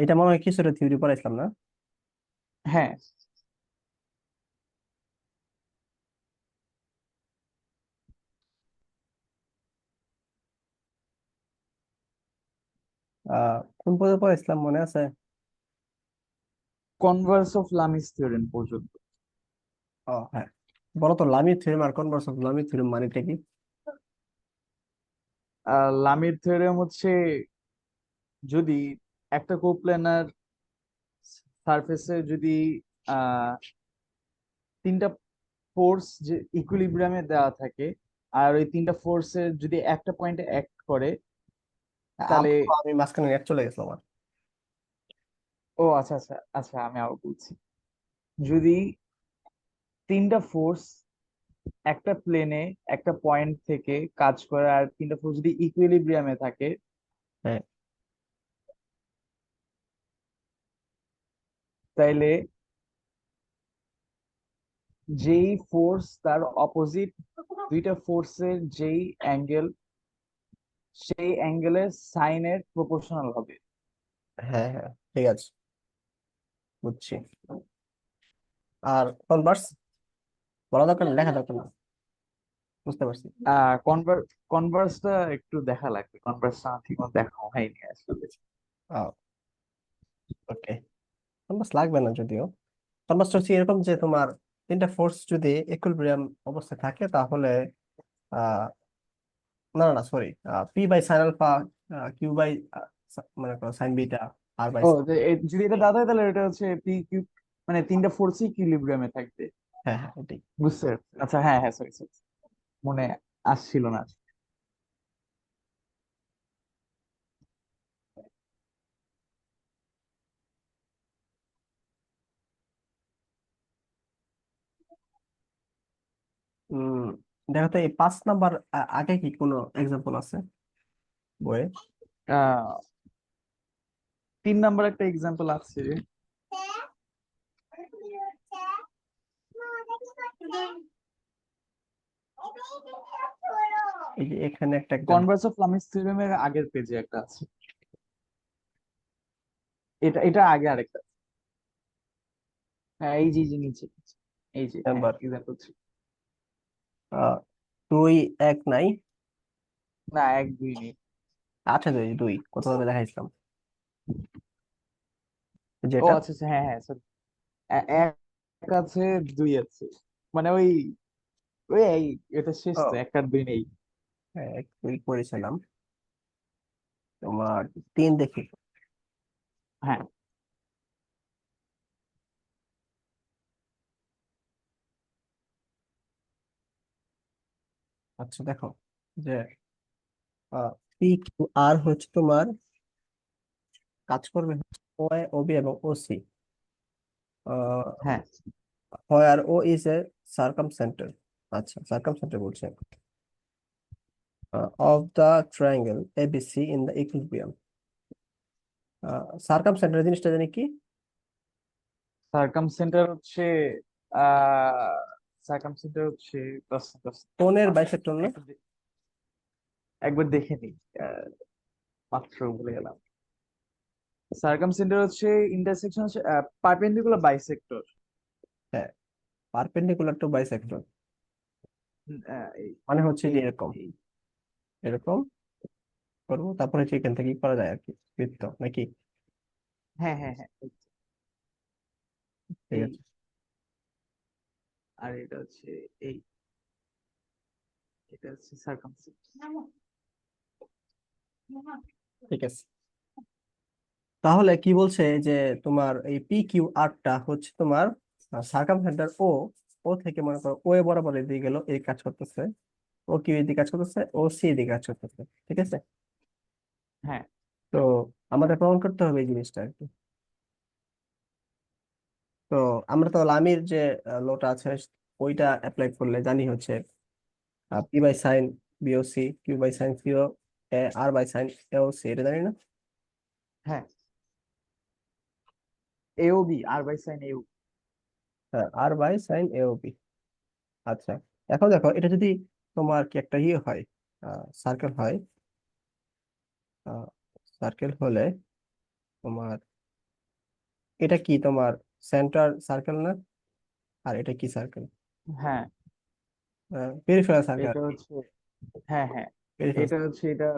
এটা মনে হয় কিছুটা থিওরি পড়াইছিলাম না? হ্যাঁ, কোন পর্যন্ত পড়াইছিলাম মনে আছে? কনভার্স অফ লামিস থিওরেম পর্যন্ত। ও হ্যাঁ, বলো তো লামি থিওরেম আর কনভার্স অফ লামি থিওরেম মানেটা কি? লামির থিওরেম হচ্ছে যদি একটা কোপ্ল্যানার সারফেসে যদি আহ তিনটা ফোর্স যে ইকুইলিব্রিয়ামে দেওয়া থাকে, আর ওই তিনটা ফোর্সের যদি একটা পয়েন্টে অ্যাক্ট করে, তাহলে আমি মাঝখানে নেট চলে গেছিলাম আমার। ও আচ্ছা আচ্ছা আচ্ছা, আমি আবার বলছি। যদি তিনটা ফোর্স একটা প্লেনে একটা পয়েন্ট থেকে কাজ করে, আর তিনটা ফোর্স যদি ইকুইলিব্রিয়ামে থাকে, হ্যাঁ তাইলে যেই ফোর্স তার অপোজিট দুইটা ফোর্সের যেই অ্যাঙ্গেল, সেই অ্যাঙ্গেলের সাইনের প্রপোর্শনাল হবে। হ্যাঁ হ্যাঁ, ঠিক আছে, বুঝছি। আর কনভার্স বলা দরকার না, লেখা দরকার না, বুঝতে পারছি। কনভার্সটা একটু দেখা লাগবে, কনভার্সটা ঠিক মতো দেখা হয়নি আসলে। ওকে, কনভার্স লাগবে না যদিও। কনভার্স হচ্ছে এরকম যে তোমার তিনটা ফোর্স যদি ইকুইলিব্রিয়াম অবস্থায় থাকে তাহলে আহ না না না sorry, P by sine alpha, Q by মনে করো সাইন বিটা, আর বাই। ও, যদি এটা দাদা হয়, তাহলে এটা হচ্ছে পি কিউ, মানে তিনটা ফোর্সই ইকুইলিব্রিয়ামে থাকবে। হ্যাঁ হ্যাঁ এটাই। বুঝতে পারছি। আচ্ছা, হ্যাঁ হ্যাঁ, সরি সরি, মনে আসছিল না। উম দেখো তো এই 5 নাম্বার আগে কি কোনো এক্সাম্পল আছে বইয়ে? আহ 3 নাম্বার একটা এক্সাম্পল আছে। এই যে এখানে একটা এক্সাম্পল। কনভার্স অফ লামিস থিওরেমের আগের পেজে একটা আছে। এটা এটা আগে আরেকটা। হ্যাঁ, এই যে এই যে নিচে, এই যে, হ্যাঁ, নাম্বার এক্সাম্পল 3। 2 1 নাই। না, 1 2 নেই। আচ্ছা, দুই দুই কোথাও দেখাইছিলাম ও যেটা। আচ্ছা আচ্ছা, হ্যাঁ হ্যাঁ, sorry। এক আছে, 2 আছে, মানে ওই ওই এই, এটা শেষ তো, ও 1 আর 2 নেই। হ্যাঁ, 1 2 করেছিলাম তোমার। 3 দেখি। হ্যাঁ আচ্ছা দেখো যে পি কিউ আর হচ্ছে তোমার কাজ করবে ও এ, ও বি এবং ও সি। হ্যাঁ হোয়ার ও ইজ এ সার্কামসেন্টার। আচ্ছা সার্কামসেন্টার বলছে of the triangle ABC in the equilibrium. Circumcentre জিনিসটা জানি কি? সার্কামসেন্টার হচ্ছে আহ সার্কামসেন্টার হচ্ছে কোণের মাত্র বাইসেক্টর না? একবার দেখে নিই। আহ, মাত্র বলে গেলাম। সার্কামসেন্টার হচ্ছে ইন্টারসেকশন, পারপেন্ডিকুলার বাইসেক্টর। হ্যাঁ, পারপেন্ডিকুলার টু বাইসেক্টর এই মানে হচ্ছে যে এই এরকম এই এরকম করবো, তারপরে হচ্ছে এখান থেকে কি করা যায় আর কি, বৃত্ত নাকি? হ্যাঁ হ্যাঁ হ্যাঁ, ঠিক এই, আছে। আর এটা হচ্ছে এই, এটা হচ্ছে সার্কামসেন্টার। ঠিক আছে, তাহলে কি বলছে যে তোমার এই পি কিউ আর টা হচ্ছে তোমার সার্কামসেন্টার ও, ও থেকে মনে করো ও এ বরাবর এদিকে গেল, এই কাজ করতেছে। ও কিউ এদিকে কাজ করতেছে, ও সি এদিকে কাজ করতেছে, ঠিক আছে। হ্যাঁ তো আমাদের প্রমাণ করতে হবে এই জিনিসটা আর কি। তো আমরা তো লামির যে লটা আছে ওইটা অ্যাপ্লাই করলে জানি হচ্ছে P by sine BO C, Q by sine CO A, আর বাই সাইন এও সি, এটা জানি না? হ্যাঁ, এও বি, আর বাই সাইন এও। হ্যাঁ, আর বাই সাইন এও বি। আচ্ছা, এখন দেখো এটা যদি তোমার কি একটা ইয়ে হয়, সার্কেল হয়, সার্কেল হলে তোমার এটা কি তোমার সেন্টার সার্কেল না? আর এটা কি সার্কেল? হ্যাঁ, পেরিফেরাল সার্কেল আর এটা কি। হচ্ছে, হ্যাঁ হ্যাঁ, পেরিফেরাল এটা হচ্ছে, এটা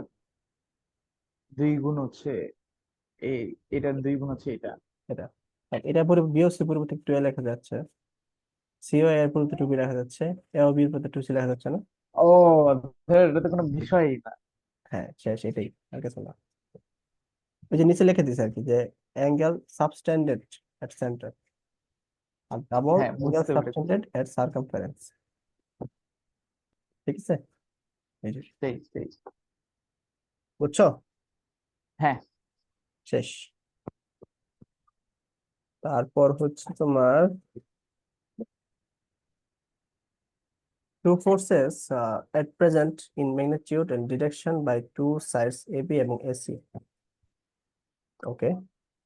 2 গুণ হচ্ছে এই, এটার 2 গুণ হচ্ছে এটা। এটা। আর এটা পরে বিওসি পরিবর্তে টু এ লেখা যাচ্ছে, সিও এর পরিবর্তে টু বি লেখা যাচ্ছে, এও বির পরিবর্তে টু সি লেখা যাচ্ছে না? ও ধর, এটা তো কোনো বিষয়ই না। হ্যাঁ শেষ, এটাই আর কিছু না। ওই যে নিচে লিখে দিছে আর কি, যে অ্যাঙ্গেল সাবটেন্ডেড এট সেন্টার আর ডাবল হ্যাঁ, অ্যাঙ্গেল বুঝতে পেরেছি। সাবটেন্ডেড এট সার্কামফারেন্স। ঠিক আছে, এই যে, সেই সেই। বুঝছো? হ্যাঁ। শেষ। তারপর হচ্ছে তোমার two forces at present in magnitude and direction by two sides AB এবং AC। ওকে,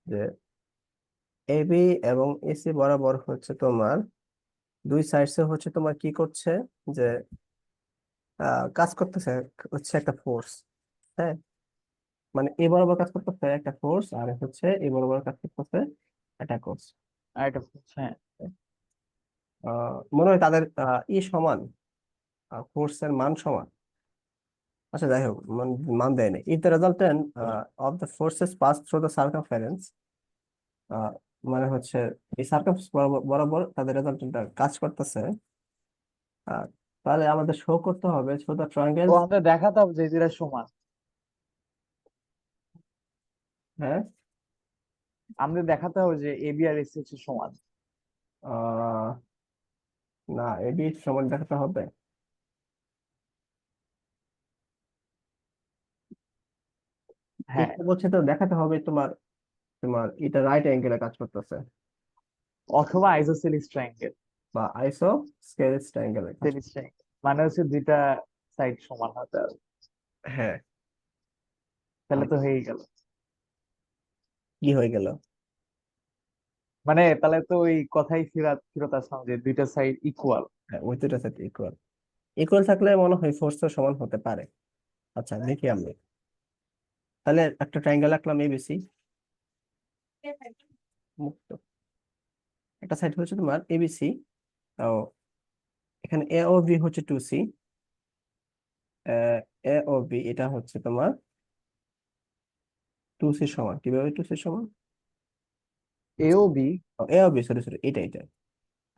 যে AB এবং AC বরাবর হচ্ছে তোমার দুই সাইডসে হচ্ছে তোমার কি করছে, যে কাজ করতেছে হচ্ছে একটা ফোর্স। হ্যাঁ, মানে এ বরাবর কাজ করতেছে একটা ফোর্স, আর হচ্ছে এ বরাবর কাজ করতেছে একটা ফোর্স। আর এটা, হ্যাঁ। মনে হয় তাদের ই সমান, ফোর্সের মান সমান। আচ্ছা যাই হোক, মান মান দেয় নাই। If the resultant of the forces pass through the circumference, মানে হচ্ছে এই সার্কামফারেন্স বরাবর বরাবর তাদের রেজাল্টেন্টটা কাজ করতেছে, আহ, তাহলে আমাদের শো করতে হবে থ্রু দ্য ও, ট্রায়াঙ্গেলস। আমাদের দেখাতে হবে যে এরা সমান। হ্যাঁ, আমাদের দেখাতে হবে যে এ বি আর এসি হচ্ছে সমান। আহ, না এডি সমান দেখাতে হবে। হ্যাঁ, এটা বলছে তো দেখাতে হবে তোমার, তোমার এটা রাইট অ্যাঙ্গেলে কাজ করতেছে, অথবা আইসোসেলিস ট্রায়াঙ্গেল। বা আইসো স্কেলিস ট্রায়াঙ্গেলে কাজ সেলিস ট্রায়াঙ্গেল মানে হচ্ছে দুইটা সাইড সমান হতে হবে। হ্যাঁ, তাহলে তাহলে তো হয়েই গেল। কি হয়ে গেল? মানে তাহলে তো ওই কথাই ফিরত ফিরত আসলাম যে দুইটা সাইড ইকুয়াল। হ্যাঁ, ওই দুটার সাথে ইকুয়াল। ইকুয়াল থাকলে মনে হয় ফোর্স সমান হতে পারে। আচ্ছা দেখি আমি, তাহলে একটা ট্রায়াঙ্গেল আঁকলাম এবিসি, মুক্ত। একটা সাইড হচ্ছে তোমার এবিসি, ও এখানে এ ও বি হচ্ছে টু সি, এ ও বি এটা হচ্ছে তোমার টু সি সমান। কিভাবে টু সি সমান? এ ও বি। এ ও বি, সরি সরি, এটা এটা।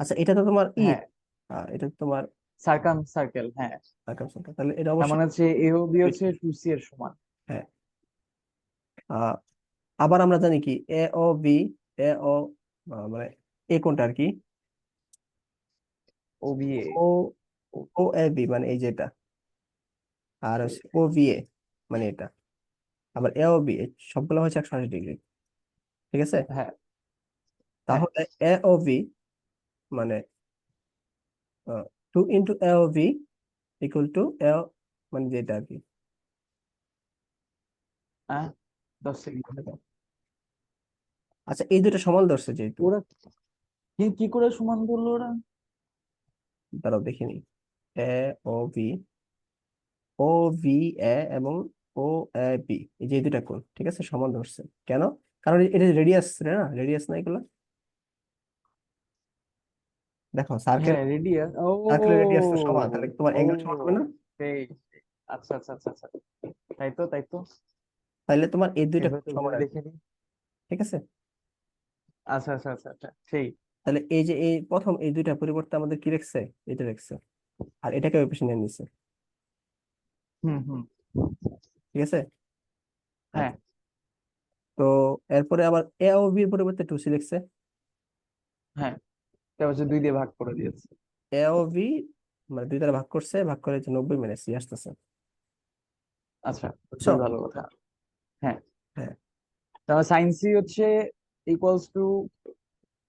আচ্ছা এটা তো তোমার ই, হ্যাঁ, এটা তো তোমার সার্কাম সার্কেল, হ্যাঁ। circumference, তাহলে এটা তার অবশ্যই মানে হচ্ছে এ ও বি হচ্ছে ABC। 2C এর সমান। হ্যাঁ, আহ, আবার আমরা জানি কি এ ও বি, এ ও মানে এ কোনটা আর কি, ও B A. O O A B মানে এই যেটা, আর হচ্ছে ও বি এ মানে এটা, আবার এ ও বি সবগুলো হচ্ছে 180 ডিগ্রি। ঠিক আছে, হ্যাঁ হ্যাঁ। তাহলে এ ও বি মানে 2 into A O B equal to A, মানে যেটা আর কি। হ্যাঁ, 10 সেকেন্ড। আচ্ছা এই দুটো সমান ধরছে যেহেতু, ওরা কি কি করে সমান ধরলো ওরা? দাঁড়াও দেখিনি। এ O B, O V A এবং ও এ বি, এই যে এই দুটা কোণ ঠিক আছে সমান ধরছে। কেন? কারণ এটা রেডিয়াস না, রেডিয়াস না এগুলো। দেখো সার্কেল, হ্যাঁ, রেডিয়াস। ও সার্কেলের রেডিয়াস তো সমান, তাহলে তোমার ও অ্যাঙ্গেল সমান হবে না? সেই সেই। আচ্ছা আচ্ছা আচ্ছা আচ্ছা। তাই তো তাই তো। তাহলে তোমার এই দুইটা এভাবে কোণ তো সমান ভেবে আর কি। দেখিনি। ঠিক আছে, আচ্ছা আচ্ছা আচ্ছা আচ্ছা, সেই। তাহলে এই যে এই প্রথম এই দুইটা পরিবর্তে আমাদের কি রাখছে, এটা রাখছে, আর এটাকে ওই পাশে নিয়ে নিচ্ছে। হুম হুম। ঠিক আছে, হ্যাঁ আচ্ছা। তো এরপরে আবার এ ও বি এর পরিবর্তে টু সি লিখছে। হ্যাঁ, এটা হচ্ছে 2 দিয়ে ভাগ করে দিয়েছে। এ ও বি মানে দুই দ্বারা ভাগ করছে, ভাগ করে যে 90 সি আসতেছে। আচ্ছা, বুঝছো? খুবই ভালো কথা। হ্যাঁ, হ্যাঁ তাহলে সাইন সি হচ্ছে equals to,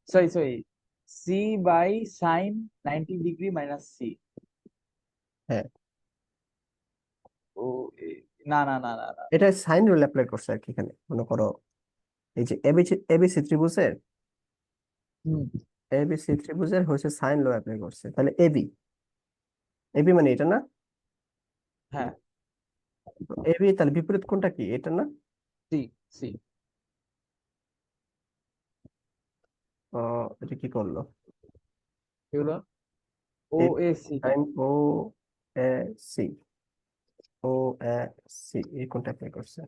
sorry sorry, C by sine 90 degree minus C. হ্যাঁ, ও না না না না না। এটা সাইন রুল অ্যাপ্লাই করছে আর কি। এখানে মনে করো এই যে এবিসি, এবিসি ত্রিভুজের, হুম। এবিসি ত্রিভুজের হচ্ছে সাইন ল অ্যাপ্লাই করছে, তাহলে এবি, এবি মানে এটা না? হ্যাঁ, এবি তাহলে বিপরীত কোনটা কি, এটা না? C C. এটা কি করলো? এগুলো ও এ এ সি টা। Sine O A C, O A C এই কোনটা অ্যাপ্লাই করছে?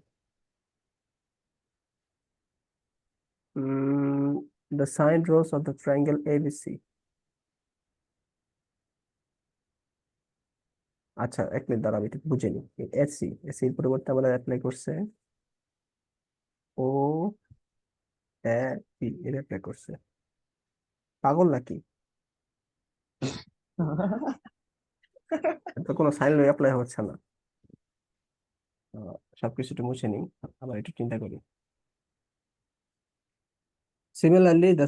The sine rule of the triangle ABC. আচ্ছা, এক মিনিট দাঁড়াও, আমি একটু বুঝে নি। এসি, এসি এর পরিবর্তে আমরা অ্যাপ্লাই করছে ও এ পি, এর অ্যাপ্লাই করছে। পাগল নাকি? তো কোনো সাইন অ্যাপ্লাই হচ্ছে না। সবকিছু একটু মুছে নিই, আবার একটু চিন্তা করি। Similarly, the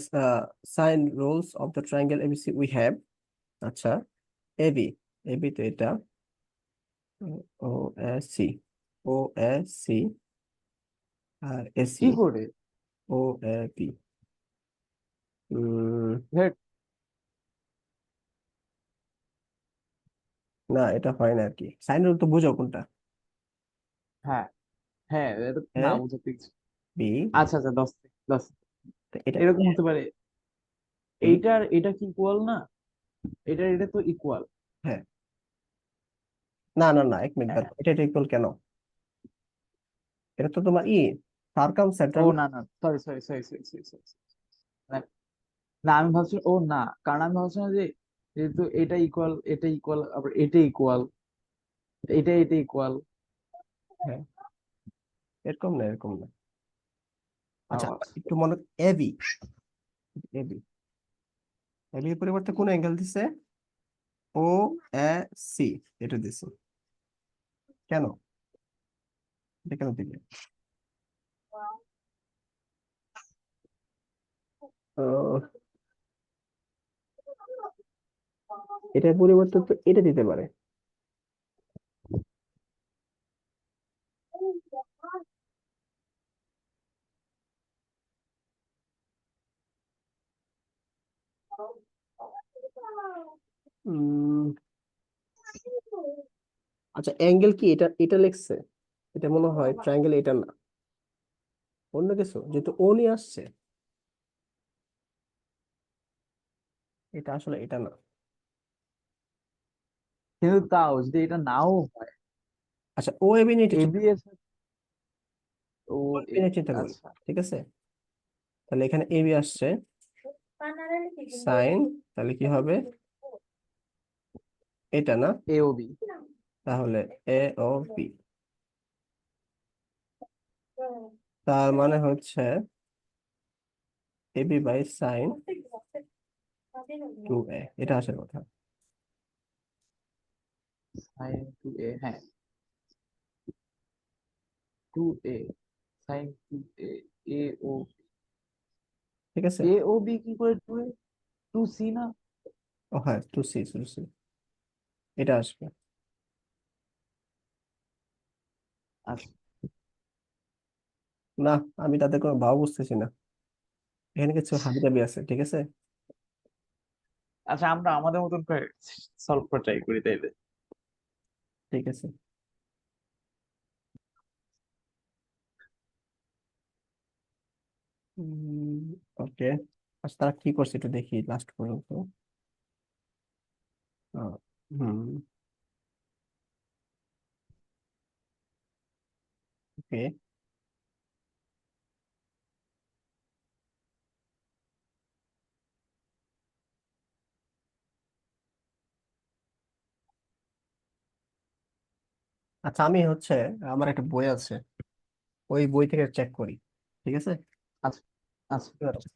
sine rules of the triangle ABC we have. আচ্ছা, এবি, এবি তো এটা, O A C, O A C আর এসি, কি করে? O A P. হেট। না, এটা হয় না আর কি। সাইন রুল তো বুঝো কোনটা? হ্যাঁ, হ্যাঁ, এটা এ না বুঝতে পারছি। বি, আচ্ছা আচ্ছা, 10 এটা এরকম হতে পারে। বি। এটা কি ইকুয়াল না? এটা তো ইকুয়াল। হ্যাঁ, না না না, এক মিনিট দাঁড়াও, এটা ইকুয়াল কেন? এটা তো তোমার সার্কাম ও সেন্ট্রাল। না না, sorry sorry sorry sorry sorry sorry. না, আমি ভাবছি ও না, কারণ আমি ভাবছিলাম যে যেহেতু এটা ইকুয়াল আবার এটা ইকুয়াল, এটা ইকুয়াল। হ্যাঁ, এরকম না, এরকম না। ও আচ্ছা, আচ্ছা। একটু মনে, এবি, এবি, এবি এর পরিবর্তে কোন অ্যাঙ্গেল দিছে? ও এ সি, এটা দিছে কেন? এটা কেন দিবে? আহ, এটার পরিবর্তে তো এটা দিতে পারে। উম, আচ্ছা, অ্যাঙ্গেল কি এটা, এটা লিখছে? এটা মনে হয় ট্রায়াঙ্গেল, এটা না, অন্য কিছু, যেহেতু ও নিয়ে আসছে। এটা আসলে এটা না। কিন্তু তাও যদি এটা নাও হয়, আচ্ছা, ও এবি নিয়ে একটু চিন্তা, এবি এর সাথে ও ও এবি এ, নিয়ে চিন্তা করি। আচ্ছা, ঠিক আছে, তাহলে এখানে এবি আসছে সাইন, তাহলে কি হবে? এটা না, এ ও বি। তাহলে এ ও বি। তার মানে হচ্ছে এবি বাই সাইন টু এ, এটা আসার কথা। সাইন টু এ, হ্যাঁ, টু এ, সাইন টু এ, এ ও, ঠিক আছে। এ ও বি কি করে টু এ, টু সি না? ও হ্যাঁ, টু সি, টু সি, এটা আসবে। আচ্ছা না, আমি তাদের কোনো ভাব বুঝতেছি না, এখানে কিছু হাবিজাবি আছে। ঠিক আছে, আচ্ছা, আমরা আমাদের মতন করে সলভ করে ট্রাই করি তাইলে। ঠিক আছে। ওকে, আচ্ছা তারা কি করছে একটু দেখি লাস্ট পর্যন্ত। আহ, হুম, ওকে। আচ্ছা, আমি হচ্ছে, আমার একটা বই আছে, ওই বই থেকে চেক করি। ঠিক আছে। আচ্ছা আচ্ছা।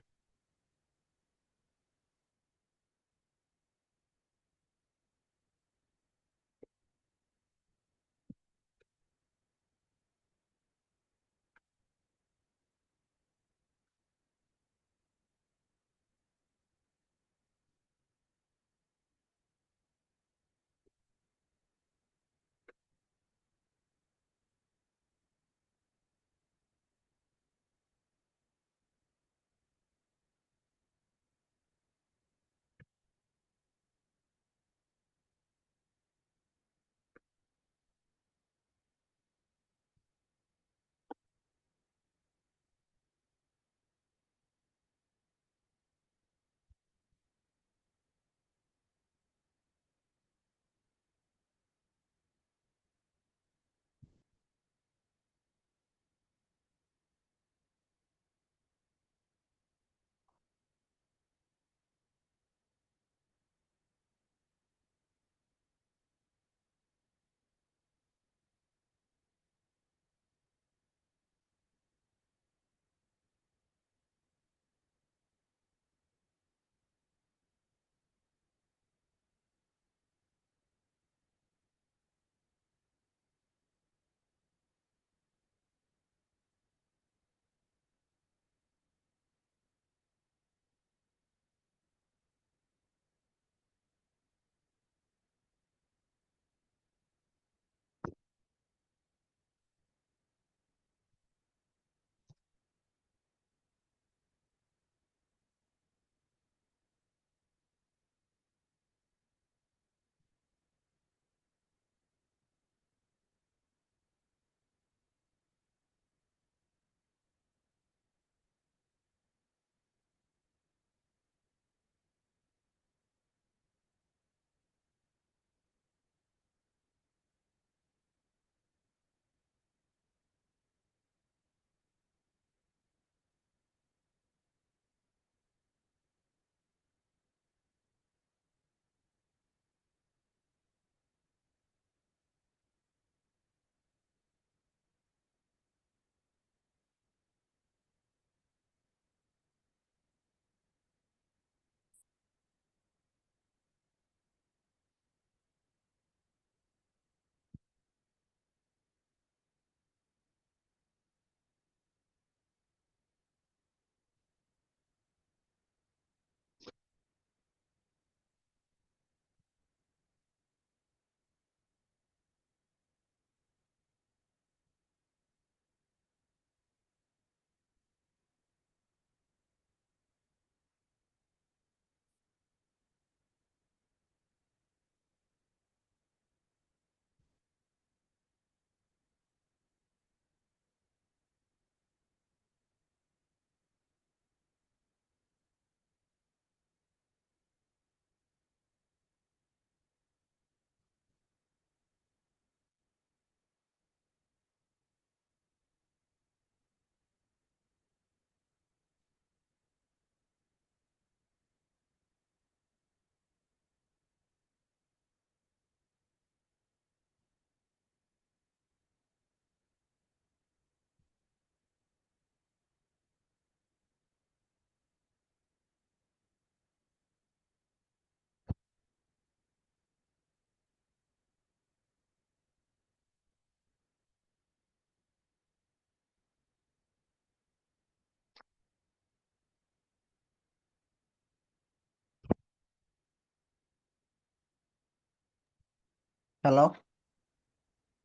হ্যালো।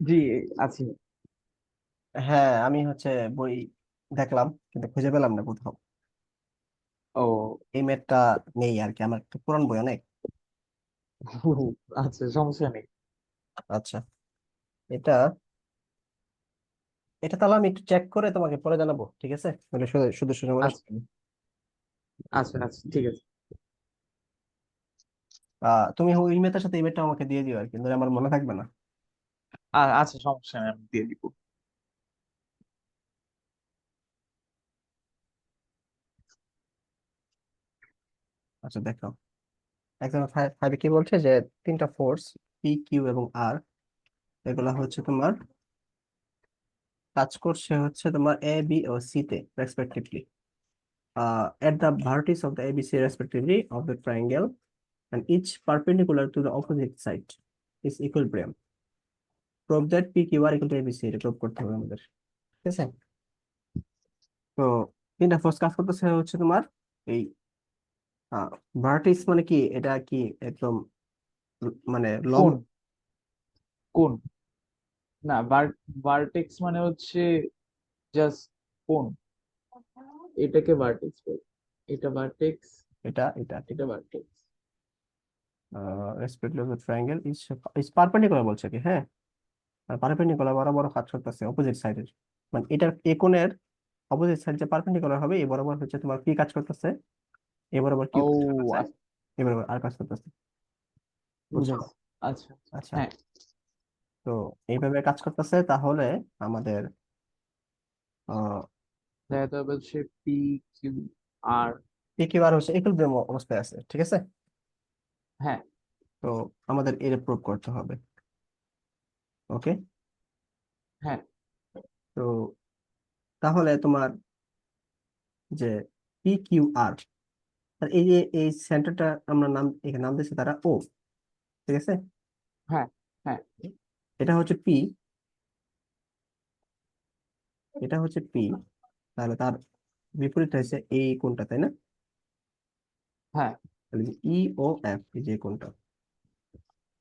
জি, আছি। হ্যাঁ, আমি বই দেখলাম, কিন্তু খুঁজে পেলাম না কোথাও। ও এই ম্যাথটা নেই আর কি, আমার একটা পুরান বই অনেক। আচ্ছা, সমস্যা নেই। আচ্ছা, এটা এটা তাহলে আমি একটু চেক করে তোমাকে পরে জানাবো, ঠিক আছে? মানে শুধু শুধু শুধু মনে আচ্ছা, আচ্ছা, আচ্ছা, ঠিক আছে। তুমি ওই ম্যাথের সাথে এই ম্যাথটা আমাকে দিয়ে দিও আর কি, নাহলে আমার মনে থাকবে না। আচ্ছা, সমস্যা নেই, আমি দিয়ে দিব। আচ্ছা, দেখো। একজন ফাইভে কি বলছে যে তিনটা ফোর্স পি কিউ এবং আর, এগুলা তোমার কাজ করছে তোমার এ বি ও সি তে respectively, at the vertices of the ABC respectively of the triangle, and each perpendicular to the opposite side is equilibrium. Prove that PQR equal to ABC, এটা prove করতে হবে আমাদের, ঠিক আছে? তো তিনটা force কাজ করতেছে তোমার এই ভার্টিস মানে কি, এটা কি একদম মানে লম্ব। কোন? কোন? না, ভার্টেক্স মানে হচ্ছে জাস্ট কোন। এটাকে ভার্টেক্স বলে। এটা ভার্টেক্স। এটা এটা vertex. Respective of the triangle is is perpendicular বলছে কি, হ্যাঁ। আর পারপেন্ডিকুলার বরাবর কাজ করতেছে অপোজিট সাইডের, মানে এটার এ কোণের অপোজিট সাইড যে পারপেন্ডিকুলার হবে, এই বরাবর তোমার পি কাজ করতেছে, এ বরাবর কিউ ও কাজ করতেছে, আচ্ছা, এ বরাবর আর কাজ করতেছে, বুঝছো? বুঝেছি। আচ্ছা, আচ্ছা, আচ্ছা, হ্যাঁ। তো এইভাবে কাজ করতেছে তাহলে আমাদের দেখা যাবে হচ্ছে P Q R. P Q R equilibrium অবস্থায় আছে, ঠিক আছে? হ্যাঁ, তো আমাদের এর প্রুভ করতে হবে। ওকে। হ্যাঁ, তো তাহলে তোমার যে পি কিউ আর, আর এই যে এই সেন্টারটা আমরা নাম এখানে নাম দিয়েছি তারা ও, ঠিক আছে? হ্যাঁ, হ্যাঁ, এটা পি, এটা পি, তাহলে তার বিপরীত হয়েছে এই কোণটা, তাই না? হ্যাঁ। তাহলে ই ও এফ, এই যে কোণটা।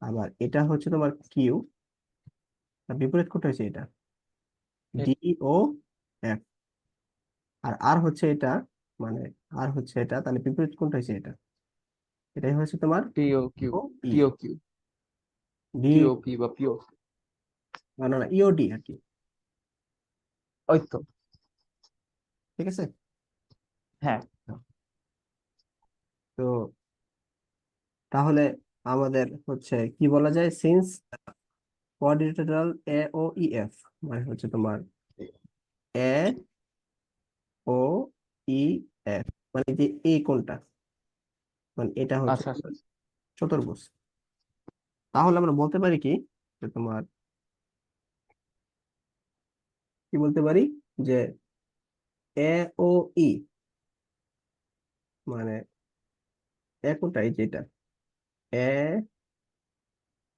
আবার এটা তোমার কিউ, আর বিপরীত কোণটা হচ্ছে এটা এ- ডি ও এফ। আর আর এটা, মানে আর এটা, তাহলে বিপরীত কোণটা হচ্ছে এটা, এটাই তোমার পিও কিউ। ও ই পিও কিউ। ডি, পিও পি বা পিও। না না ইওডি আর কি, ওই তো। ঠিক আছে? হ্যাঁ। তো তাহলে আমাদের কি বলা যায়, সিন্স কোয়াড্রিলেটারাল এ ও ই এফ, মানে তোমার এ ও ই এফ, মানে যে এই কোণটা, মানে এটা আচ্ছা, আচ্ছা, আচ্ছা। চতুর্ভুজ। তাহলে আমরা বলতে পারি কি, যে তোমার কি বলতে পারি, যে এ ও ই, মানে এ কোণটা এই যেটা এ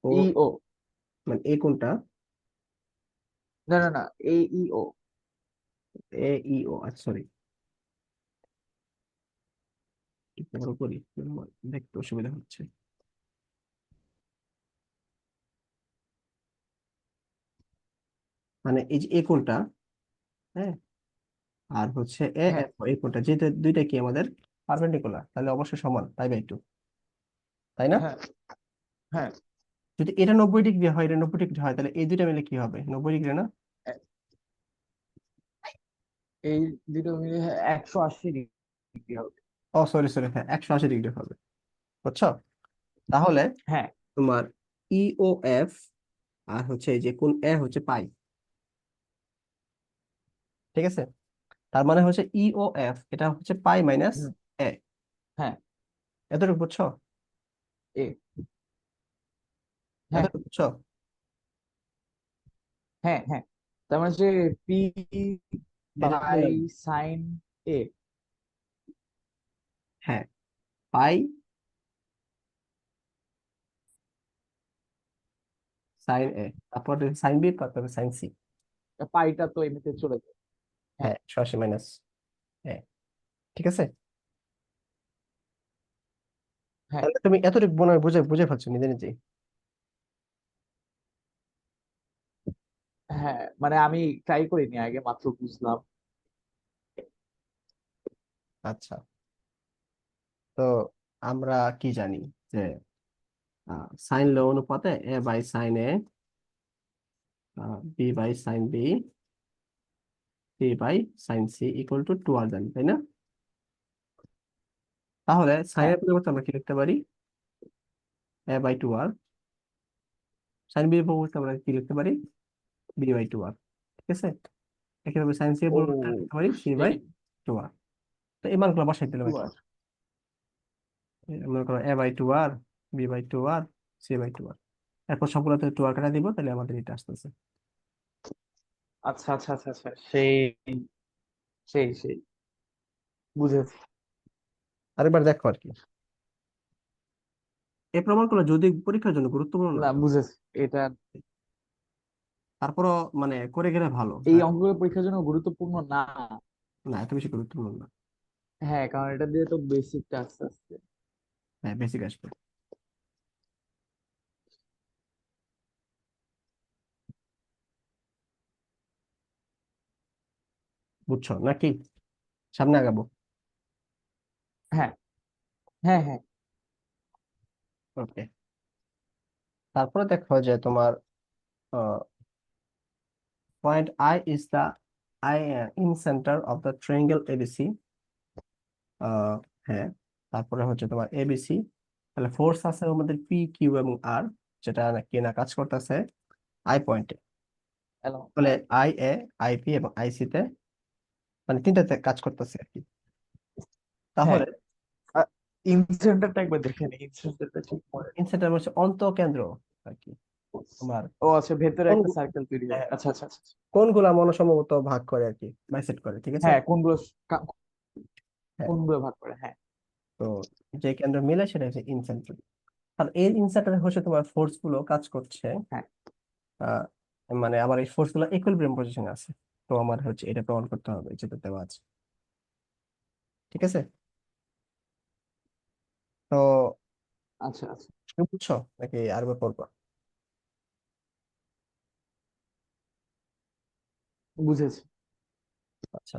ও, ই ও। মানে এই কোণটা না, না, না, এ ই ও। এ ই ও, আচ্ছা সরি, একটু বড় করি, আমার দেখতে অসুবিধা হচ্ছে। মানে এই যে এই কোণটা, হ্যাঁ, আর এ হ্যাঁ, এফ এই কোণটা, যেহেতু দুইটা কি আমাদের পারপেন্ডিকুলার, তাহলে অবশ্যই সমান, পাই বাই টু, তাই না? হ্যাঁ, হ্যাঁ। যদি এটা 90 ডিগ্রি হয়, এটা 90 ডিগ্রি হয়, তাহলে এই দুইটা মিলে কি হবে, 90 ডিগ্রি না? এই দুটো মিলে 180 ডিগ্রি হবে। ও সরি সরি, হ্যাঁ 180 ডিগ্রি হবে, বুঝছো? তাহলে হ্যাঁ, তোমার ই ও এফ, আর এই যে কোণ এ পাই, ঠিক আছে? তার মানে ই ও এফ এটা পাই মাইনাস হুম, এ, হ্যাঁ, এতটুকু বুঝছো? এ, হ্যাঁ, এতটুকু বুঝছো? হ্যাঁ, হ্যাঁ। তার মানে যে পি এই যে বাই বললাম, সাইন এ। হ্যাঁ, পাই সাইন এ, তারপর সাইন বি, তারপরে সাইন সি। পাইটা তো এমনিতে চলে যায়। হ্যাঁ, হ্যাঁ, 180 মাইনাস এ, ঠিক আছে? হ্যাঁ। তাহলে তুমি এতটুকু মনে হয় বুঝে বুঝে ফেলছো নিজে নিজেই। হ্যাঁ মানে আমি ট্রাই করিনি আগে, মাত্র বুঝলাম। আচ্ছা, তো আমরা কি জানি যে সাইন ল অনুপাতে A by sine A, B by sine B, C by sine C equal to 2 R জানি, তাই না? তাহলে হ্যাঁ। সাইনের পরিবর্তে আমরা কি লিখতে পারি? এ বাই 2 আর। সাইন বি এর পরিবর্তে আমরা কি লিখতে পারি? বি বাই 2 আর। ঠিক আছে, একইভাবে সাইন সি এর ও পরিবর্তে লিখতে পারি সি বাই সেই। 2 আর। তো এই মানগুলো বসাই দিলাম টু এখন। আর। মনে করো A by 2 R, B by 2 R, C by 2 R. এরপর সবগুলোতে 2 আর কাটা দিব, তাহলে আমাদের এটা আসতেছে। আচ্ছা আচ্ছা আচ্ছা আচ্ছা, সেই সেই সেই বুঝেছি। আরেকবার দেখো আর কি, এই প্রমাণগুলো যদি পরীক্ষার জন্য গুরুত্বপূর্ণ না, না বুঝেছি এটা। তারপরও মানে করে গেলে ভালো। এই হ্যাঁ, অঙ্কগুলো পরীক্ষার জন্য গুরুত্বপূর্ণ না। না এত বেশি গুরুত্বপূর্ণ না। হ্যাঁ কারণ এটা দিয়ে তো বেসিকটা আস্তে আস্তে। হ্যাঁ, বেসিক আসবে। বুঝছো নাকি? সামনে আগাবো। হ্যাঁ হ্যাঁ হ্যাঁ। ওকে, তারপরে দেখো যে তোমার point I is the I incentre of the triangle ABC. হ্যাঁ, তারপরে হচ্ছে তোমার এবিসি, তাহলে ফোর্স আছে আমাদের পি কিউ এবং আর, যেটা নাকি না কাজ করতেছে আই পয়েন্টে। হ্যালো। তাহলে আই এ, আইপি এবং আইসি তে, মানে তিনটাতে কাজ করতেছে আর কি। হ্যাঁ তাহলে ইনসেন্টারটা একবার দেখে নি, ইনসেন্টারটা ঠিক পড়ে। ইন সেন্টার হচ্ছে অন্তঃকেন্দ্র আর কি তোমার। ও আচ্ছা, ভেতরে কোন একটা সার্কেল তৈরি হয়, হ্যাঁ, আচ্ছা আচ্ছা আচ্ছা আচ্ছা। কোনগুলা মনসম্মত ভাগ করে আর কি, বাইসেক্ট করে, ঠিক আছে। হ্যাঁ কোনগুলো হ্যাঁ, কোনগুলো ভাগ করে, হ্যাঁ। তো যে কেন্দ্র মিলে সেটা হচ্ছে ইন সেন্টার। আর এই ইন সেন্টারে হচ্ছে তোমার ফোর্স গুলো কাজ করছে। হ্যাঁ আহ মানে আমার এই ফোর্স গুলো ইকুইলিব্রিয়াম পজিশনে আছে। তো আমার হচ্ছে এটা প্রমাণ করতে হবে, যেটা দেওয়া আছে। ঠিক আছে, তো আচ্ছা আচ্ছা তুমি বুঝছো নাকি আরো পড়বা? বুঝেছি। আচ্ছা,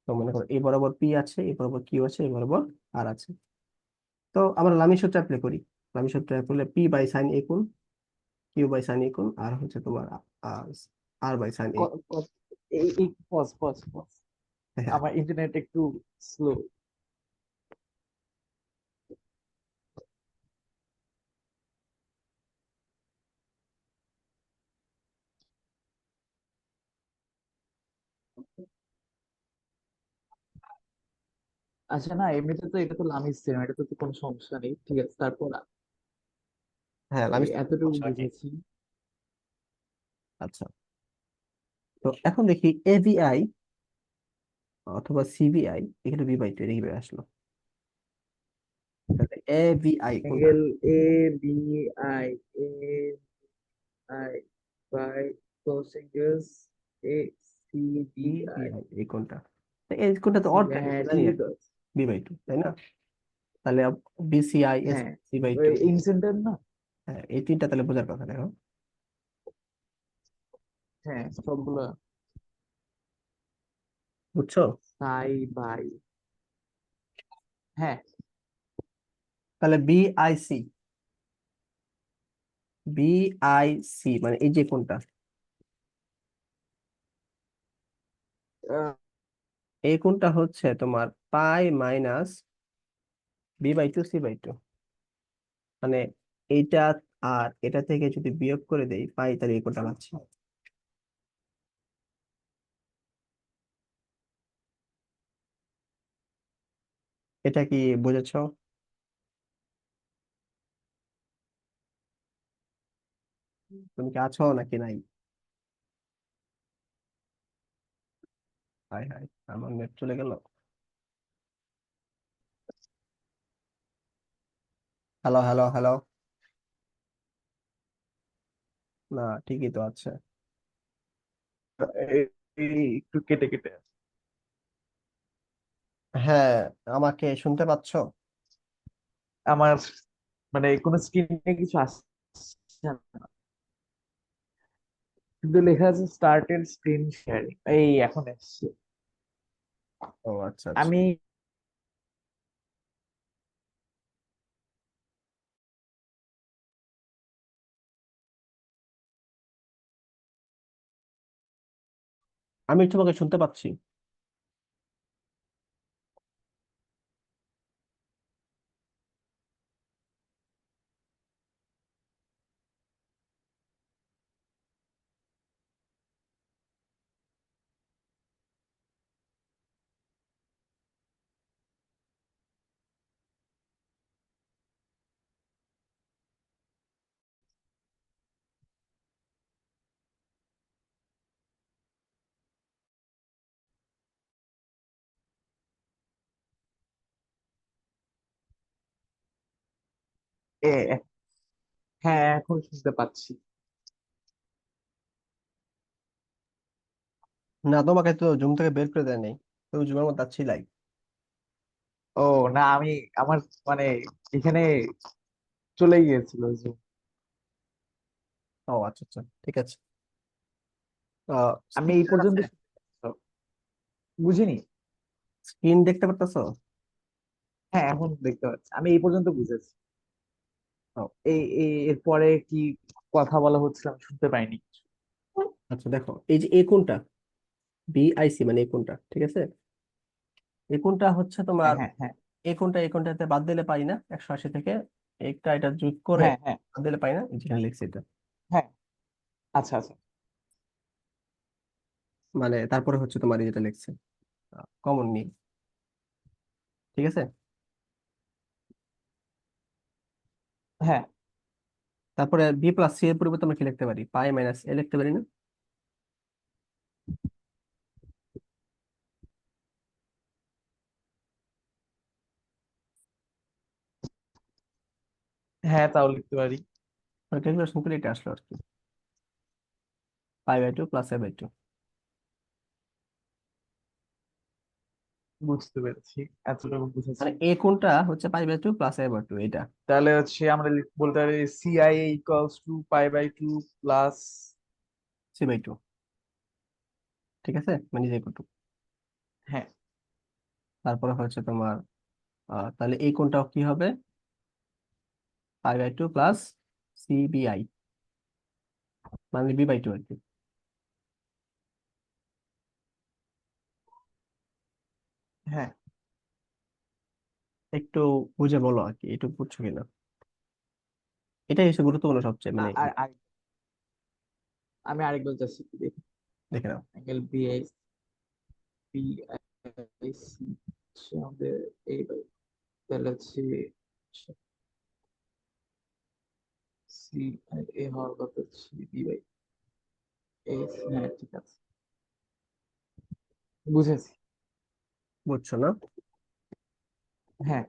তো মনে করো এই বরাবর পি আছে, এই বরাবর কিউ আছে, এই বরাবর আর আছে। তো আমরা লামি সূত্র অ্যাপ্লাই করি। লামি সূত্র অ্যাপ্লাই করলে পি বাই সাইন এ কোণ, কিউ বাই সাইন এ কোণ, আর হচ্ছে তোমার আর বাই সাইন এ। এই পজ পজ পজ, হ্যাঁ, আমার ইন্টারনেট একটু স্লো। আচ্ছা না এমনিতে তো এটা তো লামিস থিওরেম, এটা তো কোনো সমস্যা নেই, ঠিক আছে। তারপর হ্যাঁ লামি এতটুকু সমস্যা নাকি? বুঝেছি। আচ্ছা, তো এখন দেখি এভিআই অথবা সিবিআই, এখানে বি বাই টু, এটা কিভাবে আসলো? এভিআই কোনটা? Angle A B I, A I by cos angles A C B I. CBI এই কোনটা? তো এই কোনটা তো সি, অড হ্যাঁ ট্রায়াঙ্গেল জানি ঠিকই আর তো কি, আছে। বি বাই টু, তাই না? তাহলে বিসিআই এস হ্যাঁ সি বাই ওই টু। ইনসেন্টার না। হ্যাঁ, এই তিনটা তাহলে বোঝার কথা দেখো। হ্যাঁ সবগুলো বুঝছো? সাই বাই। হ্যাঁ তাহলে বিআইসি, বিআইসি মানে এই যে কোনটা, আহ, এই কোনটা হচ্ছে তোমার pi minus B by two C by two. মানে এইটা আর এটা থেকে যদি বিয়োগ করে দেই পাই, তাহলে এই কোনটা পাচ্ছি। এটা কি বুঝেছো? তুমি কি আছো নাকি নাই? হাই হাই, আমার নেট চলে গেল। হ্যালো হ্যালো হ্যালো, না ঠিকই তো আছে। এই এই একটু কেটে কেটে আছে। হ্যাঁ, আমাকে শুনতে পাচ্ছো? আমার মানে কোনো স্ক্রিনে কিছু আসছে না। কিন্তু লেখা আছে স্টার্টেড স্ক্রিন শেয়ারিং, এই এখন এসছে। ও আচ্ছা আচ্ছা। আমি আমি তোমাকে শুনতে পাচ্ছি। এ- হ্যাঁ, এখন শুনতে পাচ্ছি। না, তোমাকে তো জুম থেকে বের করে দেয় নাই, তুমি জুমের মধ্যে ছিলাই। ও না, আমি আমার মানে এখানে চলে গিয়েছিল যে। ও আচ্ছা আচ্ছা, ঠিক আছে। আমি স্ক্রিন এই পর্যন্ত আছে? বুঝিনি। স্ক্রিন দেখতে পারতেছো? হ্যাঁ, এখন দেখতে পাচ্ছি, আমি এই পর্যন্ত বুঝেছি। ও এরপরে কি কথা বলা হচ্ছিল আমি শুনতে পাইনি। আচ্ছা, দেখো এই যে এ কোনটা, বিআইসি মানে এ কোনটা, ঠিক আছে? এ কোনটা হচ্ছে হ্যাঁ, তোমার, হ্যাঁ, হ্যাঁ, এ কোনটা এ কোনটাতে বাদ দিলে পাই না 180 থেকে, একটা এটা যোগ করে হ্যাঁ, হ্যাঁ, বাদ দিলে পাই না, যেখানে লিখছি এটা। হ্যাঁ। আচ্ছা, আচ্ছা। মানে তারপরে হচ্ছে তোমার এই যেটা লিখছে কমন মিল, ঠিক আছে? হ্যাঁ, তারপরে বি প্লাস সি এর পরিবর্তে আমরা কি লিখতে পারি, পাই মাইনাস এ লিখতে পারি না? হ্যাঁ, তাও লিখতে পারি। ক্যালকুলেশন করে এটা আসলো আর কি, pi by two plus A by two. বুঝতে পেরেছি, এতটুকু বুঝেছি। মানে এ কোনটা হচ্ছে pi by two plus A by two এটা, তাহলে হচ্ছে আমরা বলতে পারি সিআইএ ইকুয়ালস টু পাই/2 প্লাস। সি বাই টু, ঠিক আছে, মানে যে টু। হ্যাঁ, তারপরে হচ্ছে তোমার তাহলে এই কোনটা কি হবে, pi by two plus CBI, মানে বি বাই টু আর কি। হ্যাঁ। একটু বুঝে বলো আর কি, একটু বুঝছো কিনা, এটাই হচ্ছে গুরুত্বপূর্ণ সবচেয়ে, মানে আর আমি আরেকবার যাচ্ছি, দেখি। দেখে নাও। অ্যাঙ্গেল বিআইসি আমাদের এই বাই, তাহলে হচ্ছে সি এ হওয়ার কথা হচ্ছে বি/এস। হ্যাঁ, ঠিক আছে, বুঝেছি। বুঝছো না? হ্যাঁ,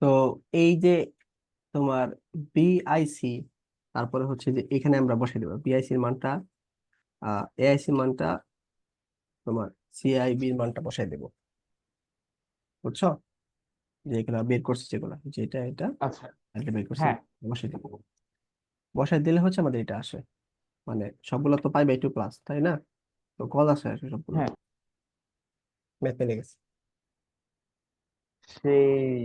তো এই যে তোমার বিআইসি, তারপরে হচ্ছে যে এখানে আমরা বসে দেবো বিআইসি এর মানটা, এআইসি মানটা, তোমার সিআইবি এর মানটা বসাই দেবো, বুঝছো? যে এগুলা বের করছি, যেগুলা যেটা এটা আচ্ছা। আগে বের করছি, হ্যাঁ, বসাই দেবো। বসাই দিলে হচ্ছে আমাদের এটা আসে, মানে সবগুলো তো পাই বাই টু প্লাস, তাই না? তো কল আসে আসে সবগুলো, হ্যাঁ, ম্যাথ পেয়ে গেছে। সেই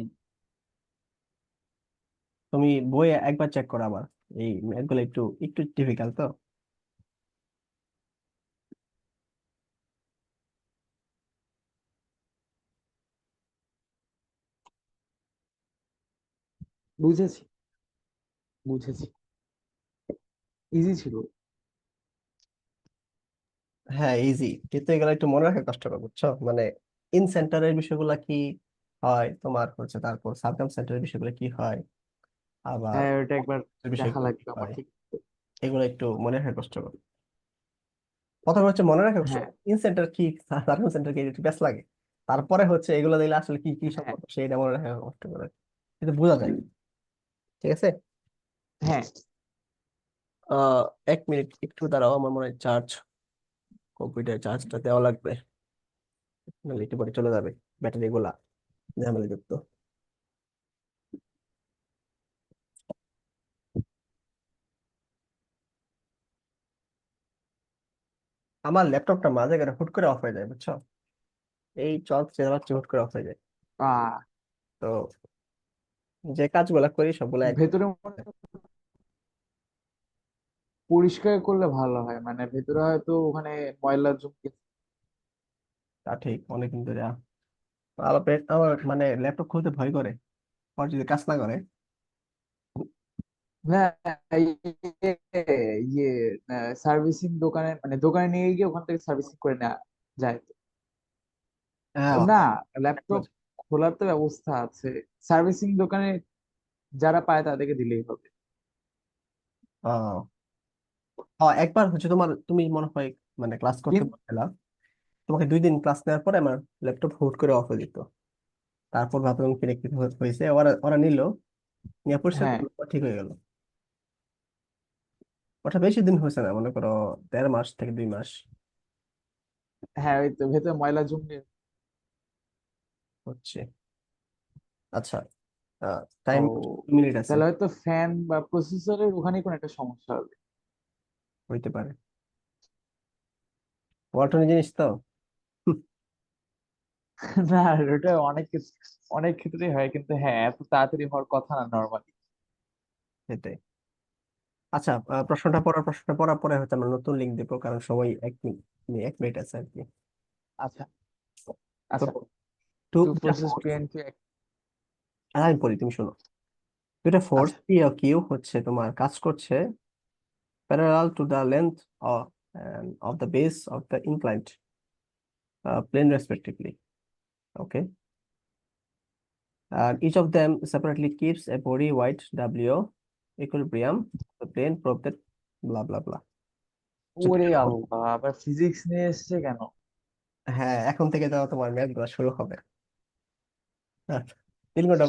তুমি বইয়ে একবার চেক করো আবার, এই ম্যাথ গুলো একটু একটু ডিফিকাল্ট তো। বুঝেছি, বুঝেছি। ইজি ছিল। হ্যাঁ ইজি, কিন্তু এগুলো একটু মনে রাখা কষ্টকর, বুঝছো? মানে ইন সেন্টারের বিষয়গুলো কি হয় তোমার হচ্ছে, তারপর সার্কাম সেন্টারের বিষয়গুলো কি হয়, আবার হ্যাঁ, ওটা একবার দেখা বিষয়গুলো কি লাগবে আমার, হয়, ঠিক। এগুলো একটু মনে রাখা কষ্টকর। প্রথমে হচ্ছে মনে রাখা হ্যাঁ, কষ্টকর ইন সেন্টার কি, সার্কাম সেন্টার কি, একটু ব্যাস লাগে। তারপরে হচ্ছে এগুলো দিলে আসলে কি কি হ্যাঁ, সম্পর্ক সেটা মনে রাখা কষ্টকর, কিন্তু বোঝা যায়, ঠিক আছে। হ্যাঁ। আহ 1 মিনিট একটু দাঁড়াও, আমার মনে হয় চার্জ, কম্পিউটার চার্জটা দেওয়া লাগবে, নাহলে একটু পরে চলে যাবে ব্যাটারি গুলা, ঝামেলা যুক্ত। আমার ল্যাপটপটা মাঝে করে হুট করে অফ হয়ে যায়, বুঝছো? এই চলছে চালাচ্ছি, হুট করে অফ হয়ে যায়। আহ তো যে কাজগুলা করি সবগুলা এক। ভেতরে মনে হয় পরিষ্কার করলে ভালো হয়, মানে ভেতরে হয়তো ওখানে ময়লা জমে। তা ঠিক, অনেকদিন ধরে আমার মানে ল্যাপটপ খুলতে ভয় করে, আর যদি কাজ না করে। না, ইয়ে ইয়ে সার্ভিসিং দোকানে, মানে দোকানে নিয়ে গিয়ে ওখান থেকে সার্ভিসিং করে নেওয়া যায় তো। হ্যাঁ না, ল্যাপটপ খোলার তো ব্যবস্থা আছে, সার্ভিসিং দোকানে যারা পায় তাদেরকে দিলেই হবে। ও, একবার হচ্ছে তুমি মনে হয় মানে ক্লাস করতে কিন্তু বলছিলা, তোমাকে 2 দিন ক্লাস নেওয়ার পরে আমার ল্যাপটপ হুট করে অফ হয়ে যেত। তারপর ভাবলাম কিনে কি হয়েছে, ওরা ওরা নিল, নিয়ে পরিষ্কার হ্যাঁ, করলো, ঠিক হয়ে গেল। ওটা বেশি দিন হয়েছে না, মনে করো 1.5 মাস থেকে 2 মাস হ্যাঁ, ওই তো ভেতরে ময়লা জমে। হচ্ছে। আচ্ছা, ও, টাইম 2 মিনিট আছে। তাহলে হয়তো ফ্যান বা প্রসেসরের ওখানে কোনো একটা সমস্যা হবে। হইতে পারে, ওয়ালটনের জিনিস তো। হুম, না, ওটা অনেক ক্ষেত্রেই হয়, কিন্তু হ্যাঁ, এত তাড়াতাড়ি হওয়ার কথা না নর্মালি। সেটাই। আচ্ছা, প্রশ্নটা পড়ার পরে হচ্ছে আমরা নতুন লিঙ্ক দেবো, কারণ সময় 1 মিনিট আছে আর কি। আচ্ছা তো আচ্ছা, টু টু দুটা ফোর্সেস ফোর্স, পিএনটি। আমি বলি তুমি শোনো। দুটা ফোর্স আচ্ছা, পি ও কিউ হচ্ছে তোমার কাজ করছে parallel to the length of the base of the inclined plane respectively. Okay, and each of them separately keeps a body weight W equilibrium. The plane provided blah blah blah. So, ওরে আল্লাহ, আবার physics নিয়ে এসছে কেন? হ্যাঁ, এখন থেকে তো তোমার ম্যাথ গুলো শুরু হবে। হ্যাঁ, 3 ঘন্টা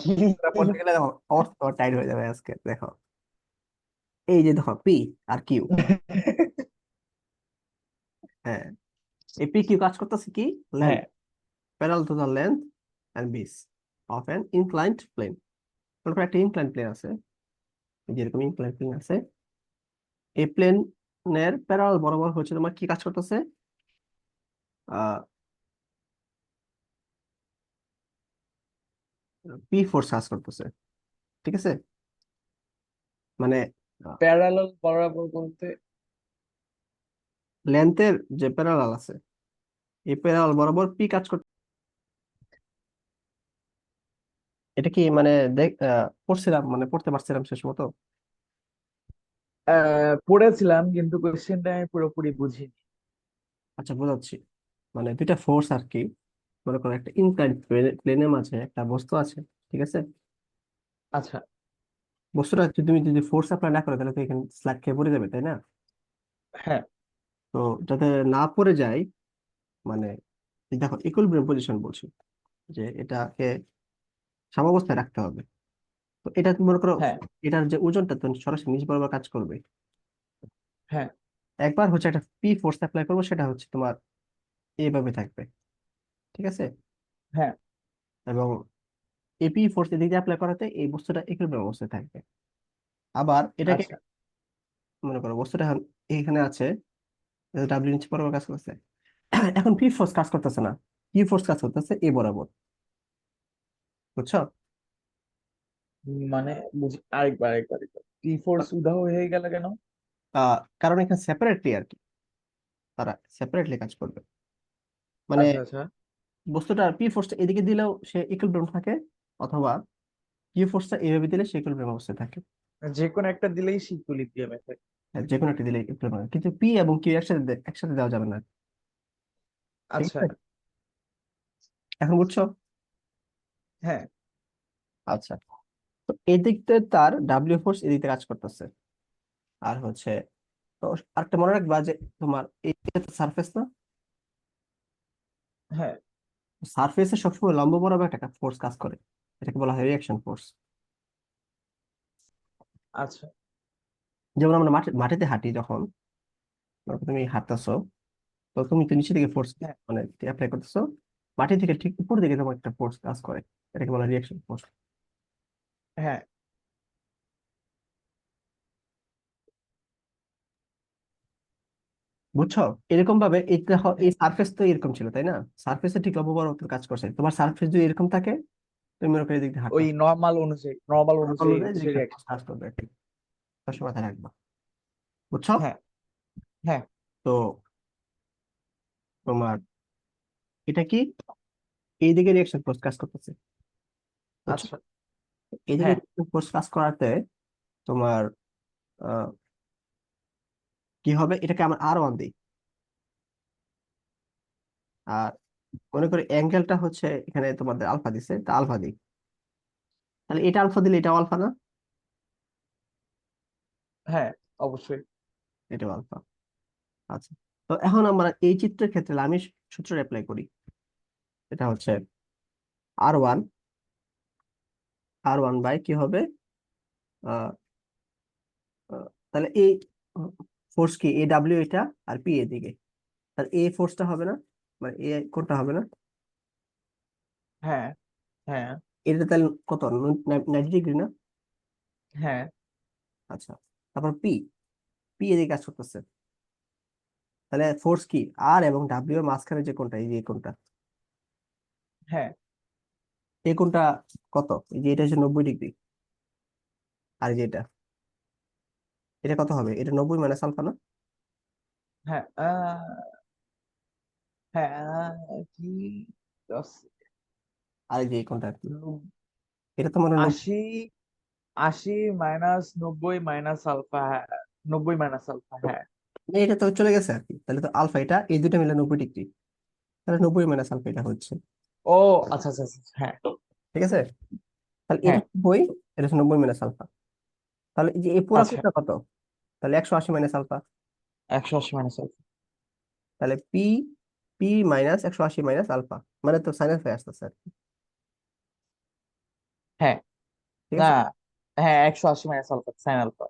পড়তে গেলে দেখো অবস্থা টাইট হয়ে যাবে আজকে। দেখো, এই যে দেখো পি আর কিউ। হ্যাঁ, এই পি কিউ কাজ করতেছে কি, লেন্থ, হ্যাঁ, parallel to the length and base of an inclined plane. মনে করো একটা ইনক্লাইন্ড প্লেন আছে, এই যেরকম ইনক্লাইন্ড প্লেন আছে, এই প্লেনের প্যারালাল বরাবর হচ্ছে তোমার কি কাজ করতেছে, পি ফোর্স কাজ করতেছে। ঠিক আছে, মানে প্যারালাল বরাবর বলতে? লেন্থের যে প্যারালাল আছে, এই প্যারালাল বরাবর পি কাজ করতে। এটা কি মানে দেখ, পড়ছিলাম মানে পড়তে পারছিলাম শেষ মতো। পড়েছিলাম, কিন্তু কোশ্চেনটা আমি পুরোপুরি বুঝিনি। আচ্ছা, বোঝাচ্ছি। মানে দুইটা ফোর্স আর কি, মনে করো একটা ইনক্লাইন্ড প্লেনের মাঝে একটা বস্তু আছে। ঠিক আছে, আচ্ছা, বস্তুটা তুমি যদি ফোর্স অ্যাপ্লাই না করো তাহলে তো এখানে স্ল্যাগ খেয়ে পড়ে যাবে, তাই না? হ্যাঁ তো যাতে না পড়ে যায়, মানে এই দেখো ইকুইলিব্রিয়াম পজিশন বলছি, যে এটাকে সাম্যাবস্থায় রাখতে হবে। তো এটা তুমি মনে করো, হ্যাঁ এটার যে ওজনটা তো সরাসরি নিচ বরাবর কাজ করবে। হ্যাঁ একবার হচ্ছে একটা পি ফোর্স অ্যাপ্লাই করবো, সেটা হচ্ছে তোমার এইভাবে থাকবে। ঠিক আছে, হ্যাঁ। এবং এই পি ফোর্স এদিকে অ্যাপ্লাই করাতে এই বস্তুটা ইকুইলিব্রিয়াম অবস্থায় থাকবে। আবার এটাকে আচ্ছা, মনে করো বস্তুটা এখানে আছে, ডাব্লিউ নিচে বরাবর কাজ করতেছে। এখন পি ফোর্স কাজ করতেছে না, পি ফোর্স কাজ করতেছে এ বরাবর, বুঝছো? মানে বুঝি, আরেকবার টি ফোর্স উধাও হয়ে গেল কেন? কারণ এখানে সেপারেটলি আর কি, তারা সেপারেটলি কাজ করবে। মানে আচ্ছা আচ্ছা, বস্তুটা পি ফোর্সটা এদিকে দিলেও সে ইকুইলিব্রিয়াম থাকে, অথবা কিউ ফোর্সটা এইভাবে দিলে সে ইকুইলিব্রিয়াম অবস্থায় থাকে। যে কোনো একটা দিলেই শিকুলিব্রিয়ামে থাকে। যে কোনো একটা দিলে ইকুইলিব্রিয়াম, কিন্তু পি এবং কিউ একসাথে দেওয়া যাবে না। ঠিক আচ্ছা, আছে, এখন বুঝছো? হ্যাঁ আচ্ছা, তো এদিকতে তার ডাব্লিউ ফোর্স এদিকে কাজ করতেছে। আর হচ্ছে, তো আরেকটা মনে রাখবা যে তোমার এই সারফেস না, হ্যাঁ। সারফেসে সবসময় লম্ব বরাবর একটা ফোর্স কাজ করে, এটাকে বলা হয় রিঅ্যাকশন ফোর্স। আচ্ছা, যেমন আমরা মাটিতে হাঁটি যখন, ধরো তুমি হাঁটতেছো, তো তুমি তো নিচে থেকে ফোর্স হ্যাঁ মানে অ্যাপ্লাই করতেছো, মাটি থেকে ঠিক উপর দিকে তোমার একটা ফোর্স কাজ করে, এটাকে বলা হয় রিঅ্যাকশন ফোর্স। হ্যাঁ। বুঝছো? এরকম ভাবে এটা এই হ্যাঁ, সারফেস তো এরকম ছিল তাই না? সারফেসে ঠিক লম্ব কাজ করছে। তোমার সারফেস যদি এরকম থাকে, তুমি মনে করো এদিক দিয়ে ওই হাঁটতেছো, নর্মাল অনুযায়ী অনুযায়ী হচ্ছে এদিক দিয়ে রিয়াকশন। কাজ করবে আর কি। সবসময় মাথায় রাখবা। বুঝছো? হ্যাঁ, হ্যাঁ। তো তোমার এটা কি এইদিকে রিয়াকশন ফোর্স কাজ করতেছে, বুঝছো? আচ্ছা। এইদিকে হ্যাঁ, ফোর্স কাজ করাতে তোমার আহ, কি হবে, এটাকে আমরা R1 দিই। আর মনে করি অ্যাঙ্গেলটা হচ্ছে এখানে তোমাদের আলফা দিছে, তা আলফা দিই। তাহলে এটা আলফা দিলে এটাও আলফা না? হ্যাঁ, অবশ্যই। এটাও আলফা। আচ্ছা, তো এখন আমরা এই চিত্রের ক্ষেত্রে আমি সূত্র অ্যাপ্লাই করি। এটা হচ্ছে R1, R1 বাই কি হবে, আহ, তাহলে এই ফোর্স কি এ ডাব্লিউ এটা, আর পি এদিকে, তাহলে এ ফোর্সটা হবে না, মানে এ কোনটা হবে না, হ্যাঁ, হ্যাঁ, এটা তাহলে কত, 90 ডিগ্রি না? হ্যাঁ, আচ্ছা, তারপর পি, পি এদিকে কাজ করতেছে, তাহলে ফোর্স কি আর এবং ডাব্লিউ এর মাঝখানে যে কোনটা, এই যে এই কোনটা, হ্যাঁ, এই কোনটা কত, এই যে এটা হচ্ছে 90 ডিগ্রি, আর এই যে এটা কত হবে, এটা 90 মাইনাস আলফা না? হ্যাঁ, হ্যাঁ, কি 10, আর এই যে এই কোনটা, 90, এটা তো মানে 90। 80, 80 মাইনাস 90 মাইনাস আলফা, হ্যাঁ, 90 মাইনাস আলফা, হ্যাঁ। এটা তো চলে গেছে আর কি, তাহলে তো আলফা এটা এই দুটো মিলে 90 ডিগ্রি, তাহলে 90 মাইনাস আলফা এটা হচ্ছে। ও, আচ্ছা, আচ্ছা, আচ্ছা, হ্যাঁ, ঠিক আছে, তাহলে এটা হ্যাঁ। 90, এটা হচ্ছে 90 মাইনাস আলফা, তাহলে এই যে এই পুরা আচ্ছা, কোণটা কত, তাহলে 180 মাইনাস আলফা, 180 মাইনাস আলফা, তাহলে P, P minus 180 minus alpha, মানে তো সাইন হয়ে আসতেছে আর কি। হ্যাঁ। ঠিক না, আছে, হ্যাঁ, 180 মাইনাস আলফা সাইন আলফা।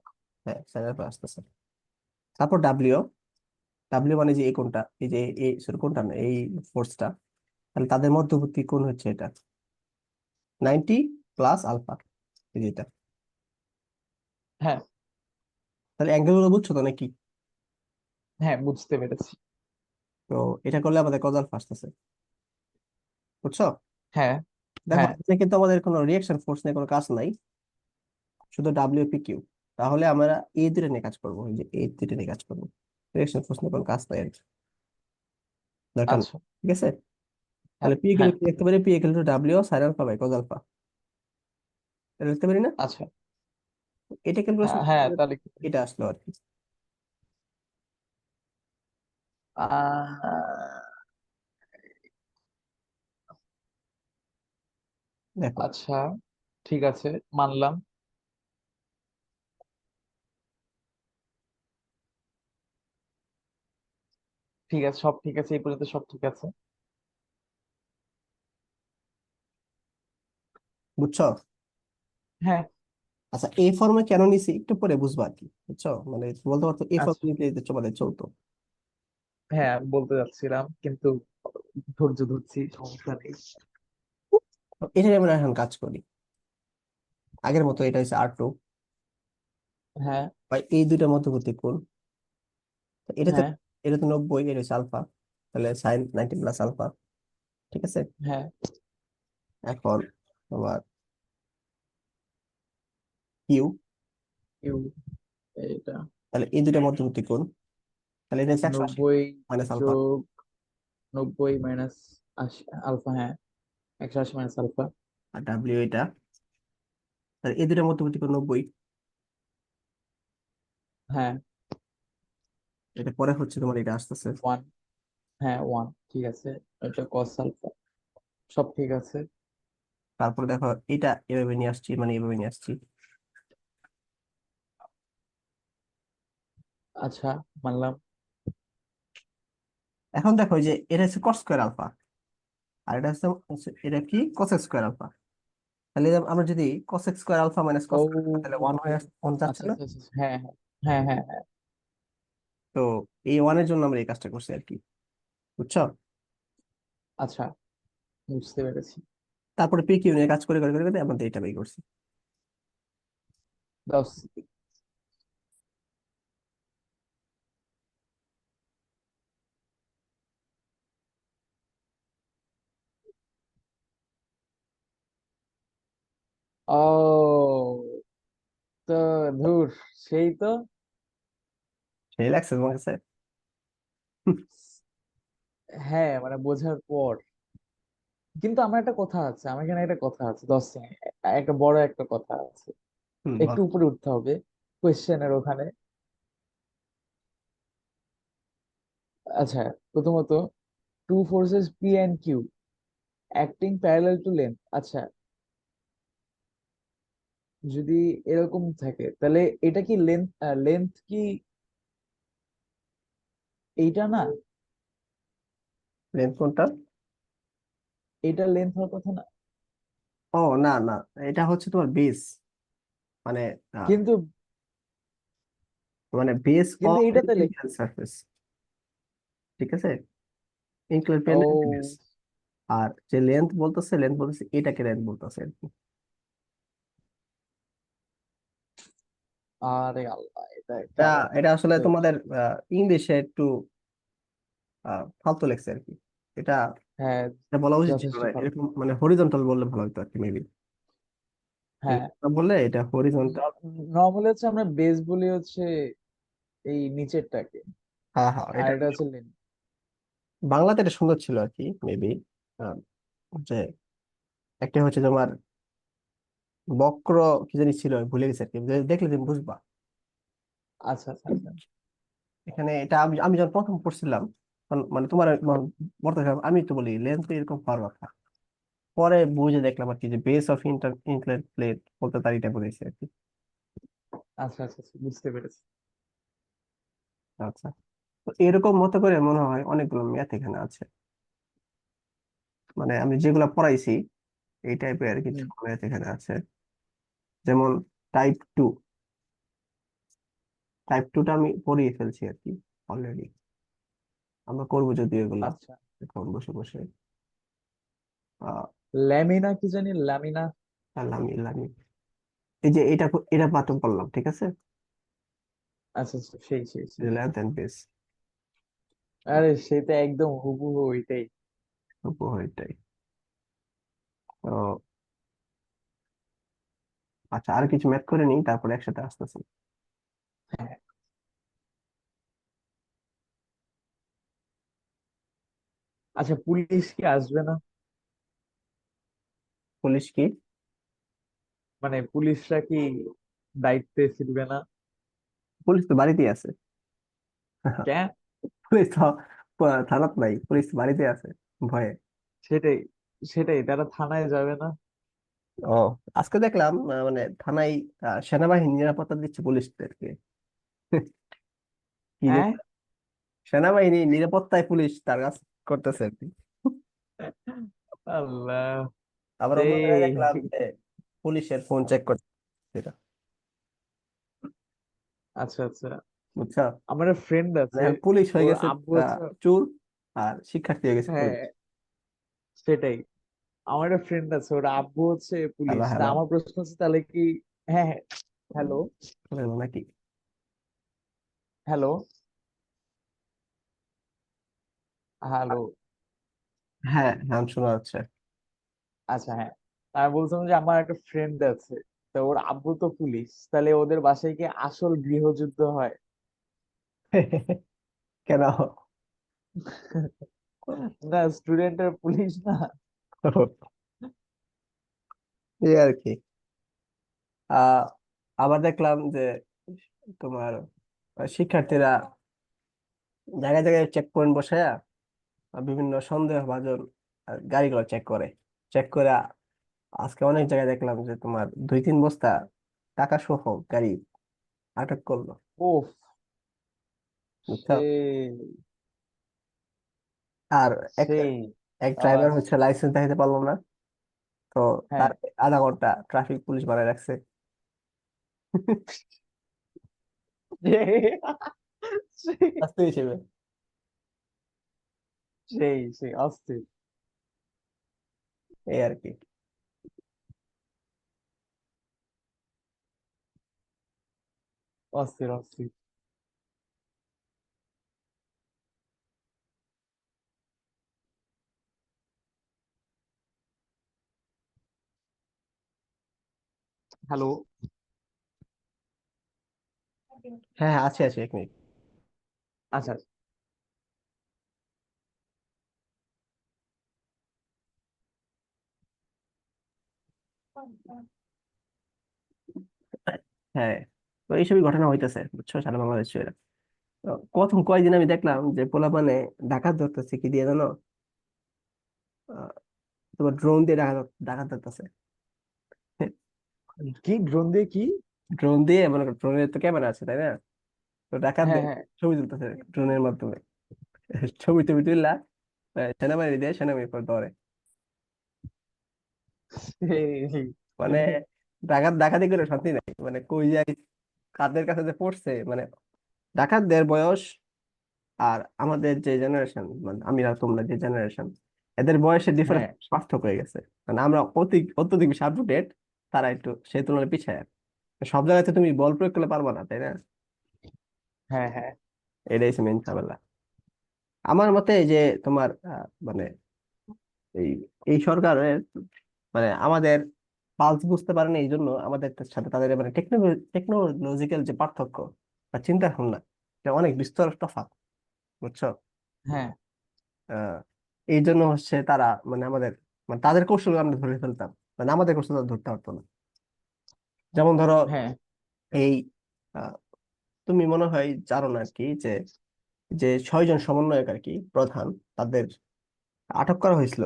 হ্যাঁ সাইন হয়ে আসতেছে। তারপর ডাব্লিউ, ডাব্লিউ মানে যে এই কোণটা, এই যে এই সরি কোণটা না, এই ফোর্সটা, তাহলে তাদের মধ্যবর্তী কোণ হচ্ছে এটা 90 প্লাস আলফা, এই যে এটা। হ্যাঁ, তাহলে অ্যাঙ্গেল গুলো বুঝছো তো নাকি? হ্যাঁ, বুঝতে পেরেছি। তো এটা করলে আমাদের কজ আলফা আসতেছে, বুঝছো? হ্যাঁ, দেখো হ্যাঁ, এখানে কিন্তু আমাদের কোনো রিয়াকশন ফোর্স নিয়ে কোনো কাজ নাই, শুধু ডাব্লিউ পি কিউ। তাহলে আমরা এই দুটো নিয়ে কাজ করবো, এই যে এই দুটো নিয়ে কাজ করবো, রিয়াকশন ফোর্স নিয়ে কোনো কাজ নাই আর কি, দরকার নেই। আচ্ছা, ঠিক আছে, হ্যাঁ, তাহলে পি ইকুয়াল হ্যাঁ, কি লিখতে পারি, P equal to W sine alpha by cos alpha, এটা লিখতে পারি না? আচ্ছা, এটা ক্যালকুলেশন হ্যাঁ, তাহলে কি? এটা আসলো আর কি। আহ, দেখো, আচ্ছা, ঠিক আছে, মানলাম। ঠিক আছে, সব ঠিক আছে, এই পর্যন্ত সব ঠিক আছে। বুঝছো? হ্যাঁ, আচ্ছা, এই ফর্মে কেন নিছি একটু পরে বুঝবা আর কি, বুঝছো? মানে বলতে পারতো এই ফর্ম আচ্ছা, নিতে তোমাদের চলতো। হ্যাঁ, আমি বলতে যাচ্ছিলাম কিন্তু ধৈর্য ধরছি, সমস্যা নেই। তো এটা নিয়ে আমরা এখন কাজ করি, আগের মতো এটা হচ্ছে R2 হ্যাঁ, বা এই দুইটার মধ্যবর্তী কোণ। তো এটা তো, হ্যাঁ, এটা তো 90, এটা হচ্ছে আলফা, তাহলে সাইন 90 প্লাস আলফা। ঠিক আছে, হ্যাঁ, এখন তোমার কিউ, ইউ, এটা তাহলে এই দুইটার মধ্যবর্তী কোণ, তাহলে এটা হচ্ছে 180 90 মাইনাস আলফা, যোগ 90 মাইনাস 80 আলফা, হ্যাঁ, 180 মাইনাস আলফা। আর ডাব্লিউ এটা, তাহলে এই দুইটার মধ্যবর্তী কোণ 90, হ্যাঁ, এটা পরে হচ্ছে তোমার এটা আসতেছে। ওয়ান, হ্যাঁ, ওয়ান, ঠিক আছে। এটা কস আলফা, সব ঠিক আছে। তারপরে দেখো এটা এভাবে নিয়ে আসছি, মানে এভাবে নিয়ে আসছি। আচ্ছা, মানলাম। এখন দেখো এই যে এটা হচ্ছে কস স্কোয়ার আলফা, আর এটা এটা কি কস স্কোয়ার আলফা। তাহলে আমরা যদি কস স্কোয়ার আলফা মাইনাস ও, কস, তাহলে ওয়ান হয়ে ওয়ান যাচ্ছে আচ্ছা, না? আচ্ছা, আচ্ছা, হ্যাঁ, হ্যাঁ, হ্যাঁ, হ্যাঁ, হ্যাঁ। তো এই ওয়ানের জন্য আমরা এই কাজটা করছি আর কি, বুঝছো? আচ্ছা, বুঝতে পেরেছি। তারপরে পি কিউ নিয়ে কাজ করে করে করে করে আমাদের এটা বের করছি। 10। ও, তো ধুর, সেই তো। সেই লাগছে তোমার কাছে? হ্যাঁ, মানে বোঝার পর। কিন্তু আমার একটা কথা আছে, আমার এখানে একটা কথা আছে, 10 সেকেন্ড, একটা বড় একটা কথা আছে। একটু বল। উপরে উঠতে হবে কোয়েশ্চেনের ওখানে। আচ্ছা, প্রথমত, two forces P and Q acting parallel to length. আচ্ছা, যদি এরকম থাকে তাহলে এটা কি লেন্থ? লেন্থ কি এইটা না? লেন্থ কোনটা? এটা লেন্থ হওয়ার কথা না? ও না না, এটা হচ্ছে তোমার বেস, মানে আহ, কিন্তু মানে বেস কিন্তু অফ এইটা তাহলে ইনক্লিন সারফেস, ঠিক আছে? Incline plane base. ও, আর যে লেন্থ বলতেছে এটাকে লেন্থ বলতেছে আর কি। আরে আল্লাহ, এটা একটা এটা আবার এটা আসলে তো। তোমাদের ইংলিশে একটু ফালতু লেগছে আর কি। এটা হ্যাঁ, এটা বলা উচিত ছিল যথেষ্ট না, ভালো। এরকম মানে হরিজন্টাল বললে ভালো হতো আর কি মেবি। হ্যাঁ, বললে এটা হরিজন্টাল। নর্মালি হচ্ছে আমরা বেস বলি হচ্ছে এই নিচেরটাকে, হ্যাঁ হ্যাঁ, আর এটা এটা হচ্ছে লেন্থ। বাংলাতে এটা সুন্দর ছিল আর কি মেবি। যে একটা হচ্ছে তোমার বক্র, কি জানি ছিল আমি ভুলে গেছি আর কি, দেখলে তুমি বুঝবা। আচ্ছা আচ্ছা আচ্ছা। এখানে এটা আমি আমি যখন প্রথম পড়ছিলাম তখন মানে তোমার বলতে আমি তো বলি লেন্থ এরকম হওয়ার কথা। পরে বুঝে দেখলাম আর কি যে বেস অফ ইনক্লাইন প্লেট বলতে তার এটা বুঝেছি আর কি। আচ্ছা আচ্ছা আচ্ছা, বুঝতে পেরেছি। আচ্ছা, তো এরকম মতো করে মনে হয় অনেকগুলো ম্যাথ এখানে আছে, মানে আমি যেগুলো পড়াইছি এই টাইপের কিছু হুম। ম্যাথ এখানে আছে। যেমন টাইপ 2, টাইপ 2টা আমি পড়িয়ে ফেলছি আর কি অলরেডি। আমরা করবো যদি এগুলা আচ্ছা, এখন বসে বসে। আহ ল্যামিনা কি জানি, ল্যামিনা। লামি লামি, এই যে এটা পাঠন করলাম, ঠিক আছে? আচ্ছা আচ্ছা, সেই সেই সেই। লেন্থ এন্ড বেস, আরে সেটা একদম হুবহু ওইটাই। এটাই। তো আচ্ছা, আর কিছু ম্যাথ করে নিই তারপরে একসাথে আসতেছি। হ্যাঁ। আচ্ছা, পুলিশ কি আসবে না? পুলিশ কি? মানে পুলিশরা কি দায়িত্বে ফিরবে না? পুলিশ তো বাড়িতেই আছে। কেন? পুলিশ তো থানাত নাই, পুলিশ বাড়িতে আছে ভয়ে। সেটাই, সেটাই, তারা থানায় যাবে না? ও, আজকে দেখলাম মানে থানায় সেনাবাহিনী নিরাপত্তা দিচ্ছে পুলিশদেরকে। কি যে, হ্যাঁ। সেনাবাহিনী নিরাপত্তায় পুলিশ তার কাজ করতেছে আর কি। আল্লাহ। আবার অন্য জায়গায় সেই। দেখলাম যে পুলিশের ফোন চেক করছে এটা, আচ্ছা আচ্ছা। বুঝছো? আমার ফ্রেন্ড মানে আছে, এখন পুলিশ হয়ে ওর গেছে আব্বু হচ্ছে। চোর, আর শিক্ষার্থী হয়ে গেছে হ্যাঁ, পুলিশ। সেটাই। আমার একটা ফ্রেন্ড আছে, ওর আব্বু হচ্ছে হ্যালো পুলিশ। তা হ্যালো, আমার প্রশ্ন হচ্ছে তাহলে কি? হ্যাঁ হ্যাঁ। হ্যালো। নাকি? হ্যালো। হ্যালো। হ্যাঁ হ্যাঁ, শোনা যাচ্ছে। আচ্ছা, হ্যাঁ। আমি বলছিলাম যে আমার একটা ফ্রেন্ড আছে, তো ওর আব্বু তো পুলিশ, তাহলে ওদের বাসায় কি আসল গৃহযুদ্ধ হয়? কেন? না, স্টুডেন্টের পুলিশ না। এই আর কি। আহ আবার দেখলাম যে তোমার শিক্ষার্থীরা জায়গায় জায়গায় চেক পয়েন্ট বসায়া বিভিন্ন সন্দেহভাজন গাড়িগুলো চেক করে। চেক করে আজকে অনেক জায়গায় দেখলাম যে তোমার 2-3 বস্তা টাকা সহ গাড়ি আটক করলো, ওফ। বুঝছো? সেই, আর এক সেই এক ড্রাইভার আওয়াজ। হচ্ছে লাইসেন্স দেখাতে পারলো না, তো হ্যাঁ। তার আধা ঘন্টা ট্রাফিক পুলিশ বানায় রাখছে। সেই, শাস্তি হিসেবে। সেই সেই অস্থির। এই আর কি। অস্থির অস্থির। হ্যালো। হ্যাঁ হ্যাঁ, আছে আছে, 1 মিনিট। আচ্ছা। হ্যাঁ, তো এইসবই ঘটনা হইতেছে, বুঝছো, সারা বাংলাদেশ জুড়ে। তো প্রথম কয়েকদিন আমি দেখলাম যে পোলা মানে ডাকাত ধরতেছে কি দিয়ে জানো? আহ, তোমার ড্রোন দিয়ে ডাকাত ডাকাত ধরতেছে। কি ড্রোন দিয়ে কি? ড্রোন দিয়ে, মানে ড্রোনের তো ক্যামেরা আছে তাই না? তো হ্যাঁ ডাকাতদের হ্যাঁ। ছবি তুলতেছে ড্রোনের মাধ্যমে। ছবি টবি তুললা সেনাবাহিনী দিয়ে, সেনাবাহিনী পর ধরে। মানে ডাকাত ডাকাতি করে শান্তি নাই, মানে কই যাই, কাদের কাছে যে পড়ছে, মানে ডাকাতদের বয়স আর আমাদের যে জেনারেশন, মানে আমি আর তোমরা যে জেনারেশন, এদের বয়সের ডিফারেন্স হ্যাঁ পার্থক্য হয়ে গেছে। মানে আমরা অত্যধিক বেশি আপ টু ডেট, তারা একটু সেই তুলনায় পিছায়। সব জায়গাতে তুমি বল প্রয়োগ করলে পারবা না, তাই না? হ্যাঁ হ্যাঁ। এটাই হচ্ছে মেন ঝামেলা আমার মতে। এই যে তোমার মানে এই এই সরকারের, মানে আমাদের পালস বুঝতে পারেনি, এই জন্য আমাদের সাথে তাদের মানে টেকনোলজিক্যাল যে পার্থক্য বা চিন্তা ভাবনা, এটা অনেক বিস্তর তফাৎ, বুঝছো। হ্যাঁ আহ এই জন্য হচ্ছে তারা, মানে আমাদের, মানে তাদের কৌশল আমরা ধরে ফেলতাম, মানে আমাদের কৌশল তারা ধরতে পারতো না। যেমন ধরো হ্যাঁ। এই আহ, তুমি মনে হয় জানো না আর কি, যে যে 6 জন সমন্বয়ক আর কি প্রধান, তাদের আটক করা হয়েছিল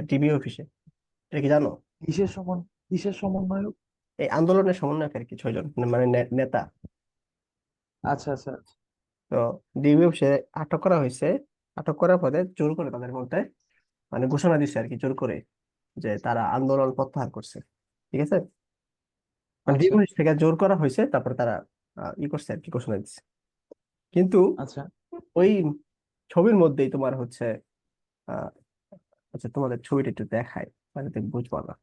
ডিবি অফিসে। এটা কি জানো? কিসের সমন্বয়ক? এই আন্দোলনের সমন্বয়ক আর কি, 6 জন, মানে নেতা। আচ্ছা আচ্ছা আচ্ছা। তো ডিবি অফিসে আটক করা হয়েছে। আটক করার পরে জোর করে তাদের মধ্যে, মানে ঘোষণা দিচ্ছে আর কি, জোর করে, যে তারা আন্দোলন প্রত্যাহার করছে। ঠিক আছে, মানে আচ্ছা ডিবি অফিস থেকে জোর করা হয়েছে, তারপরে তারা ই করছে আর কি, ঘোষণা দিচ্ছে। কিন্তু আচ্ছা। ওই ছবির মধ্যেই তোমার হচ্ছে আহ আচ্ছা, তোমাদের ছবিটা একটু দেখায়, মানে তুমি বুঝবা না।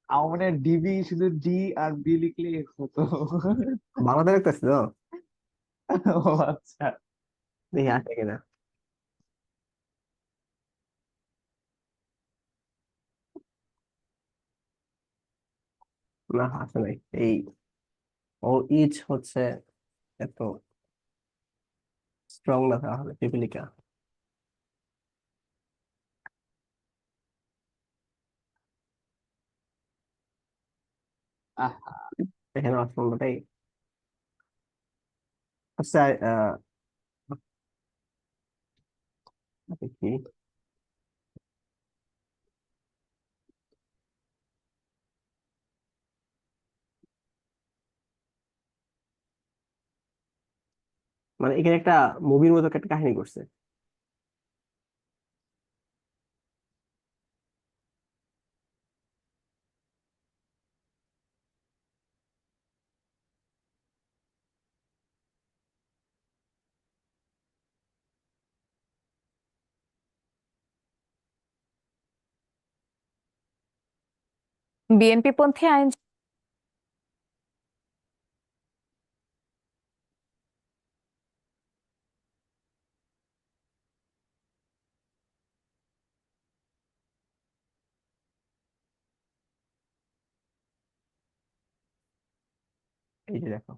আমার মানে ডিবি শুধু ডি আর বি লিখলে হতো। বাংলাদেশ দেখতেছি তো, ও আচ্ছা। দেখি আসে কিনা। না, আসে নাই। এই ও ইচ হচ্ছে এত স্ট্রং না, তাহলে পিপিলিকা। আহ, এখানে অস্ট্রংটাই। আচ্ছা, দেখি, মানে এখানে একটা মুভির মতো একটা কাহিনী করছে। বিএনপি পন্থী আইন। এই যে দেখো।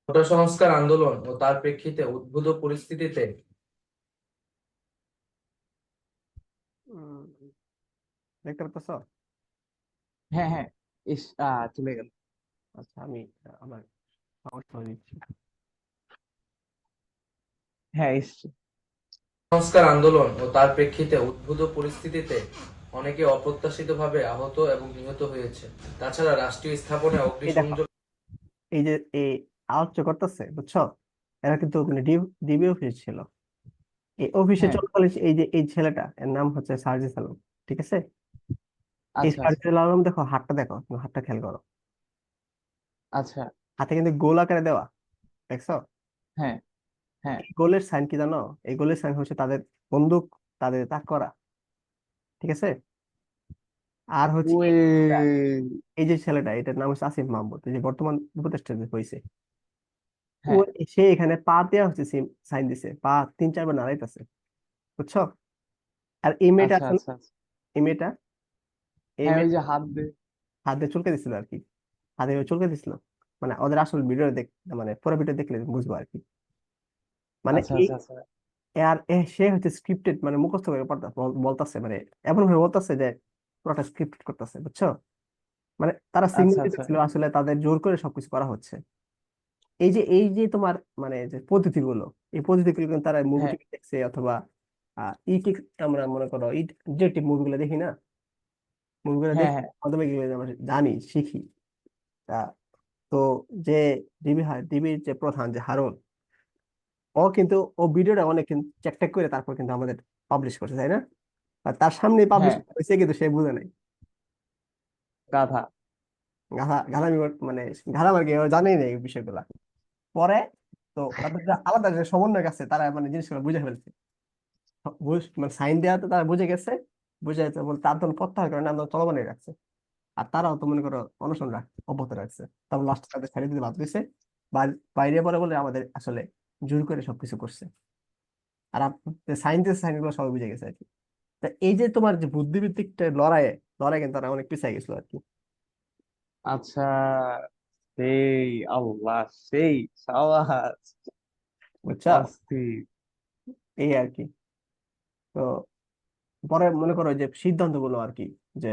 কোটা সংস্কার আন্দোলন ও তার প্রেক্ষিতে উদ্ভূত পরিস্থিতিতে উম, দেখতে পাচ্ছ? হ্যাঁ হ্যাঁ। ইস, চলে গেল। আচ্ছা, আমি আমার সমস্যা হয়ে দিচ্ছি। হ্যাঁ এসছে। সংস্কার আন্দোলন ও তার প্রেক্ষিতে উদ্ভূত পরিস্থিতিতে অনেকে অপ্রত্যাশিতভাবে আহত এবং নিহত হয়েছে। তাছাড়া রাষ্ট্রীয় স্থাপনায় এই দেখো, অগ্নিসংযোগ এই যে এই আলোচ্য করতেছে, বুঝছো, এরা কিন্তু ওখানে ডিবি অফিস ছিল। এই অফিসে হ্যাঁ। চলাকালীন এই যে এই ছেলেটা, এর নাম হচ্ছে সার্জিস আলম। ঠিক আছে, এই আচ্ছা আচ্ছা সার্জিস আলম, দেখো হাতটা, দেখো তুমি হাতটা খেয়াল করো। আচ্ছা। হাতে কিন্তু গোল আকারে দেওয়া, দেখছো? হ্যাঁ হ্যাঁ। এই গোলের সাইন কি জানো? এই গোলের সাইন হচ্ছে তাদের বন্দুক, তাদের তাক করা, ঠিক আছে? আর হচ্ছে ওয়ে। এই যে ছেলেটা, এটার নাম হচ্ছে আসিফ মাহমুদ, এই যে বর্তমান উপদেষ্টা যে হয়েছে, ও হ্যাঁ। সে এখানে পা দেওয়া হচ্ছে, সাইন দিছে, পা 3-4 বার নাড়াইতেছে, বুঝছো? আর এই মেয়েটা আচ্ছা আছে না, আচ্ছা আচ্ছা। এই মেয়েটা, এই হ্যাঁ, ওই মেয়ে যে হাত দিয়ে। হাত দিয়ে চুলকে দিছিল আর কি, হাতে করে চুলকে দিছিল। মানে ওদের আসল ভিডিও দেখ, মানে পুরো ভিডিও দেখলে বুঝবো আর কি। মানে আচ্ছা এই আচ্ছা আচ্ছা আর সে হচ্ছে স্ক্রিপ্টেড, মানে মুখস্থ করে বলতাছে, মানে এমন ভাবে বলতাছে যে পুরোটা স্ক্রিপ্ট করতেছে, বুঝছো? মানে তারা সিগন্যাল আচ্ছা আচ্ছা। দিতেছিল আসলে তাদের জোর করে সবকিছু করা হচ্ছে। এই যে তোমার মানে যে পদ্ধতিগুলো, এই পদ্ধতিগুলো কিন্তু তারা মুভি হ্যাঁ থেকে দেখছে, অথবা ইটি, আমরা মনে করো ডিটেকটিভ মুভিগুলো দেখি না, মুভিগুলো হ্যাঁ দেখি হ্যাঁ মাধ্যমে এগুলো আমরা জানি, শিখি। তা তো যে ডিবির যে প্রধান যে হারুন, ও ভিডিওটা অনেক চেক টেক করে তারপর কিন্তু আমাদের পাবলিশ করছে, তাই না? আর তার সামনে পাবলিশ হ্যাঁ। হয়েছে কিন্তু সে বুঝে নাই। গাধা। গাধামি মানে গাধা আর কি, ও জানেই না এই বিষয়গুলা। পরে তো তাদের যে আলাদা যে সমন্বয়ক আছে, তারা মানে জিনিসগুলো বুঝে ফেলছে, মানে সাইন দেওয়াতে তারা বুঝে গেছে, বুঝে গেছে বলে তার জন্য প্রত্যাহার করে আন্দোলন চলমানই রাখছে। আর তারাও তো মনে করো অনশন অব্যাহত রাখছে, তারপর লাস্ট তাদের ছেড়ে দিতে বাধ্য হয়েছে। বাইরে পরে বলে আমাদের আসলে জোর করে সবকিছু করছে। আর সাইন্টিস্ট সাইন গুলো সবাই বুঝে গেছে আর কি। তা এই যে তোমার যে বুদ্ধিবৃত্তিক লড়াইয়ে, লড়াই কিন্তু তারা অনেক পিছিয়ে গেছিল আর কি, আচ্ছা। সেই। আল্লাহ, সেই। সাবাস। বুঝছো? অস্থির। এই আর কি। তো পরে মনে করো যে সিদ্ধান্ত গুলো আর কি, যে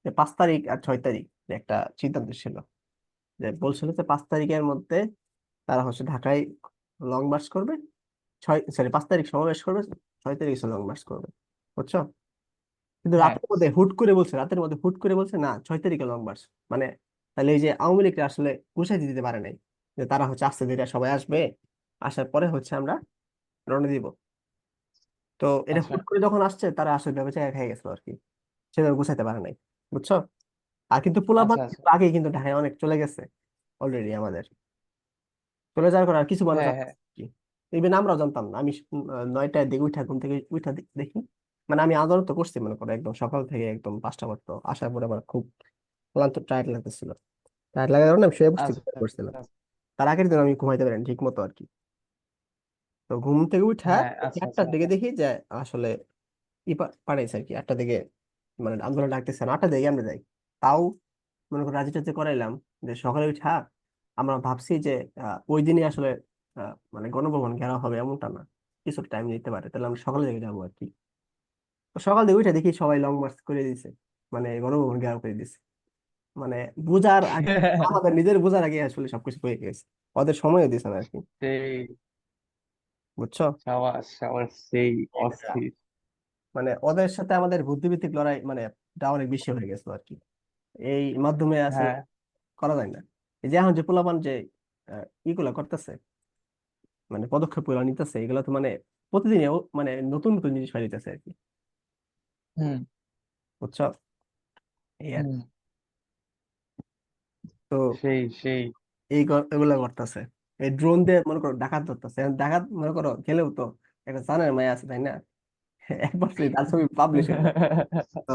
যে 5 তারিখ আর 6 তারিখ যে একটা সিদ্ধান্ত ছিল, যে বলছিল যে 5 তারিখের মধ্যে তারা হচ্ছে ঢাকায় লং মার্চ করবে, 5 তারিখ সমাবেশ করবে, 6 তারিখ লং মার্চ করবে, বুঝছো? কিন্তু হ্যাঁ। রাতের মধ্যে হুট করে বলছে না, 6 তারিখে লং মার্চ। মানে তাহলে এই যে আওয়ামী লীগরা আসলে গুছাই দিতে পারে নাই, যে তারা হচ্ছে আস্তে ধীরে সবাই আসবে, আসার পরে হচ্ছে আমরা রওনা দিব। তো এটা আচ্ছা হুট করে যখন আসছে, তারা আসলে ভেবে জায়গা খেয়ে গেছিল আর কি, সেভাবে গুছাইতে পারে নাই, বুঝছো? আর কিন্তু পোলাপান আচ্ছা আচ্ছা। আগে কিন্তু ঢাকায় অনেক চলে গেছে অলরেডি, আমাদের চলে যাওয়ার পর আর কিছু মানুষ হ্যাঁ আছে হ্যাঁ। কি, ইভেন আমরাও জানতাম না। আমি 9টার দিকে উঠা, ঘুম থেকে উঠা দেখি, মানে আমি আন্দোলন তো করছি মনে করো একদম সকাল থেকে একদম 5টা পর্যন্ত, আসার পরে আমার খুব ক্লান্ত, টায়ার্ড লাগতেছিল। টায়ার্ড লাগার কারণে আমি শুয়ে পড়ছি, আচ্ছা ঘুমিয়ে পড়ছিলাম। আচ্ছা। তার আগের দিন আমি ঘুমাইতে পারিনি ঠিক মতো আর কি। তো ঘুম থেকে উঠা হ্যাঁ। আচ্ছা আচ্ছা। 8টার দিকে দেখি যে আসলে পাঠাইছে আর কি, 8টা দিকে, মানে আন্দোলন ডাকতেছে না, 8টা দিকে আমরা যাই। তাও মনে করো রাজি টাজি করাইলাম, যে সকালে উঠা আমরা ভাবছি যে ওই দিনই আসলে মানে গণভবন ঘেরাও হবে এমনটা না, কিছু টাইম নিতে পারে, তাহলে আমরা সকালে দিকে যাবো আর কি। তো সকাল দিকে উঠে দেখি সবাই লং মার্চ করে দিছে, মানে গণভবন ঘেরাও করে দিছে। মানে বুঝার আগে, আমাদের নিজের বুঝার আগে আসলে সবকিছু হয়ে গেছে, ওদের সময়ও দিছে না আর কি, সেই। বুঝছো? সাবাস সাবাস, সেই। এটা অস্থির। মানে ওদের সাথে আমাদের বুদ্ধিভিত্তিক লড়াই মানে টা অনেক বেশি হয়ে গেছে আর কি, এই মাধ্যমে আসলে হ্যাঁ। করা যায় না। এই যে এখন যে পোলাপান যে ইগুলা করতেছে, মানে পদক্ষেপ গুলো নিতেছে, এগুলো তো মানে প্রতিদিন মানে নতুন নতুন জিনিস বাড়িতেছে আর কি, হুম বুঝছো? এই আর হুম। কি। তো সেই সেই। এগুলা করতেছে, এই ড্রোন দিয়ে মনে করো ডাকাত ধরতেছে, এখন ডাকাত মনে করো গেলেও তো একটা জানের মায়া আছে, তাই না? একবার যদি তার ছবি পাবলিশ হয়ে যায়, তো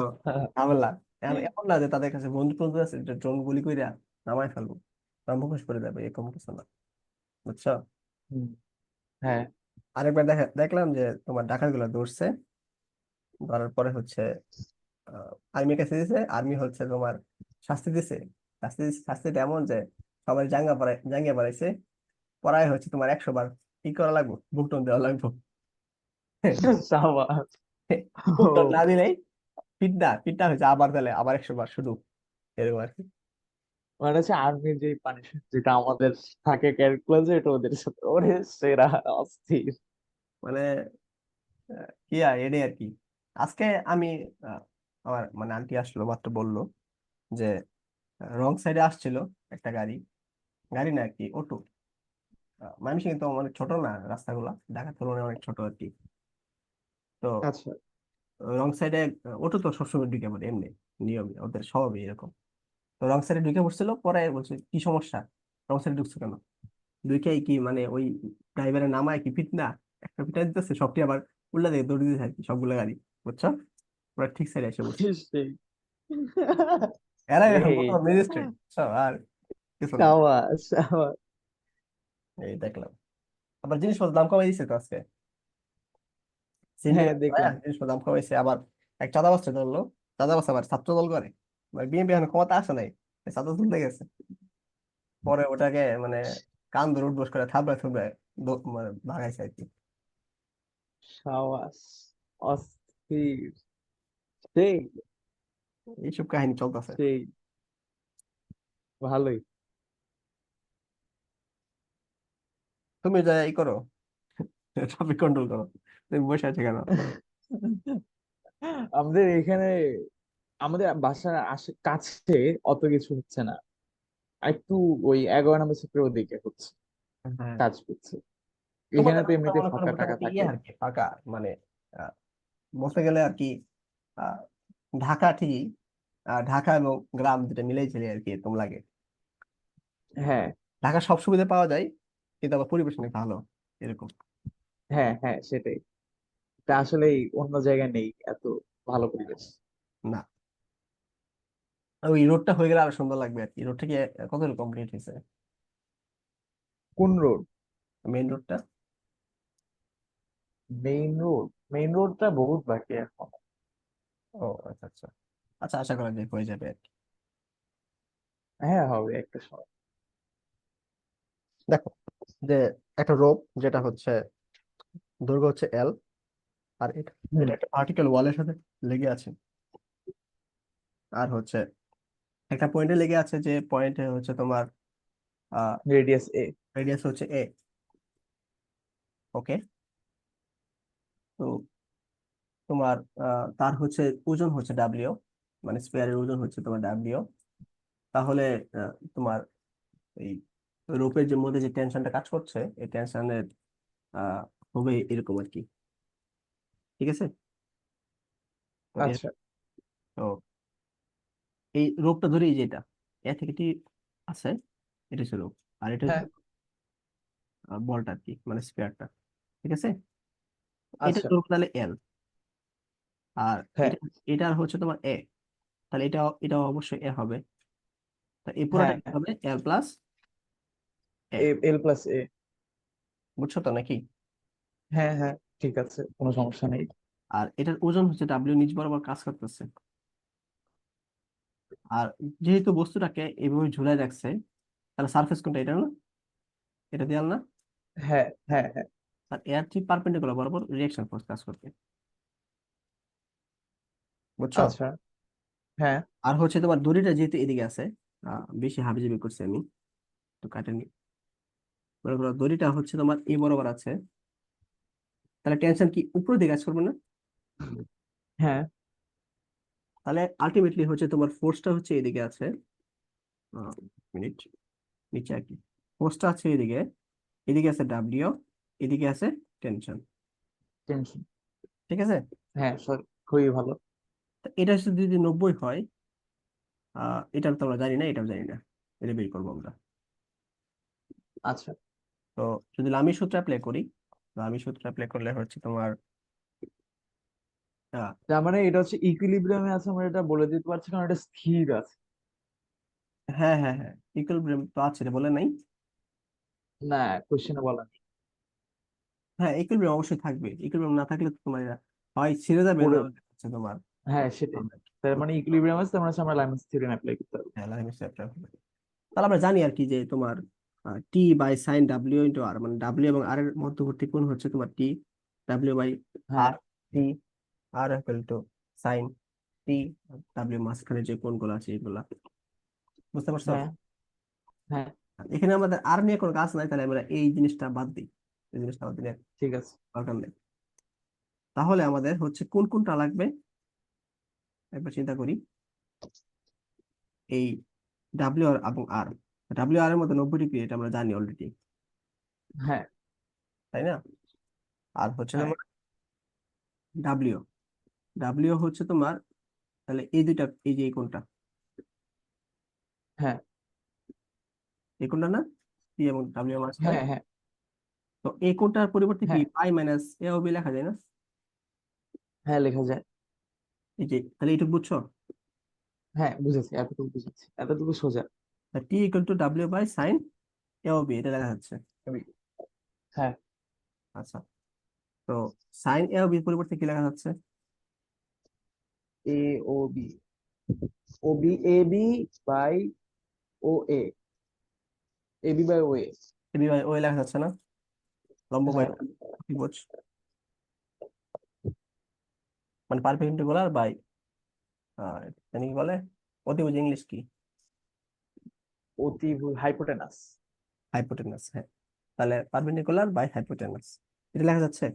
ঝামেলা। এখন এমন না যে তাদের কাছে বন্দুক টন্দুক আছে, যে ড্রোন গুলি কইরা নামায় ফেলবো, বা মুখোশ করে দেবে, এরকম কিছু না, বুঝছো? হুম, হ্যাঁ। আরেকবার দেখলাম যে তোমার ডাকাত গুলা ধরছে, ধরার পরে হচ্ছে আর্মির কাছে দিছে, আর্মি হচ্ছে তোমার শাস্তি দিছে। শাস্তিটা এমন যে সবাই জাঙ্গিয়া পড়াইছে, পড়ায় হচ্ছে তোমার 100 বার কি করা লাগবে, বুকটন দেওয়া লাগবে। সাবাস। বুকটন ও, না দিলেই পিঠটা হচ্ছে আবার, তাহলে আবার 100 বার শুধু, এরকম আর কি। মানে হচ্ছে আর্মির যে পানিশমেন্ট যেটা আমাদের থাকে ক্যালকুলাস, এটা ওদের সাথে ওরে সেরা। অস্থির। মানে কি আর এটাই আর কি। আজকে আমি আহ, আমার মানে আন্টি আসলো মাত্র, বললো যে রং সাইডে আসছিল একটা গাড়ি, গাড়ি না আর কি, অটো। ময়মনসিংহ তো অনেক ছোট না রাস্তাগুলা, ঢাকার তুলনায় অনেক ছোট আর কি। তো আচ্ছা। রং সাইডে অটো তো সবসময় ঢুকে পড়ে এমনি, নিয়মে ওদের স্বভাবই এরকম। তো রং সাইডে ঢুকে পড়ছিল, পরে বলছে কি সমস্যা, রং সাইডে ঢুকছো কেন? দুইটাই কি মানে ওই ড্রাইভারের নামায় কি ফিট না, একটা ফিটা দিতেছে, সবটি আবার উল্টা দিকে দৌড় দিতে থাকি সবগুলো গাড়ি, বুঝছো? ওরা ঠিক সাইডে এসে বসছে, সেই এরাই এখন সেই বর্তমান ম্যাজিস্ট্রেট, আর কিছু না। সাবাস সাবাস। এই দেখলাম। আবার জিনিসপত্র দাম কমাই দিচ্ছে তো আজকে, হ্যাঁ সিন্ডিকেট দেখলাম। জিনিসপত্র দাম কমাইছে আবার। এক চাঁদা বাসটা ধরলো, চাঁদা বাস আবার ছাত্র দল করে, বিএনপি এখন ক্ষমতা আসে নাই, এই চাঁদা তুলতে গেছে, পরে ওটাকে মানে কান ধরে উঠবোস করে থাবড়ে থুবড়ে মানে ভাগাইছে আর কি। সাবাস, অস্থির। সেই এইসব কাহিনী চলতেছে। সেই ভালোই। তুমি যা ই করো, ট্রাফিক কন্ট্রোল করো, তুমি বসে আছো কেন? আমাদের এখানে, আমাদের বাসার কাছে অত কিছু হচ্ছে না, আর একটু ওই 11 নম্বর সেক্টরের ওদিকে হচ্ছে, হ্যাঁ, কাজ করছে। এখানে তোমাদের তো রাস্তা এমনিতে মনে করো ফাঁকা টাকা মোটামুটি ইয়ে থাকে। আর কি ফাঁকা, মানে আহ, বলতে গেলে আর কি আহ, ঢাকা ঠিকই, ঢাকা এবং গ্রাম যেটা মিলেই ঝিলে আর কি এরকম লাগে। হ্যাঁ ঢাকা সব সুবিধা পাওয়া যায়, কিন্তু আবার পরিবেশ অনেক ভালো, এরকম। হ্যাঁ হ্যাঁ, সেটাই। এটা আসলেই অন্য জায়গায় নেই এত ভালো পরিবেশ। না, ওই রোডটা হয়ে গেলে আরো সুন্দর লাগবে আর কি। রোডটা কি কতদূর কমপ্লিট হয়েছে, কোন রোড? মেইন রোডটা? মেইন রোড, মেইন রোডটা বহুত বাকি এখন। ও আচ্ছা আচ্ছা, আচ্ছা আশা করা যায় হয়ে যাবে আর কি। হ্যাঁ হবে একটা সময়। দেখো, যে একটা রোপ যেটা হচ্ছে দৈর্ঘ্য হচ্ছে এল, আর এটা হুম। এটা একটা ভার্টিক্যাল ওয়ালের সাথে লেগে আছে, আর হচ্ছে একটা পয়েন্টে লেগে আছে, যে পয়েন্টে হচ্ছে তোমার আহ রেডিয়াস এ। রেডিয়াস হচ্ছে এ। ওকে, তো তোমার তার হচ্ছে ওজন হচ্ছে ডাব্লিউ, মানে স্পেয়ারের ওজন হচ্ছে তোমার ডাব্লিউ। তাহলে তোমার এই রোপের যে মধ্যে যে টেনশনটা কাজ করছে, এই টেনশনের আহ হবে এরকম আর কি, ঠিক আছে? তো আচ্ছা। তো এই রোপটা ধরেই যেটা এ থেকে টি আছে, এটা হচ্ছে রোপ, আর এটা হচ্ছে হ্যাঁ। বলটা আর কি, মানে স্পেয়ারটা, ঠিক আছে? এটা আচ্ছা। রোপ তাহলে এল, আর হ্যাঁ এটা এটার হচ্ছে তোমার এ, তাহলে এটাও অবশ্যই এ হবে। তা এই পুরাটা হ্যাঁ। কি হবে, এল প্লাস এ, এল প্লাস এ। বুঝছো তো নাকি? হ্যাঁ হ্যাঁ, ঠিক আছে, কোনো সমস্যা নেই। আর এটার ওজন হচ্ছে ডাব্লিউ, নিচ বরাবর কাজ করতেছে। আর যেহেতু বস্তুটাকে এইভাবে ঝুলাই রাখছে, তাহলে সারফেস কোনটা, এটা না? এটা দেয়াল না? হ্যাঁ হ্যাঁ হ্যাঁ। আর এর ঠিক পারপেন্ডিকুলার বরাবর রিয়াকশন ফোর্স কাজ করবে, বুঝছো? আচ্ছা। হ্যাঁ আর হচ্ছে তোমার দড়িটা যেহেতু এদিকে আছে, বেশি হাবিজাবি করছি আমি, তো কাটেনি। মনে করো দড়িটা হচ্ছে তোমার এই বরাবর আছে, তাহলে টেনশন কি উপরের দিকে কাজ করবে না? হ্যাঁ তাহলে আলটিমেটলি হচ্ছে তোমার ফোর্সটা হচ্ছে এদিকে আছে, মিনিট, নিচে আর কি, ফোর্সটা আছে এদিকে, এদিকে আছে ডাব্লিউ, এদিকে আছে টেনশন, টেনশন। ঠিক আছে? হ্যাঁ সরি, খুবই ভালো। তা এটা যদি 90 হয়, এটা তো আমরা জানি না, এটাও জানি না, এটা বের করবো আমরা। আচ্ছা, তো যদি লামি সূত্র অ্যাপ্লাই করি, লামি সূত্র অ্যাপ্লাই করলে হচ্ছে তোমার আহ, তার মানে এটা হচ্ছে ইকুইলিব্রিয়ামে আছে, আমরা এটা বলে দিতে পারছি কারণ এটা স্থির আছে। হ্যাঁ হ্যাঁ হ্যাঁ, ইকুইলিব্রিয়াম তো আছে, এটা বলে নাই? না, কোশ্চেনে বলা নেই। হ্যাঁ, ইকুইলিব্রিয়াম অবশ্যই থাকবে, ইকুইলিব্রিয়াম না থাকলে তো তোমার এরা হয় ছিঁড়ে যাবে, না পড়ে। হলে হচ্ছে তোমার হ্যাঁ সেটাই। হবে। তার মানে ইকুইলিব্রিয়াম আছে, তার মানে হচ্ছে আমরা লাইমস থিওরেম অ্যাপ্লাই করতে হবে। হ্যাঁ, লামি সূত্র apply হবে। তাহলে আমরা জানি আর কি যে তোমার টি বাই সাইন ডাব্লিউ ইন্টু আর, মানে ডাব্লিউ এবং আর এর মধ্যবর্তী কোণ হচ্ছে তোমার টি, ডাব্লিউ বাই হ্যাঁ R, T, R equal to sine T, W মাঝখানে যে কোণগুলো আছে এগুলা, বুঝতে পারছো? হ্যাঁ হ্যাঁ। এখানে আমাদের আর নিয়ে কোনো কাজ নাই, তাহলে আমরা এই জিনিসটা বাদ দিই, এই জিনিসটা বাদ দিলে ঠিক আছে। দরকার নেই। তাহলে আমাদের হচ্ছে কোন কোনটা লাগবে একবার চিন্তা করি। এই ডাব্লিউ আর এবং আর, ডাব্লিউ আর এর মধ্যে 90 ডিগ্রি, এটা আমরা জানি অলরেডি, হ্যাঁ তাই না? আর হচ্ছে হ্যাঁ তোমার ডাব্লিউ, ডাব্লিউ হচ্ছে তোমার, তাহলে এই দুইটা, এই যে এই কোনটা, হ্যাঁ এই কোনটা না, পি এবং ডাব্লিউ মাঝখানে। হ্যাঁ হ্যাঁ তো এই কোডটার পরিবর্তে কি হ্যাঁ পাই মাইনাস এ ও বি লেখা যায় না? হ্যাঁ, লেখা যায়। এই যে তাহলে এইটুকু বুঝছো? হ্যাঁ বুঝেছি, এতটুকু বুঝেছি, এতটুকু সোজা। T equal to W by sine A O B, এটা লেখা যাচ্ছে। হ্যাঁ, আচ্ছা, তো সাইন এ ও বি পরিবর্তে কি লেখা যাচ্ছে? A O B, O B, A B by O A, A B by O A. A B by O A লেখা যাচ্ছে না? লম্ব বাই হ্যাঁ ত্রিভুজ, মানে পারপেন্ডিকুলার বাই জানি কি বলে, অতিভুজ ইংলিশ কি? অতিভুজ, হাইপোটেনাস। হাইপোটেনাস, হ্যাঁ। তাহলে পারপেন্ডিকুলার বাই হাইপোটেনাস, এটা লেখা যাচ্ছে।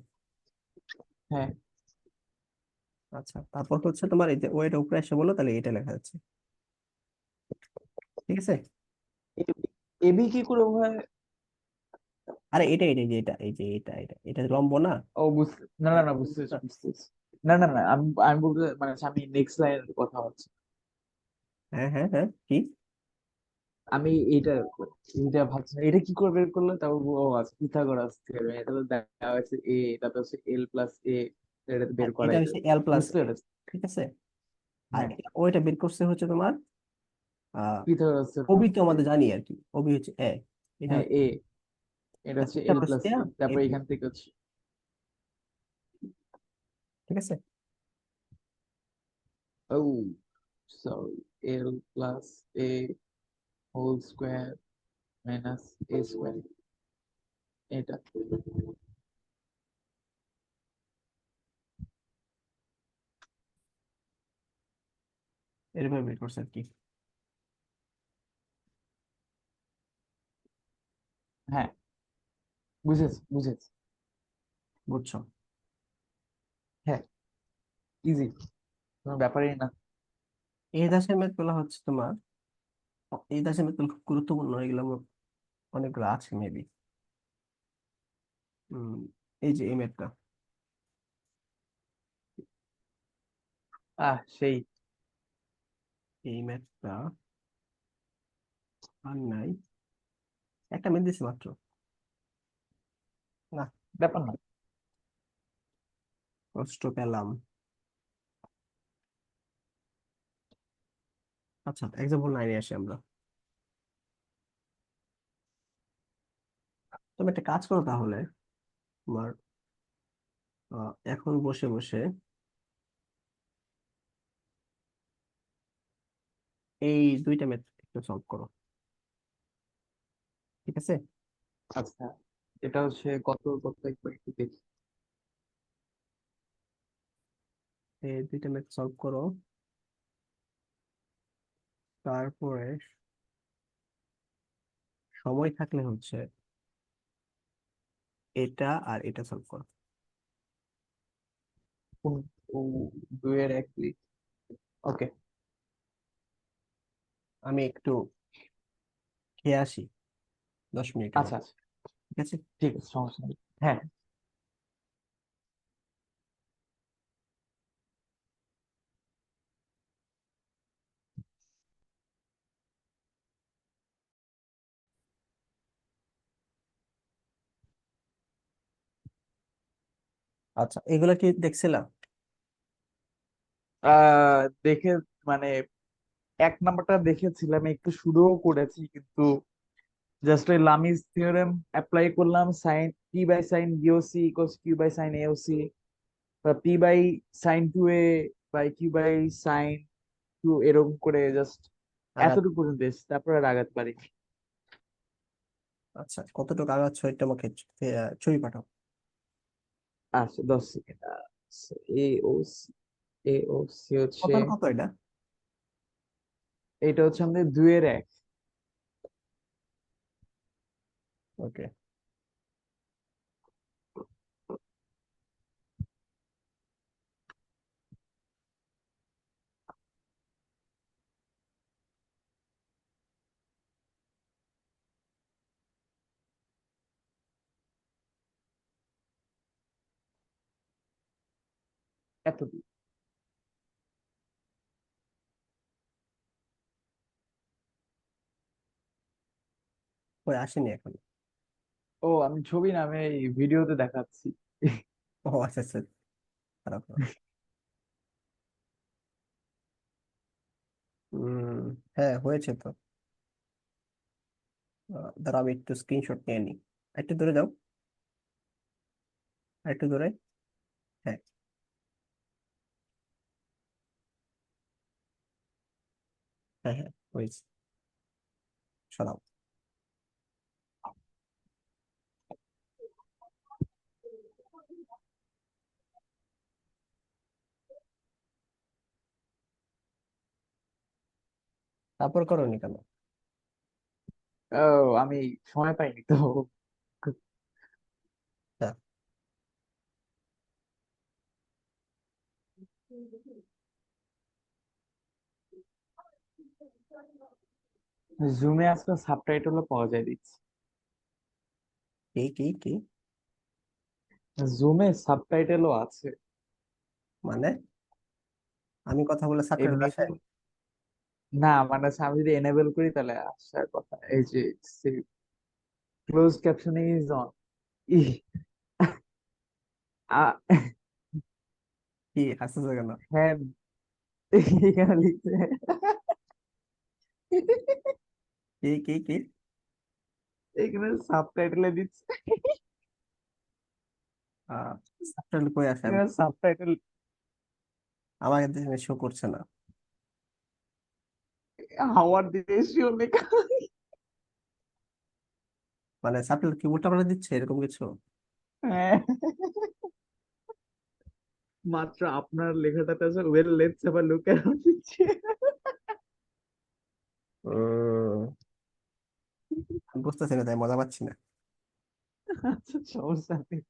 হ্যাঁ, আচ্ছা, তারপর হচ্ছে তোমার এই যে ওয়েটা উপরে এসে বলো, তাহলে এটা লেখা যাচ্ছে। ঠিক আছে। এ বি কি করে হয়? আরে এটা এটা এই যে এটা এই যে এটা লম্ব না? ও বুঝতে, না না না, বুঝতে পেরেছি বুঝতে পেরেছি। না না না, আমি আমি বলতে মানে আমি নেক্সট লাইনের কথা হচ্ছে। হ্যাঁ হ্যাঁ হ্যাঁ, কি? আমি এইটা এইটা ভাবছি না, এটা কি করে বের করলে, তাও ও আচ্ছা পিথাগোরাস থিওরেম, এটা তো দেওয়া হয়েছে এ, এটা তো হচ্ছে এল প্লাস এ, এটা তো বের এটা করাই হচ্ছে যাবে। এল প্লাস বুঝতে এ, পেরেছি। ঠিক আছে। আর হ্যাঁ, ওইটা বের করছে হচ্ছে তোমার আহ পিথাগোরাস ওবি, তো থিওরেম। আমাদের জানি আর কি, ওবি হচ্ছে এ, এটা হ্যাঁ হচ্ছে এ, এটা হচ্ছে এটা এল প্লাস প্লাস এ, এ, তারপর এ, এখান থেকে হচ্ছে ঠিক আছে। ও sorry, L plus A whole square minus A square, এটা। এরকম বের করছে আর কি। হ্যাঁ বুঝেছি বুঝেছি। বুঝছো? হ্যাঁ, ইজি, কোনো ব্যাপারই না। এই দাসের ম্যাথ গুলো হচ্ছে তোমার, এই দাসের ম্যাথ গুলো খুব গুরুত্বপূর্ণ, এগুলো অনেকগুলো আছে মেবি। এই যে এই ম্যাথটা, সেই এই ম্যাথটা আর নাই, একটা ম্যাথ দিছি মাত্র, না ব্যাপার না। কষ্ট পেলাম। আচ্ছা, এক্সাম্পল 9 আসি আমরা। তুমি একটা কাজ করো তাহলে, তোমার এখন বসে বসে এই দুইটা ম্যাথ একটু সলভ করো, ঠিক আছে। আচ্ছা, এটা হচ্ছে কত কত একবার একটু দেখি। এই দুইটা ম্যাথ সলভ করো, তারপরে সময় থাকলে হচ্ছে এটা আর এটা সলভ করো। কোন, ও, দুইয়ের এক দুই, ওকে। আমি একটু খেয়ে আসি, 10 মিনিটের আচ্ছা মতো, আচ্ছা, ঠিক আছে। ঠিক আছে, সমস্যা নেই। হ্যাঁ। আচ্ছা, এগুলা কি দেখছিলাম? দেখে মানে এক নাম্বারটা দেখেছিলাম, একটু শুরুও করেছি, কিন্তু জাস্ট ওই লামিস থিওরেম অ্যাপ্লাই করলাম, sine P by sine BOC equals Q by sine AOC, P by sine two A by Q by sine two, এরকম করে জাস্ট আঘাত, এতটুকু পর্যন্ত এসেছি, তারপরে আর আগাতে পারিনি। আচ্ছা কতটুকু আগাচ্ছ এটা আমাকে ছবি পাঠাও। আচ্ছা 10 সেকেন্ড। এ ও সি, এ ও সি হচ্ছে, কত আর কত এটা? এটা হচ্ছে আমাদের দুইয়ের এক। ওকে, এতটুকু। কই আসেনি এখন। ও আমি ছবি না, আমি এই ভিডিওতে দেখাচ্ছি। ও আচ্ছা আচ্ছা, খারাপ না। উম হ্যাঁ হয়েছে তো। দাঁড়াও আমি একটু স্ক্রিনশট নিয়ে নিই। একটু দূরে যাও, একটু দূরে। হ্যাঁ হ্যাঁ হ্যাঁ হয়েছে। সরাও। তারপর করোনি কেন? ও আমি সময় পাইনি তো। হ্যাঁ জুমে আজকাল সাবটাইটেলও পাওয়া যায় দিচ্ছে। কি কি কি? জুমে সাবটাইটেলও আছে। মানে আমি কথা বলে সাবটাইটেল আসে? এমনিতে না, মানে হচ্ছে আমি যদি এনেবল করি তাহলে আসার কথা। এই যে ক্লোজ ক্যাপশনিং ইজ অন। ই আ- কি হাসতেছো কেন? হ্যাঁ, এখানে লিখছে। কি কি কি? এখানে সাবটাইটেলে দিচ্ছে। সাবটাইটেল কই আসে? এখানে সাবটাইটেল আমাকে দেখে শো করছে না। আমার দেশীয় লেখা। মানে সাবটাইটেল কি উল্টা পাল্টা দিচ্ছে এরকম কিছু? হ্যাঁ, মাত্র আপনার লেখাটাতে আছে well let's have a look around দিচ্ছে। উম, আমি বুঝতেছি না, তাই মজা পাচ্ছি না। আচ্ছা, সমস্যা নেই।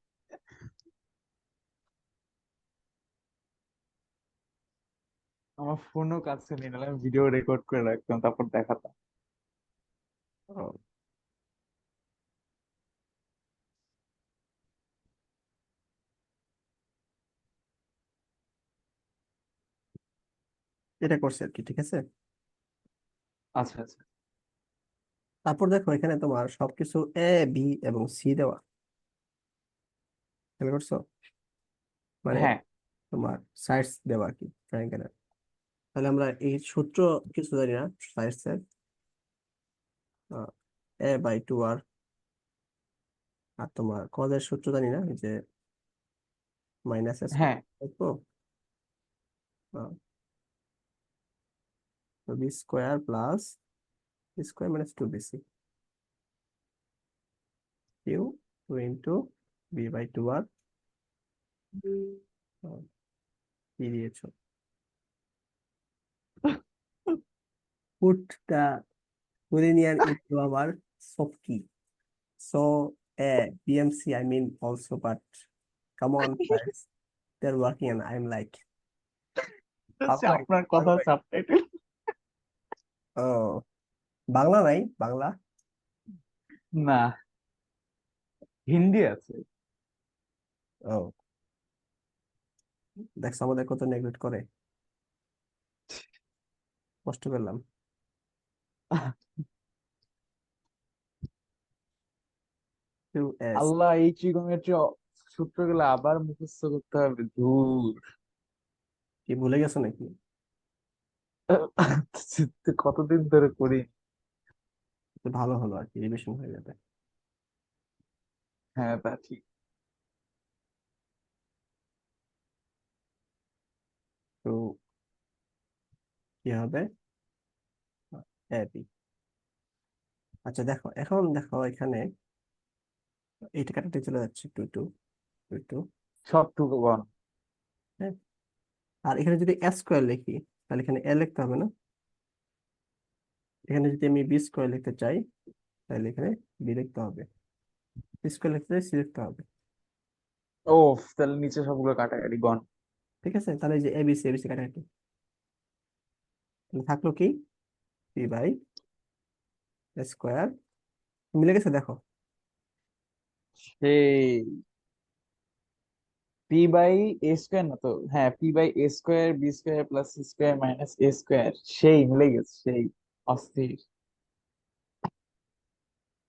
আমার ফোনও কাছে নিয়ে নিলাম, ভিডিও রেকর্ড করে রাখতাম, তারপর দেখাতাম। ও, এটা করছে আর কি, ঠিক আছে। আচ্ছা আচ্ছা। তারপর দেখো এখানে তোমার সবকিছু এ, বি এবং সি দেওয়া, খেয়াল করছো? মানে হ্যাঁ তোমার সাইডস দেওয়া আর কি, ট্রায়াঙ্গেলের। তাহলে আমরা এই সূত্র কিছু জানি না সাইডস এর। এ বাই টু আর, আর তোমার কজের সূত্র জানি না, এই যে মাইনাস হ্যাঁ দেখো, B square plus square minus two BC Q two into B by two আর। কি দিয়েছো? put the Quirinian into our Sofkey. So, BMC, I mean also, but come on, guys, they're working and I'm like, how হচ্ছে do I, আপনার how do কথা I? Subtitle. Oh, Bangla নাই, বাংলা। না, হিন্দি আছে। ও, দেখছো আমাদের কত নেগলেক্ট করে, কষ্ট পেলাম। টু এস, আল্লাহ, এই ট্রিগোনোমেট্রি সূত্রগুলো আবার মুখস্থ করতে হবে, ধুর। কি ভুলে গেছো নাকি? কতদিন ধরে করি। তো ভালো হলো আর কি, রিভিশন হয়ে যাবে। হ্যাঁ তা ঠিক। তো কি হবে? A B. আচ্ছা দেখো, এখন দেখো এখানে এইটা কাটাতে চলে যাচ্ছে টু টু টু টু। সবটুকু গণ। হ্যাঁ, আর এখানে যদি এ স্কোয়ার লিখি তাহলে এখানে এ লিখতে হবে না? এখানে যদি আমি বি স্কোয়ার লিখতে চাই তাহলে এখানে বি লিখতে হবে, সি স্কোয়ার লিখতে চাই সি লিখতে হবে। ও, তাহলে নিচে সবগুলো কাটাকাটি গণ। ঠিক আছে, তাহলে এই যে এবিসি এবিসি কাটাকাটি, তাহলে থাকলো কি পি বাই স্কোয়ার। মিলে গেছে দেখো। সেই পি বাই এ স্কোয়ার, না তো হ্যাঁ, P by A square B square plus C square minus A square, সেই মিলে গেছে, সেই অস্থির।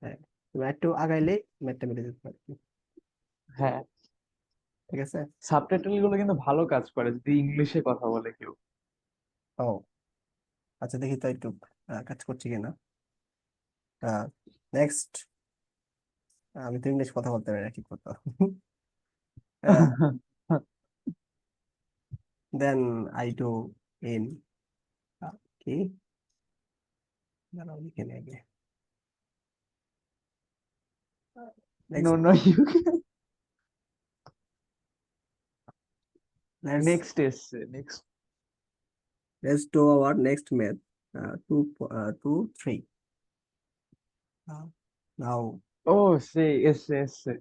হ্যাঁ, তুমি একটু আগাইলে ম্যাথটা মিলে যেতে পারে। হ্যাঁ, ঠিক আছে। সাবটাইটেল গুলো কিন্তু ভালো কাজ করে যদি ইংলিশে কথা বলে কেউ। ও আচ্ছা, দেখি তো একটু কাজ করছি কিনা। নেক্সট, আমি তো ইংলিশ কথা বলতে পারি না ঠিক মতো। দেন আই ডু ইন কি, দাঁড়াও লিখে নেই আগে। No next, no you let's next এসছে next. Let's do our next math, 2 3 now. ও সে এসছে এসছে।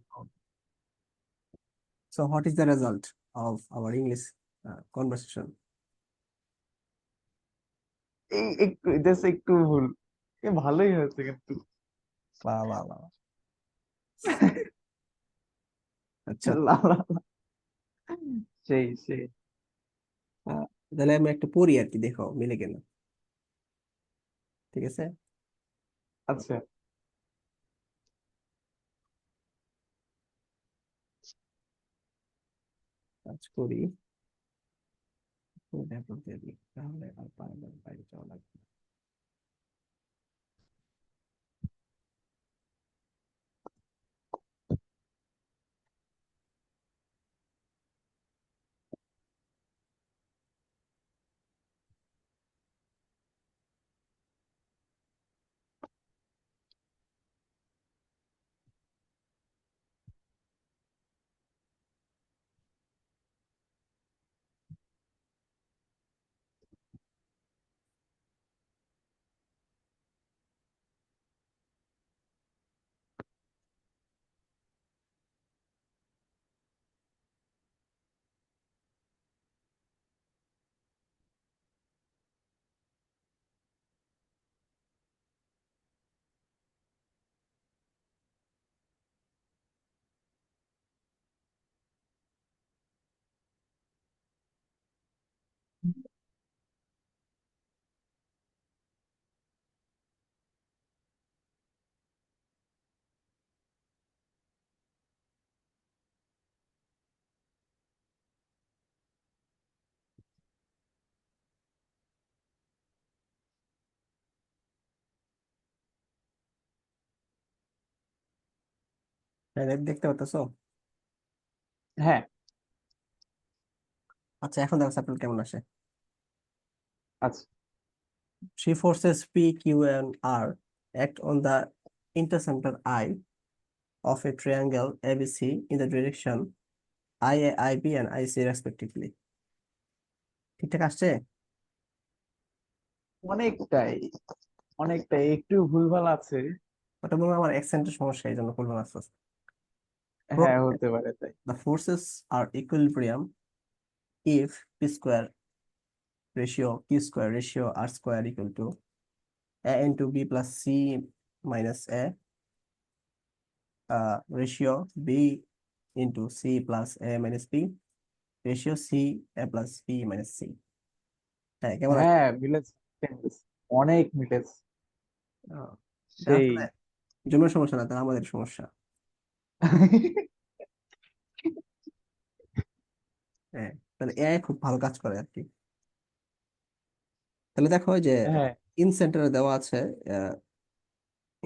So what is the result of our English conversation? এই একটু জাস্ট একটু ভুল, ভালোই হয়েছে কিন্তু। বাহ বাহ বাহ। আচ্ছা, লা লা লা। সেই সেই। আহ, তাহলে আমি একটা পড়ি আর কি, দেখো মিলে কিনা। ঠিক আছে, আচ্ছা কাজ করি। দেখো যদি তাহলে আর বাইরে যাওয়া লাগবে না। হ্যাঁ, দেখতে পাচ্ছ। হ্যাঁ। আচ্ছা, এখন দেখো সাপ্লিমেন্ট কেমন আসে। আচ্ছা Three forces P, Q, and R act on the intercenter I of a triangle ABC in the direction IA, IB, and IC respectively. ঠিকঠাক আসছে? অনেকটাই, অনেকটাই একটু ভুলভাল আছে। ওটা মনে হয় আমার অ্যাকসেন্টের সমস্যা, এই জন্য ভুল আসছে। হ্যাঁ হতে পারে তাই। The forces are equilibrium if P square ratio Q square ratio R square equal to A into B plus C minus A, ratio B into C plus A minus B, ratio C A plus B minus C. হ্যাঁ, কেমন আছে? হ্যাঁ মিলেছে, মিলেছে, অনেক মিলেছে। আহ, এটা সেই আসলে জমের সমস্যা না, তাহলে আমাদের সমস্যা। হ্যাঁ, তাহলে এআই খুব ভালো কাজ করে আর কি। তাহলে দেখো যে হ্যাঁ ইন সেন্টারে দেওয়া আছে,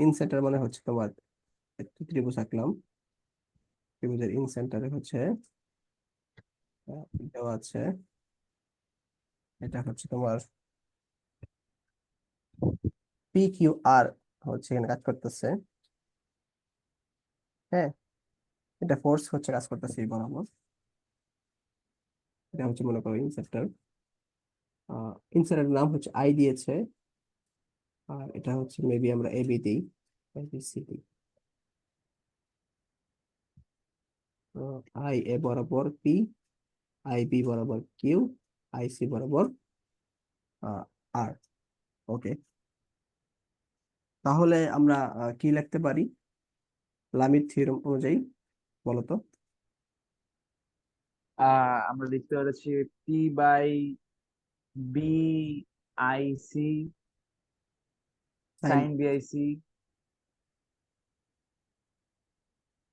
ইন সেন্টার মানে হচ্ছে তোমার একটি ত্রিভুজ আঁকলাম। ত্রিভুজের ইন সেন্টারে হচ্ছে দেওয়া আছে, এটা হচ্ছে তোমার পি কিউ আর হচ্ছে এখানে কাজ করতেছে। হ্যাঁ, এটা ফোর্স হচ্ছে কাজ করতেছে এই বরাবর। এটা হচ্ছে মনে করো ইন সেন্টার। ইন সেন্টারের নাম হচ্ছে আই দিয়েছে, আর এটা হচ্ছে মেবি আমরা এবি দিই, এবিসি দিই। আই এ বরাবর পি, আই বি বরাবর কিউ, আই সি বরাবর আর। ওকে, তাহলে আমরা কি লিখতে পারি লামির থিওরেম অনুযায়ী, বলো তো? আমরা লিখতে পারছি P by B I C sine, sine B I C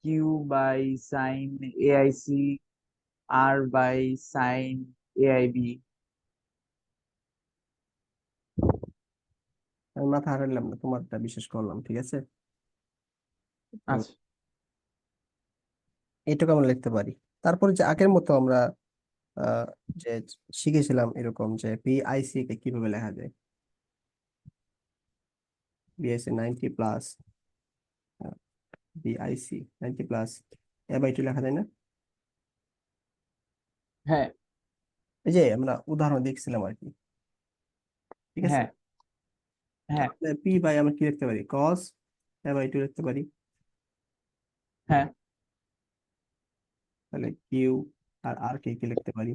Q by sine AIC R by sine AIB. আমি মাথা হারাইলাম না, তোমারটা বিশেষ করলাম, ঠিক আছে। তো আচ্ছা। এইটুকু আমরা লিখতে পারি। তারপরে যে আগের মতো আমরা আহ, যে শিখেছিলাম এরকম যে পিআইসি কে কিভাবে লেখা যায়। বিআইসি 90 প্লাস, বিআইসি 90 প্লাস এ/2 লেখা যায় না? হ্যাঁ এই যে আমরা উদাহরণ দেখছিলাম আর কি, ঠিক আছে। হ্যাঁ হ্যাঁ তাহলে পি বাই আমরা কি লিখতে পারি, কস এ/2 লিখতে পারি। হ্যাঁ। তাহলে কিউ আর আর কে কি লিখতে পারি,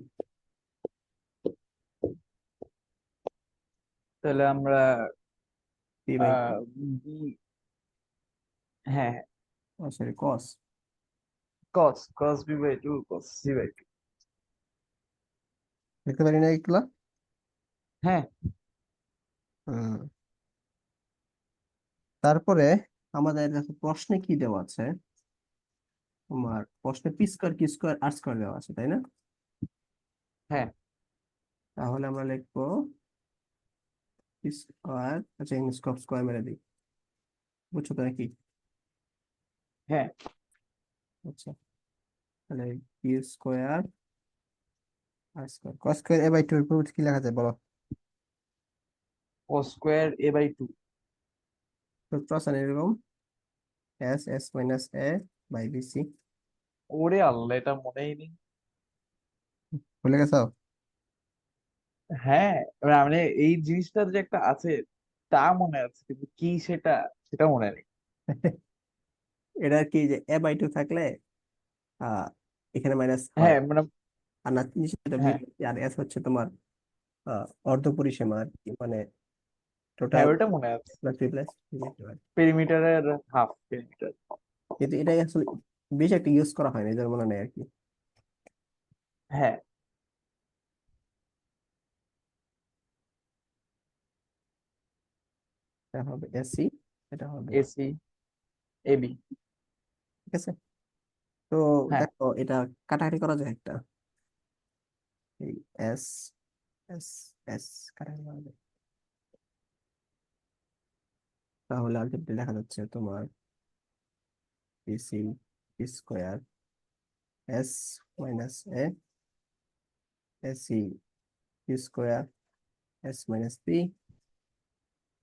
তাহলে আমরা P/2, বি, হ্যাঁ, sorry cos. Cos B by two cos C by two. লিখতে পারি না এগুলা? হ্যাঁ হুম। তারপরে আমাদের দেখো প্রশ্নে কি দেওয়া আছে, তোমার প্রশ্নে P square Q square R square দেওয়া আছে, তাই না? হ্যাঁ তাহলে আমরা লিখবো পি স্কোয়ার, আচ্ছা স্কোয়ার স্কোয়ার মেরে দিই, বুঝছো তো নাকি? হ্যাঁ। আচ্ছা, তাহলে Q square R square, cos square এ/2 এর পরিবর্তে কি লেখা যায় বলো? Cos square A by two. সূত্র আছে না এরকম, S S minus A by BC. ওরে আল্লাহ, এটা মনেই নেই। ভুলে গেছো? হ্যাঁ, এবার মানে এই জিনিসটার যে একটা আছে তা মনে আছে, কিন্তু কি সেটা সেটা মনে নেই। এটা কি যে এ/2 থাকলে আহ এখানে মাইনাস হয়, হ্যাঁ মানে, আর না নিচে এটা বি, হ্যাঁ আর এস হচ্ছে তোমার অর্ধ পরিসীমা আর কি, মানে হ্যাঁ টোটাল ওইটা মনে আছে। Plus three plus. পেরিমিটারের হাফ পেরিমিটার। কিন্তু এটাই আসলে বেশি একটা ইউজ করা হয় না, এদের মনে নেই আর কি। হ্যাঁ। এটা হবে এসি, এটা হবে, এসি এবি। ঠিক আছে। তো হ্যাঁ দেখো এটা কাটাকাটি করা যায় একটা, এই এস এস এস কাটাকাটি করা যায়। তাহলে আলটিমেটলি দেখা যাচ্ছে তোমার AC square S minus A, AC square S minus B,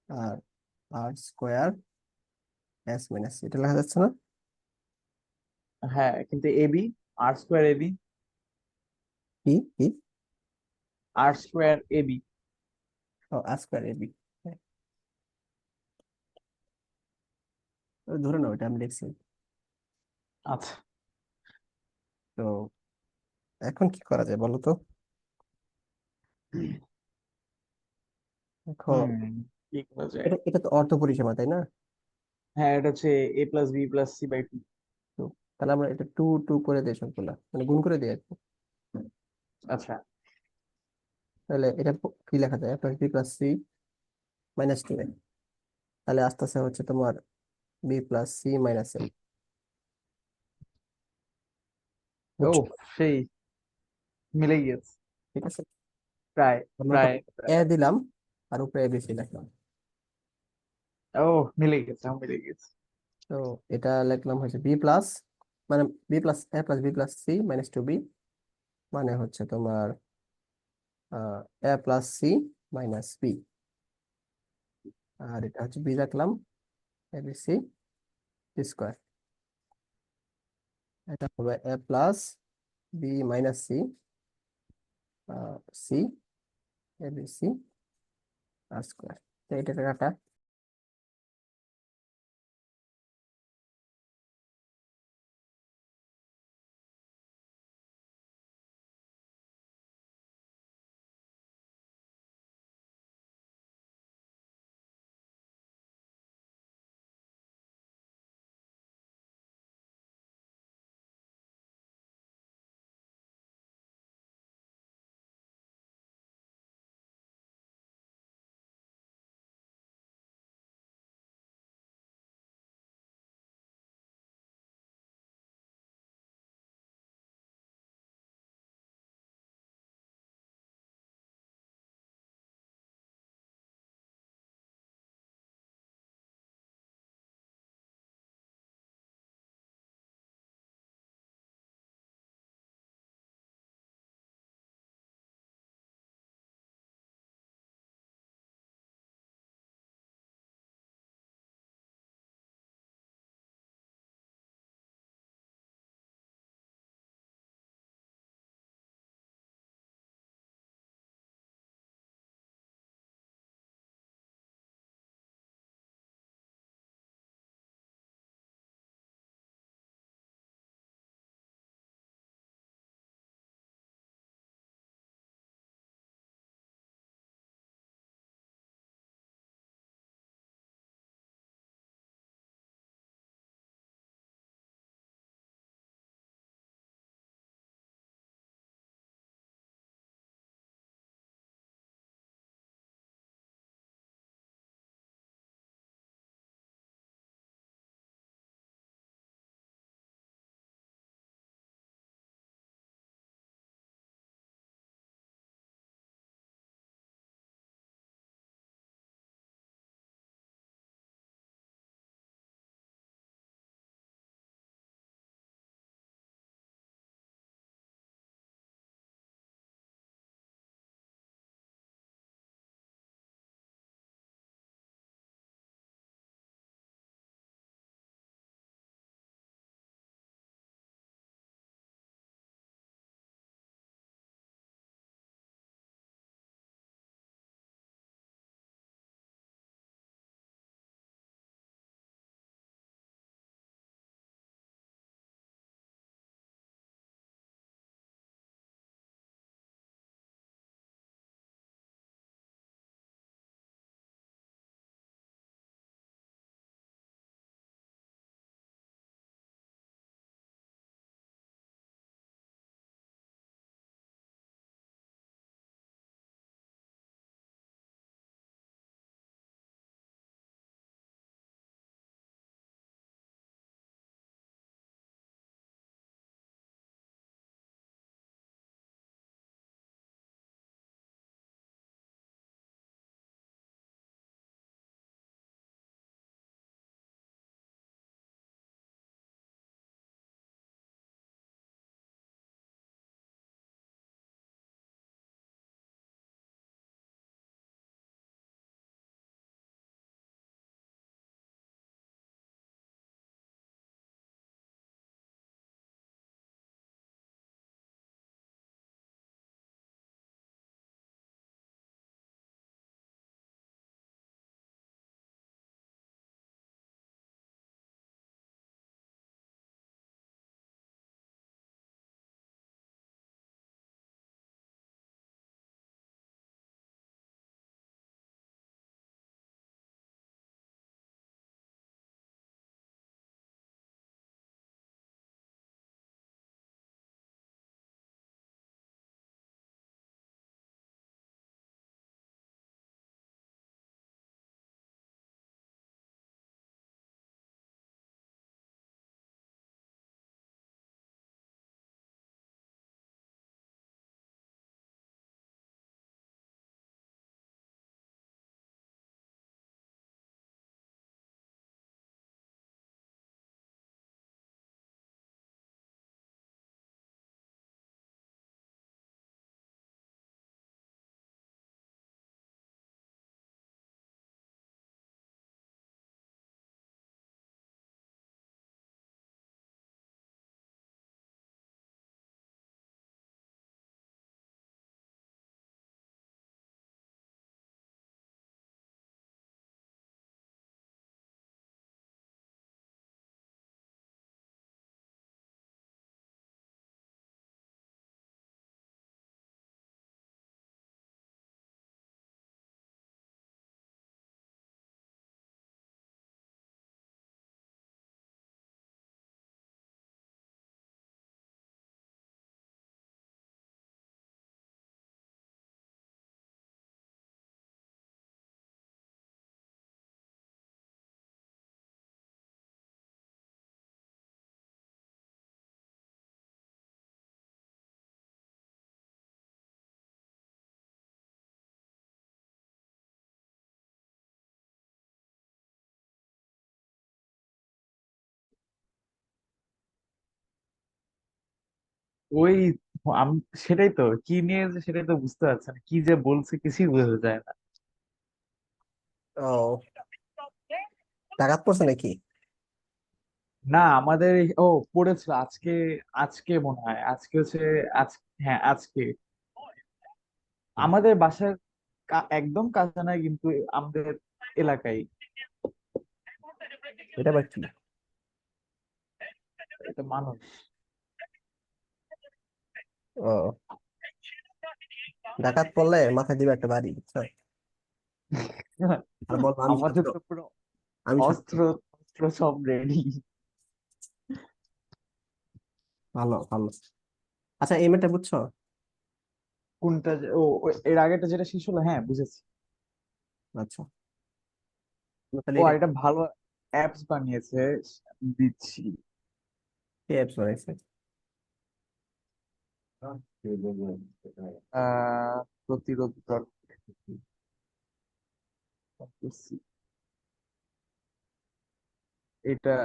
আর আর স্কোয়ার এস মাইনাস, এটা লেখা যাচ্ছে না? হ্যাঁ, কিন্তু এবি, আর স্কোয়ার এবি, কি কি, আর স্কোয়ার এবি। ও আর স্কোয়ার এবি, ধরে নাও এটা আমি লিখছি। আচ্ছা। তো এখন কি করা যায় বলো তো? দেখো হুম, কি করা যায়? এটা এটা তো অর্ধ পরিসীমা, তাই না? হ্যাঁ, এটা হচ্ছে A plus B plus C by two. তো তাহলে আমরা এটা টু টু করে দিই সবগুলা, মানে গুণ করে দিই আর কি। আচ্ছা। তাহলে এটা কি লেখা যায়, plus B plus C minus two A, তাহলে আস্তে আস্তে হচ্ছে তোমার B plus C minus A, ও, বুঝছো? সেই মিলে গিয়েছে। ঠিক আছে, প্রায় আমরা তো প্রায় এ প্রায়। দিলাম আর উপরে এবিসি লিখলাম। ও, মিলে গেছে, মিলে গেছে। তো এটা লিখলাম হচ্ছে বি প্লাস, মানে B plus A plus B plus C minus two B, মানে হচ্ছে তোমার A plus C minus B, আর এটা হচ্ছে বি রাখলাম এবিসি স্কোয়ার, এটা হবে A plus B minus C C ABC R square. তো এটা কাটা ওই আমি সেটাই তো কি নিয়ে যে সেটাই তো বুঝতে পারছি না, কি যে বলছে কিছুই বোঝা যায় না। ও, ডাকাত পড়ছে নাকি? না আমাদের ও পড়েছিল আজকে, আজকে মনে হয় আজকে হচ্ছে, আজ, হ্যাঁ আজকে আমাদের বাসার একদম কাছে না কিন্তু আমাদের এলাকায়। এটা আবার কি? এটা মানুষ। ও, ডাকাত পড়লে মাথায় দিবে একটা বাড়ি, বুঝছো? আর বলবো আমি আমাদের ছাত্র, তো পুরো আমি ছাত্র। অস্ত্র অস্ত্র সব রেডি। ভালো ভালো। আচ্ছা, এই মেয়েটা বুঝছো? কোনটা এর আগেটা যেটা শেষ হলো, হ্যাঁ বুঝেছি। আচ্ছা, তাহলে ও এটা আর এটা ভালো অ্যাপস বানিয়েছে, দিচ্ছি। কি অ্যাপস বানাইছে? প্রতিরোধ এটা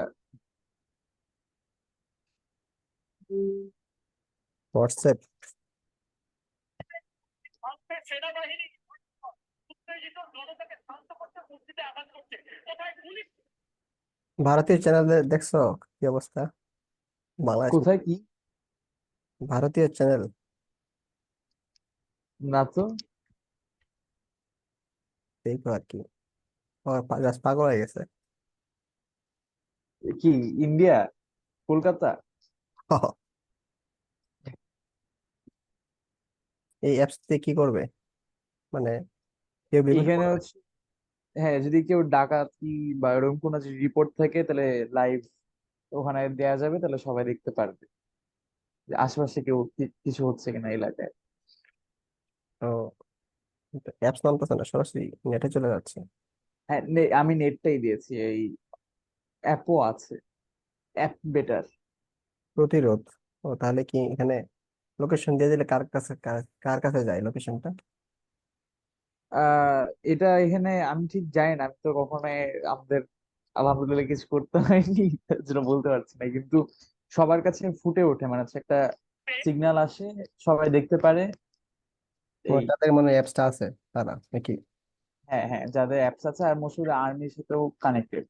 হোয়াটসঅ্যাপ। ভারতীয় চ্যানেল দেখছো কি অবস্থা? বাংলাদেশ, কোথায় কি? ভারতীয় চ্যানেল না তো। দেখো আর কি, ও জাস্ট পাগল হয়ে গেছে। কি? ইন্ডিয়া? কলকাতা? এই অ্যাপস দিয়ে কি করবে, মানে কেউ বিপদে এখানে পড়বে? হচ্ছে, হ্যাঁ যদি কেউ ডাকাতি বা এরকম কোনো রিপোর্ট থাকে তাহলে লাইভ ওখানে দেয়া যাবে, তাহলে সবাই দেখতে পারবে যে আশেপাশে কেউ কিছু হচ্ছে কিনা এলাকায়। ও, অ্যাপস নামতেছে না, সরাসরি নেটে চলে যাচ্ছে। হ্যাঁ আমি নেটটাই দিয়েছি, এই অ্যাপও আছে, অ্যাপ বেটার। প্রতিরোধ। ও, তাহলে কি এখানে লোকেশন দিয়ে দিলে কার কাছে, কার কাছে যায় লোকেশনটা? আহ এটা এখানে আমি ঠিক জানি না, আমি তো কখনো আমাদের আলহামদুলিল্লাহ কিছু করতে হয়নি, তার জন্য বলতে পারছি না, কিন্তু সবার কাছে ফুটে ওঠে, মানে হচ্ছে একটা সিগন্যাল আসে, সবাই দেখতে পারে। ও, এই, তাদের মনে অ্যাপসটা আছে তারা নাকি? হ্যাঁ হ্যাঁ যাদের অ্যাপস আছে, আর মসুর আর্মির সাথেও কানেক্টেড।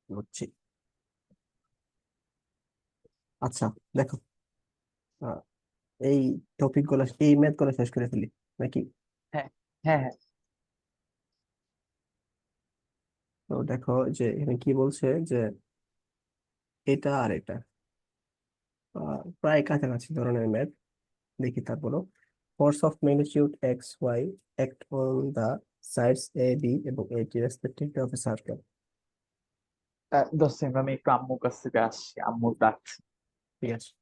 বুঝছি। আচ্ছা, দেখো, আহ, এই টপিক গুলো, এই ম্যাথ গুলো শেষ করে ফেলি নাকি? হ্যাঁ হ্যাঁ হ্যাঁ। তো দেখো যে এখানে কি বলছে, যে এটা আর এটা প্রায় কাছাকাছি ধরনের ম্যাথ। দেখি তারপরও, force of magnitude X Y act on the sides A B এবং এটি respectively of a circle. 10 second, আমি একটু আম্মুর কাছ থেকে আসছি, আম্মু ডাকছে। ঠিক আছে।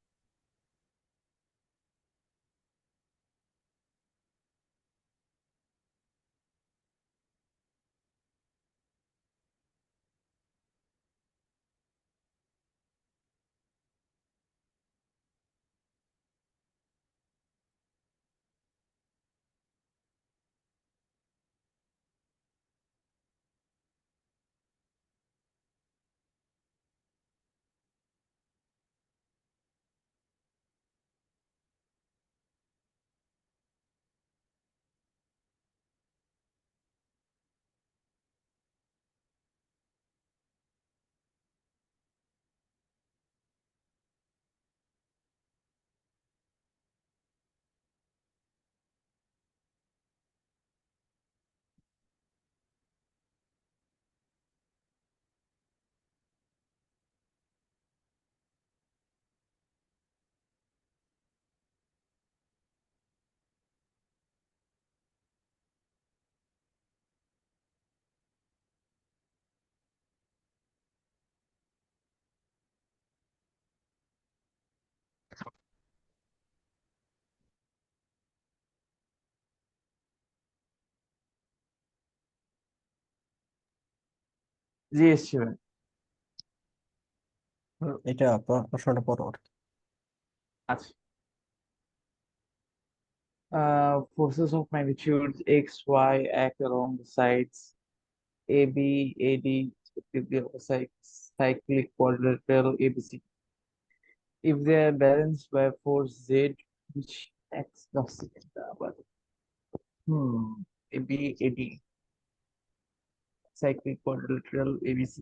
জি এসছি ভাই। এটা প্রশ্নটা পড়ো। আচ্ছা, forces of magnitude x, y act along the sides AB, AD, respectively of a cyclic quadrilateral ABC. if they are balanced by force Z which acts the second আবার AB AD cyclic quadrilateral ABC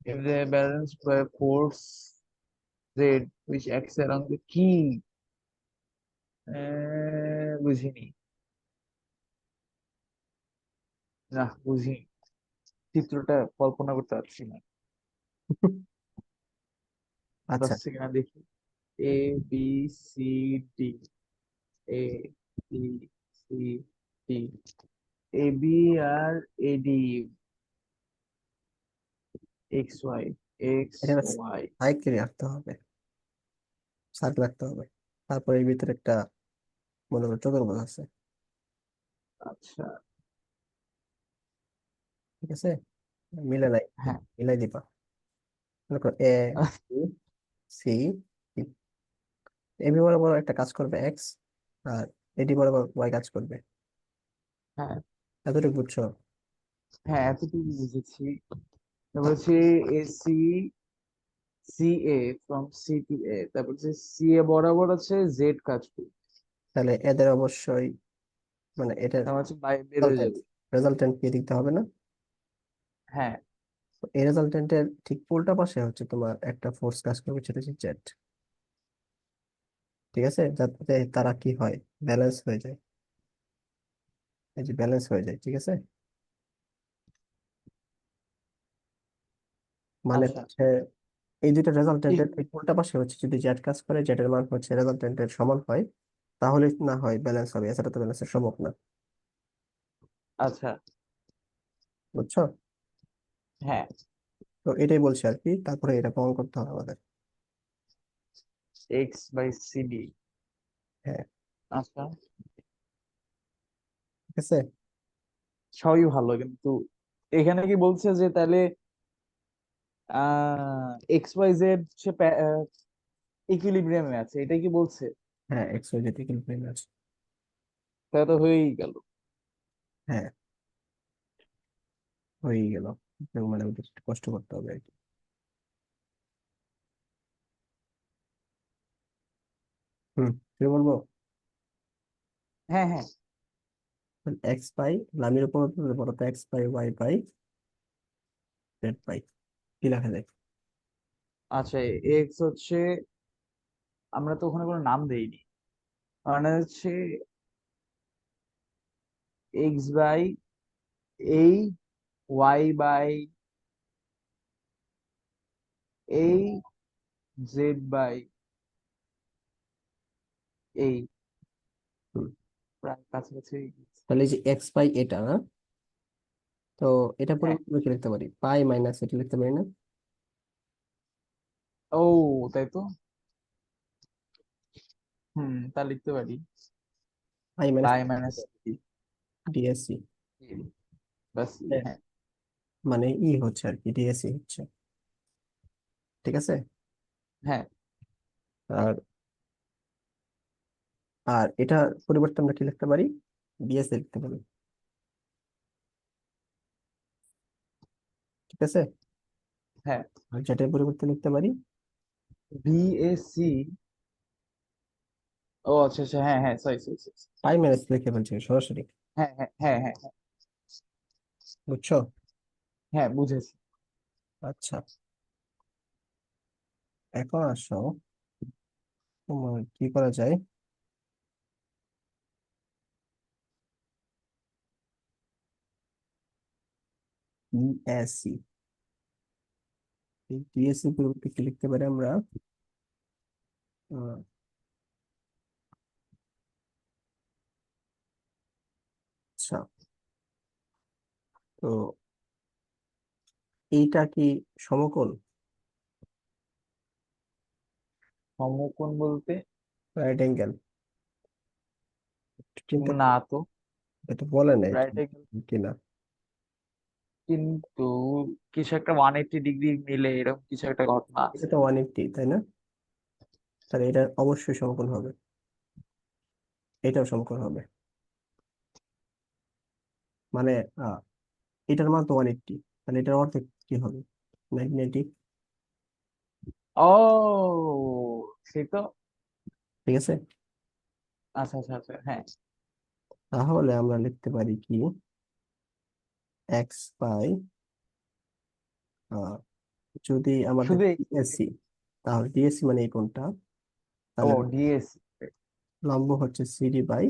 if they are balanced by force Z which acts around the key বুঝিনি না বুঝিনি চিত্রটা কল্পনা করতে পারছি না আচ্ছা 10 second দেখি A B C D A B C D A B আর এডি এক্স ওয়াই এক্স এটা ওয়াই সাইকেল রাখতে হবে, সার্কেল রাখতে হবে, তারপরে এর ভিতরে একটা মনে করো চতুর্ভুজ আছে, আচ্ছা ঠিক আছে, মিলে নাই, হ্যাঁ মিলাই দিবা, মনে করো এ বি সি ডি, এবি বরাবর একটা কাজ করবে এক্স, আর এডি বরাবর ওয়াই কাজ করবে, হ্যাঁ এতটুকু বুঝছো? হ্যাঁ এতটুকু বুঝেছি তারপর হচ্ছে AC C A from C to A তারপর হচ্ছে সি এ বরাবর আছে জেড কাজ করবে তাহলে এদের অবশ্যই মানে এটার তারপর হচ্ছে বের হয়ে রেজাল্টেন্ট, যাবে রেজাল্টেন্ট কি দিতে হবে না? হ্যাঁ তো এই রেজাল্টেন্টের ঠিক উল্টা পাশে হচ্ছে তোমার একটা ফোর্স কাজ করবে, সেটা হচ্ছে জেড, ঠিক আছে, যাতে তারা কি হয়, ব্যালেন্স হয়ে যায়, এই যে ব্যালেন্স হয়ে যায়, ঠিক আছে, মানে আচ্ছা হচ্ছে এই দুইটা ঠিক রেজাল্টেন্টের ঠিক উল্টা পাশে হচ্ছে যদি জেড কাজ করে, জেড এর মান হচ্ছে রেজাল্টেন্টের সমান হয়, তাহলে না হয় ব্যালেন্স হবে, এছাড়া তো ব্যালেন্স সম্ভব না, আচ্ছা বুঝছো? হ্যাঁ তো এটাই বলছি আর কি, তারপরে এটা প্রমাণ করতে হবে আমাদের। এক্স বাই সিডি হ্যাঁ, আচ্ছা ঠিক আছে। সবই ভালো কিন্তু এখানে কি বলছে যে তাহলে এক্স ওয়াই জেড সে ইকুইলিব্রিয়ামে আছে এটা কি বলছে হ্যাঁ, এক্স ওয়াই জেড ইকুয়াল আছে। তাহলে তো হয়েই গেল হ্যাঁ, হয়ে গেল, মানে ওদের একটু কষ্ট করতে হবে আর কি। হুম, কি বলবো? হ্যাঁ হ্যাঁ এক্স পাই, লামের উপর বলো তো, এক্স পাই ওয়াই পাই জেড পাই, কি লেখা যায়? আচ্ছা এক্স হচ্ছে আমরা তো ওখানে কোনো নাম দেইনি মানে হচ্ছে এক্স বাই এই ওয়াই বাই এই জেড বাই এই হুম, প্রায় কাছাকাছি হয়ে গেছে। তাহলে এই যে এক্স পাই এটা না, তো এটা হ্যাঁ পরিবর্তন কি লিখতে পারি, পাই মাইনাস এটা লিখতে পারি না? ও তাই তো তা লিখতে পারি পাই মাইনাস পাই মাইনাস ডিএসসি, বাস হ্যাঁ মানে ই হচ্ছে আর কি, ডিএসসি হচ্ছে, ঠিক আছে। হ্যাঁ আর আর এটা পরিবর্তে আমরা কি লিখতে পারি, ডিএসসি লিখতে পারি, ঠিক আছে। হ্যাঁ আর যেটার পরিবর্তে লিখতে পারি বিএসসি ও আচ্ছা আচ্ছা হ্যাঁ হ্যাঁ সরি সরি সরি পাই মাইনাস লিখে ফেলছি সরাসরি, হ্যাঁ হ্যাঁ হ্যাঁ হ্যাঁ হ্যাঁ বুঝছো? হ্যাঁ বুঝেছি আচ্ছা, এখন আসো, তোমার কি করা যায়, ডিএসসি, এই ডিএসসি পরিবর্তে কি লিখতে পারি আমরা? আহ, আচ্ছা, তো এইটা কি সমকোণ, সমকোণ বলতে রাইট অ্যাঙ্গেল, চিন্তা না তো এটা বলে নাই রাইট অ্যাঙ্গেল কিনা, কিন্তু কিছু একটা 180 ডিগ্রি মিলে এরকম কিছু একটা ঘটনা এটা আছে তো 180 তাই না, তাহলে এটা অবশ্যই সমকোণ হবে, এটাও সমকোণ হবে, মানে আহ এটার মান তো 180, তাহলে এটার অর্থ কি হবে? 1990। ও, সেই তো। ঠিক আছে, আচ্ছা আচ্ছা আচ্ছা, হ্যাঁ। তাহলে আমরা লিখতে পারি কি এক্স বাই, যদি আমাদের শুধু ডিএসসি, তাহলে ডিএসসি মানে এই কোণটা, ও তাহলে ডিএস। লম্ব হচ্ছে সিডি বাই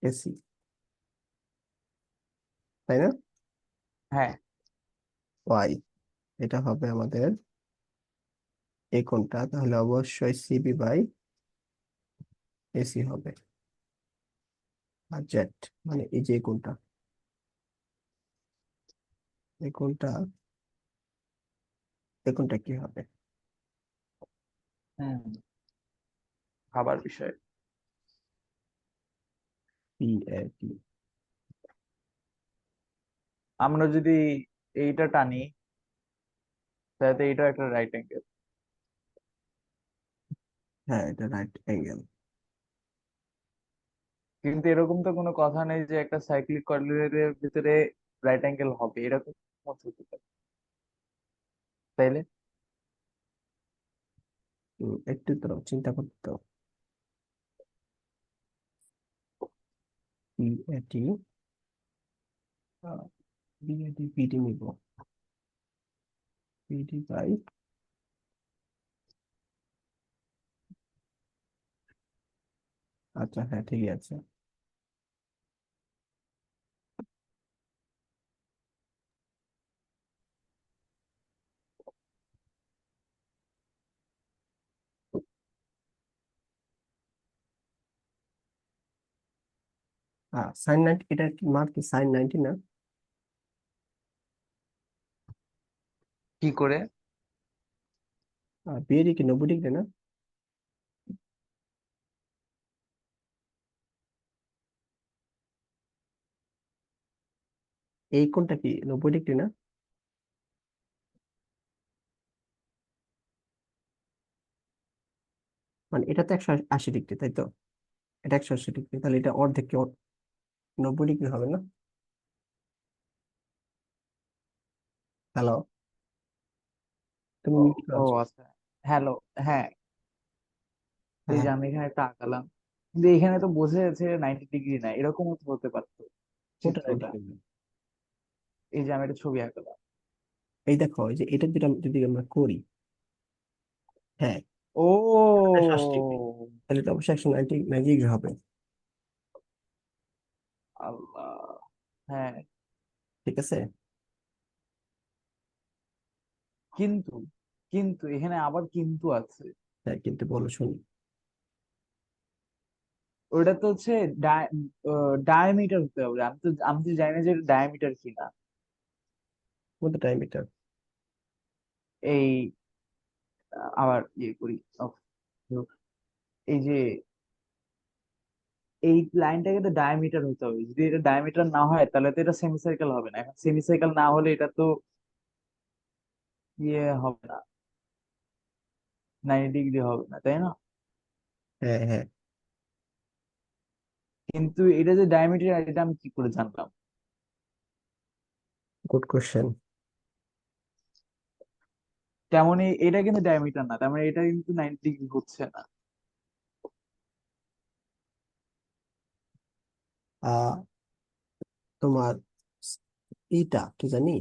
এসি, তাই না? হ্যাঁ। ওয়াই, এটা হবে আমাদের এই কোণটা, তাহলে অবশ্যই সিবি বাই এসি হবে। আর জেড মানে এই যে কোণটা, এই কোণটা, এই কোণটা কি হবে? হুম, ভাবার বিষয়। পিএটি। আমরা যদি এইটা টানি, তাহলে তো এইটাও একটা রাইট অ্যাঙ্গেল। হ্যাঁ, এটা রাইট অ্যাঙ্গেল। কিন্তু এরকম তো কোনো কথা নেই যে একটা সাইক্লিক কোঅর্ডিনেটের ভিতরে রাইট অ্যাঙ্গেল হবে, এরকম হতে পারে, তাইলে? একটু তো চিন্তা করতে তো। পিএটি, বিএটি পিডি নিব, পিডি বাই, আচ্ছা হ্যাঁ ঠিকই আছে। সাইন 90, এটা কি মান কি সাইন 90 না? কি করে? বিএডি কি 90 ডিগ্রি না? এই কোণটা কি 90 ডিগ্রি না? মানে এটা তো 180 ডিগ্রি, তাই তো? এটা 180 ডিগ্রি, তাহলে এটা অর্ধেক কি 90 ডিগ্রি হবে না? হ্যালো, তুমি ও, মিউট ও আছো। আচ্ছা। হ্যালো। হ্যাঁ, এই হ্যাঁ, যে আমি এখানে একটা আঁকালাম, কিন্তু এখানে তো বোঝা যাচ্ছে 90 ডিগ্রি না, এরকমও তো হতে পারতো কোনটা চিত্রটা। 90 ডিগ্রি? এই যে আমি একটা ছবি আঁকালাম। এই দেখো, এই যে এটা যদি আমরা করি, হ্যাঁ, ও, 180 ডিগ্রি, তাহলে এটা অবশ্যই 190 ডিগ্রি হবে। আল্লাহ। হ্যাঁ, ঠিক আছে। কিন্তু কিন্তু এখানে আবার কিন্তু আছে। হ্যাঁ, কিন্তু বলো শুনি। ওটা তো হচ্ছে ডায়ামিটার হতে হবে। আমি তো জানি না যে ডায়ামিটার কিনা। কোনটা ডায়ামিটার? এই আবার ইয়ে করি। ওহ, এই যে এই লাইনটাকে তো ডায়ামিটার হতে হবে। যদি এটা ডায়ামিটার না হয় তাহলে তো এটা সেমিসার্কেল হবে না। এখন সেমিসার্কেল না হলে এটা তো ইয়ে হবে না, 90 ডিগ্রি হবে না, তাই না? হ্যাঁ হ্যাঁ, কিন্তু এটা যে ডায়ামিটার, এটা আমি কি করে জানলাম? Good question. তেমনি এটা কিন্তু ডায়ামিটার না, তেমন এটা কিন্তু 90 ডিগ্রি হচ্ছে না। তোমার এইটা কি জানি,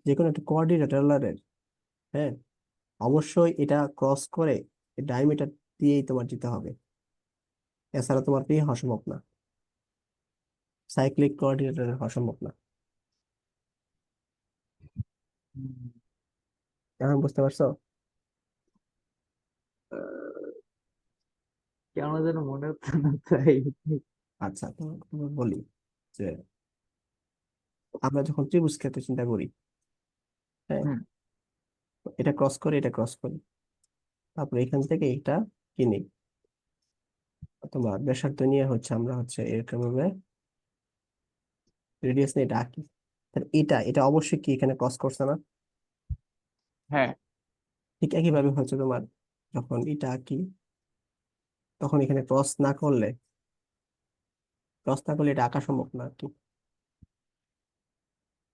যে কোনো একটা কোঅর্ডিনেটরের, হ্যাঁ, অবশ্যই এটা ক্রস করে ডায়ামিটার দিয়েই তোমার যেতে হবে, এছাড়া তোমার কি হওয়া সম্ভব না, সাইক্লিক কোঅর্ডিনেটরের হওয়া সম্ভব না। হুম, এখন বুঝতে পারছো? আহ, কেন যেন মনে হচ্ছে না তাই। আচ্ছা, তোমার বলি যে আমরা যখন ত্রিভুজ ক্ষেত্রে চিন্তা করি, হ্যাঁ, হুম, এটা ক্রস করে এটা ক্রস করি, তারপর এখান থেকে এটা কিনি, তোমার ব্যাসার্ধ নিয়ে হচ্ছে আমরা হচ্ছে এরকম ভাবে রেডিয়াস নিয়ে এটা আঁকি, তাহলে এটা অবশ্যই কি এখানে ক্রস করছে না? হ্যাঁ। ঠিক একইভাবে হচ্ছে তোমার যখন এটা আঁকি, তখন এখানে ক্রস না করলে এটা আঁকা সম্ভব না আর কি,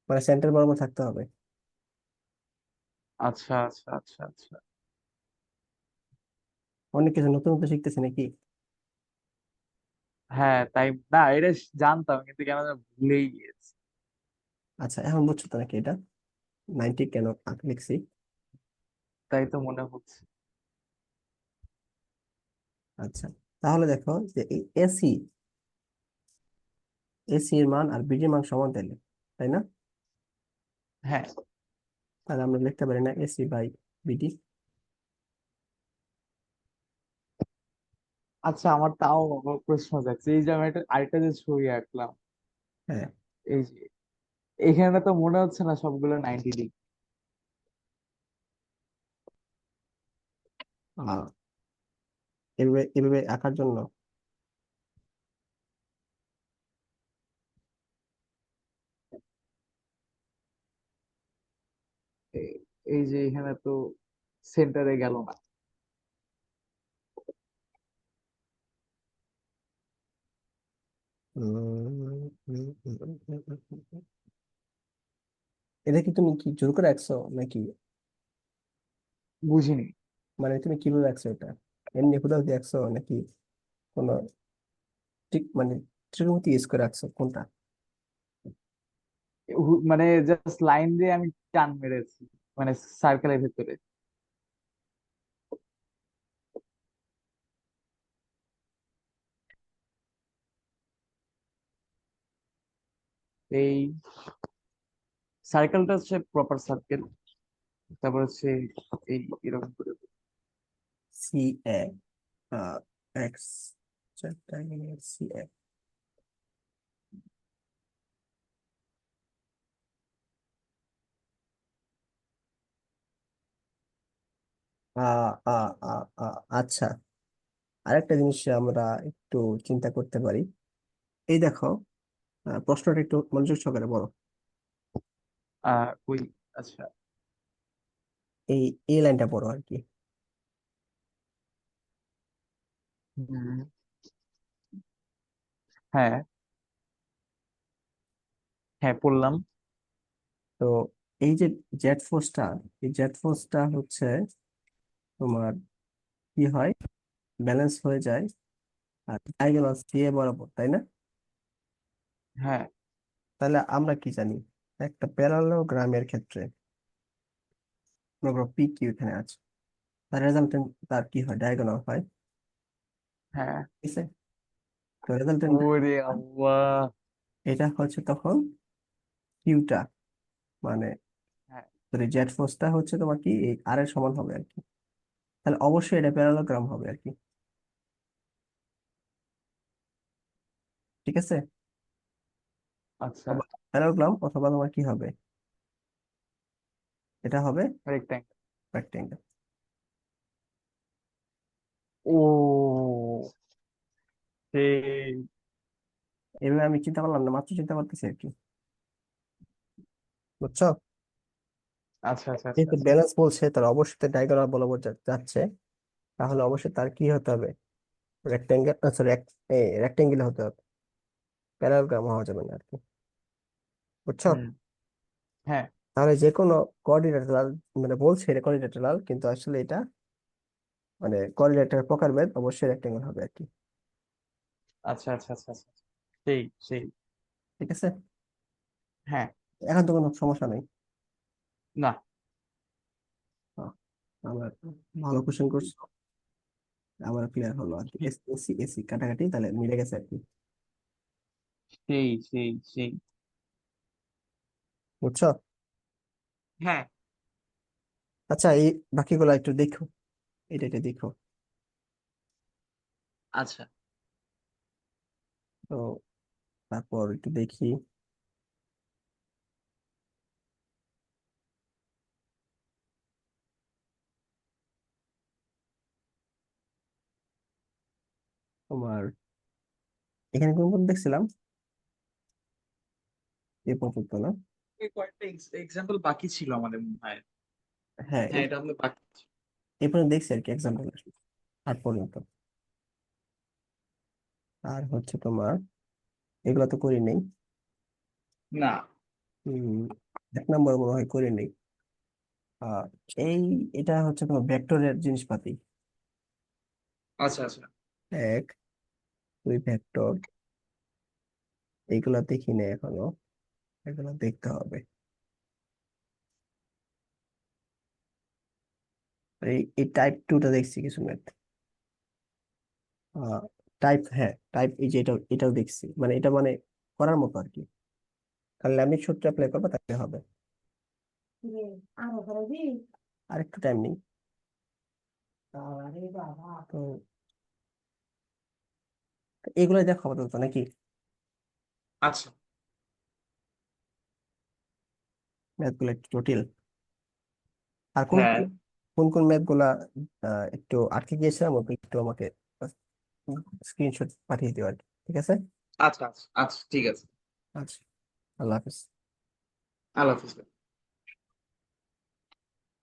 মানে সেন্টার বরাবর থাকতে হবে। আচ্ছা আচ্ছা আচ্ছা আচ্ছা। অনেক কিছু নতুন নতুন শিখতেছি নাকি? হ্যাঁ তাই না, এটা জানতাম কিন্তু কেন যেন ভুলেই গিয়েছি। আচ্ছা, এখন বুঝছো তো নাকি এটা 90 কেন লিখছি? তাই তো মনে হচ্ছে। আচ্ছা, তাহলে দেখো যে এই এসি এসি এর মান আর বিডি এর মান সমান তাইলে, তাই না? হ্যাঁ। তাহলে আমরা লিখতে পারি না এসি বাই বিডি? আচ্ছা আমার তাও প্রশ্ন যাচ্ছে, এই যে আমি আরেকটা যে ছবি আঁকলাম, হ্যাঁ। এই যে এখানে তো মনে হচ্ছে না সবগুলো 90 ডিগ্রি। আহ, এভাবে এভাবে আঁকার জন্য এই যে এখানে তো সেন্টারে গেল না। এটা কি তুমি কি জোর করে আঁকছো নাকি? বুঝিনি। মানে তুমি কিভাবে আঁকছো এটা? এমনি হুদা হুদি আঁকছো নাকি কোনো ঠিক মানে ত্রিকোণমিতি ইউজ করে আঁকছো, কোনটা? মানে জাস্ট লাইন দিয়ে আমি টান মেরেছি, মানে সার্কেলের ভেতরে। এই সার্কেলটা হচ্ছে প্রপার সার্কেল, তারপর হচ্ছে এই এরকম করে। সি এ এক্স সি এ আ আ আ আ আচ্ছা, আরেকটা জিনিস আমরা একটু চিন্তা করতে পারি। এই দেখো, প্রশ্নটা একটু মনোযোগ সহকারে বলো। ওই আচ্ছা। এই এই লাইনটা পড়ো আর কি। হুম, হ্যাঁ হ্যাঁ পড়লাম। তো এই যে জেট ফোর্সটা, এই জেট ফোর্সটা হচ্ছে তোমার কি হয়, ব্যালেন্স হয়ে যায় আর ডায়াগোনাল দিয়ে বরাবর, তাই না? হ্যাঁ তাহলে আমরা কি জানি, একটা প্যারালোগ্রামের ক্ষেত্রে মনে করো পি কিউ এখানে আছে, তার রেজাল্টেন্ট তার কি হয়, ডায়াগোনাল হয়। হ্যাঁ। ঠিক আছে? তো রেজাল্টেন্ট ওরে আল্লাহ। এটা হচ্ছে তখন কিউটা, মানে হ্যাঁ সরি জেট ফোর্সটা হচ্ছে তোমার কি এই আর এর সমান হবে আর কি। তাহলে অবশ্যই এটা প্যারালোগ্রাম হবে আর কি। ঠিক আছে? আচ্ছা। প্যারালোগ্রাম অথবা তোমার কি হবে, এটা হবে রেক্ট্যাঙ্গেল। রেক্টেঙ্গেল। ও সেই। এভাবে আমি চিন্তা করলাম না, মাত্র চিন্তা করতেছি আর কি। বুঝছো? আচ্ছা আচ্ছা আচ্ছা যেহেতু আচ্ছা। ব্যালেন্স বলছে তার অবশ্যই ডায়াগোনাল বরাবর যাচ্ছে, তাহলে অবশ্যই তার কি হতে হবে, রেক্টেঙ্গেল, সরি রেক্টেঙ্গেল হতে হবে, প্যারালোগ্রাম হওয়া যাবে না আর কি। বুঝছো? হুম। হ্যাঁ। তাহলে যে কোনো কোঅর্ডিনেটরাল, মানে বলছে এটা কোঅর্ডিনেটরাল কিন্তু আসলে এটা মানে কোঅর্ডিনেটর প্রকারভেদ অবশ্যই রেক্টেঙ্গেল হবে আর কি। আচ্ছা আচ্ছা আচ্ছা আচ্ছা। সেই সেই। ঠিক আছে? হ্যাঁ। এখন তো কোনো সমস্যা নেই। না। আহ, আমরা ভালো কোশ্চেন করছি, আমার ক্লিয়ার হলো আর কি। এসি এসি কাটাকাটি তাহলে মিলে গেছে আর কি। সেই সেই সেই। বুঝছো? হ্যাঁ। আচ্ছা, এই বাকিগুলো একটু দেখো, এটা দেখো। আচ্ছা। তো তারপর একটু দেখি তোমার এখানে কোন কোন দেখছিলাম, এ পর্যন্ত না? এই কয়েকটা এক্সাম্পল বাকি ছিল আমাদের মনে হয়। হ্যাঁ, হ্যাঁ এটা আমাদের বাকি ছিল। এই পর্যন্ত দেখছি আর কি, এক্সাম্পল আট পর্যন্ত। আর হচ্ছে তোমার এগুলো তো করি নেই। না। হম 1 নম্বর মনে হয় করি নেই। আহ, এই এটা হচ্ছে তোমার ভেক্টরের জিনিসপাতি। আচ্ছা আচ্ছা। এক, দুই ভেক্টর, এইগুলা দেখি না এখনো, এগুলো দেখতে হবে। এই টাইপ টুটা দেখছি কিছু ম্যাথ। টাইপ, হ্যাঁ টাইপ, এই যে এটাও দেখছি, মানে এটা মানে করার মতো আর কি, কারণ ল্যামির সূত্র অ্যাপ্লাই করবে তাহলে হবে। আর একটু টাইম নেই তো, এগুলো দেখো আপাতত নাকি। আচ্ছা। ম্যাথ গুলো একটু জটিল। আর কোন হ্যাঁ। কোন কোন ম্যাথ গুলা একটু আটকে গিয়েছিলাম, ওকে একটু আমাকে স্ক্রিনশট পাঠিয়ে দিও আর কি। ঠিক আছে। আচ্ছা আচ্ছা আচ্ছা, ঠিক আছে। আচ্ছা, আল্লাহ হাফিজ। আল্লাহ হাফিজ।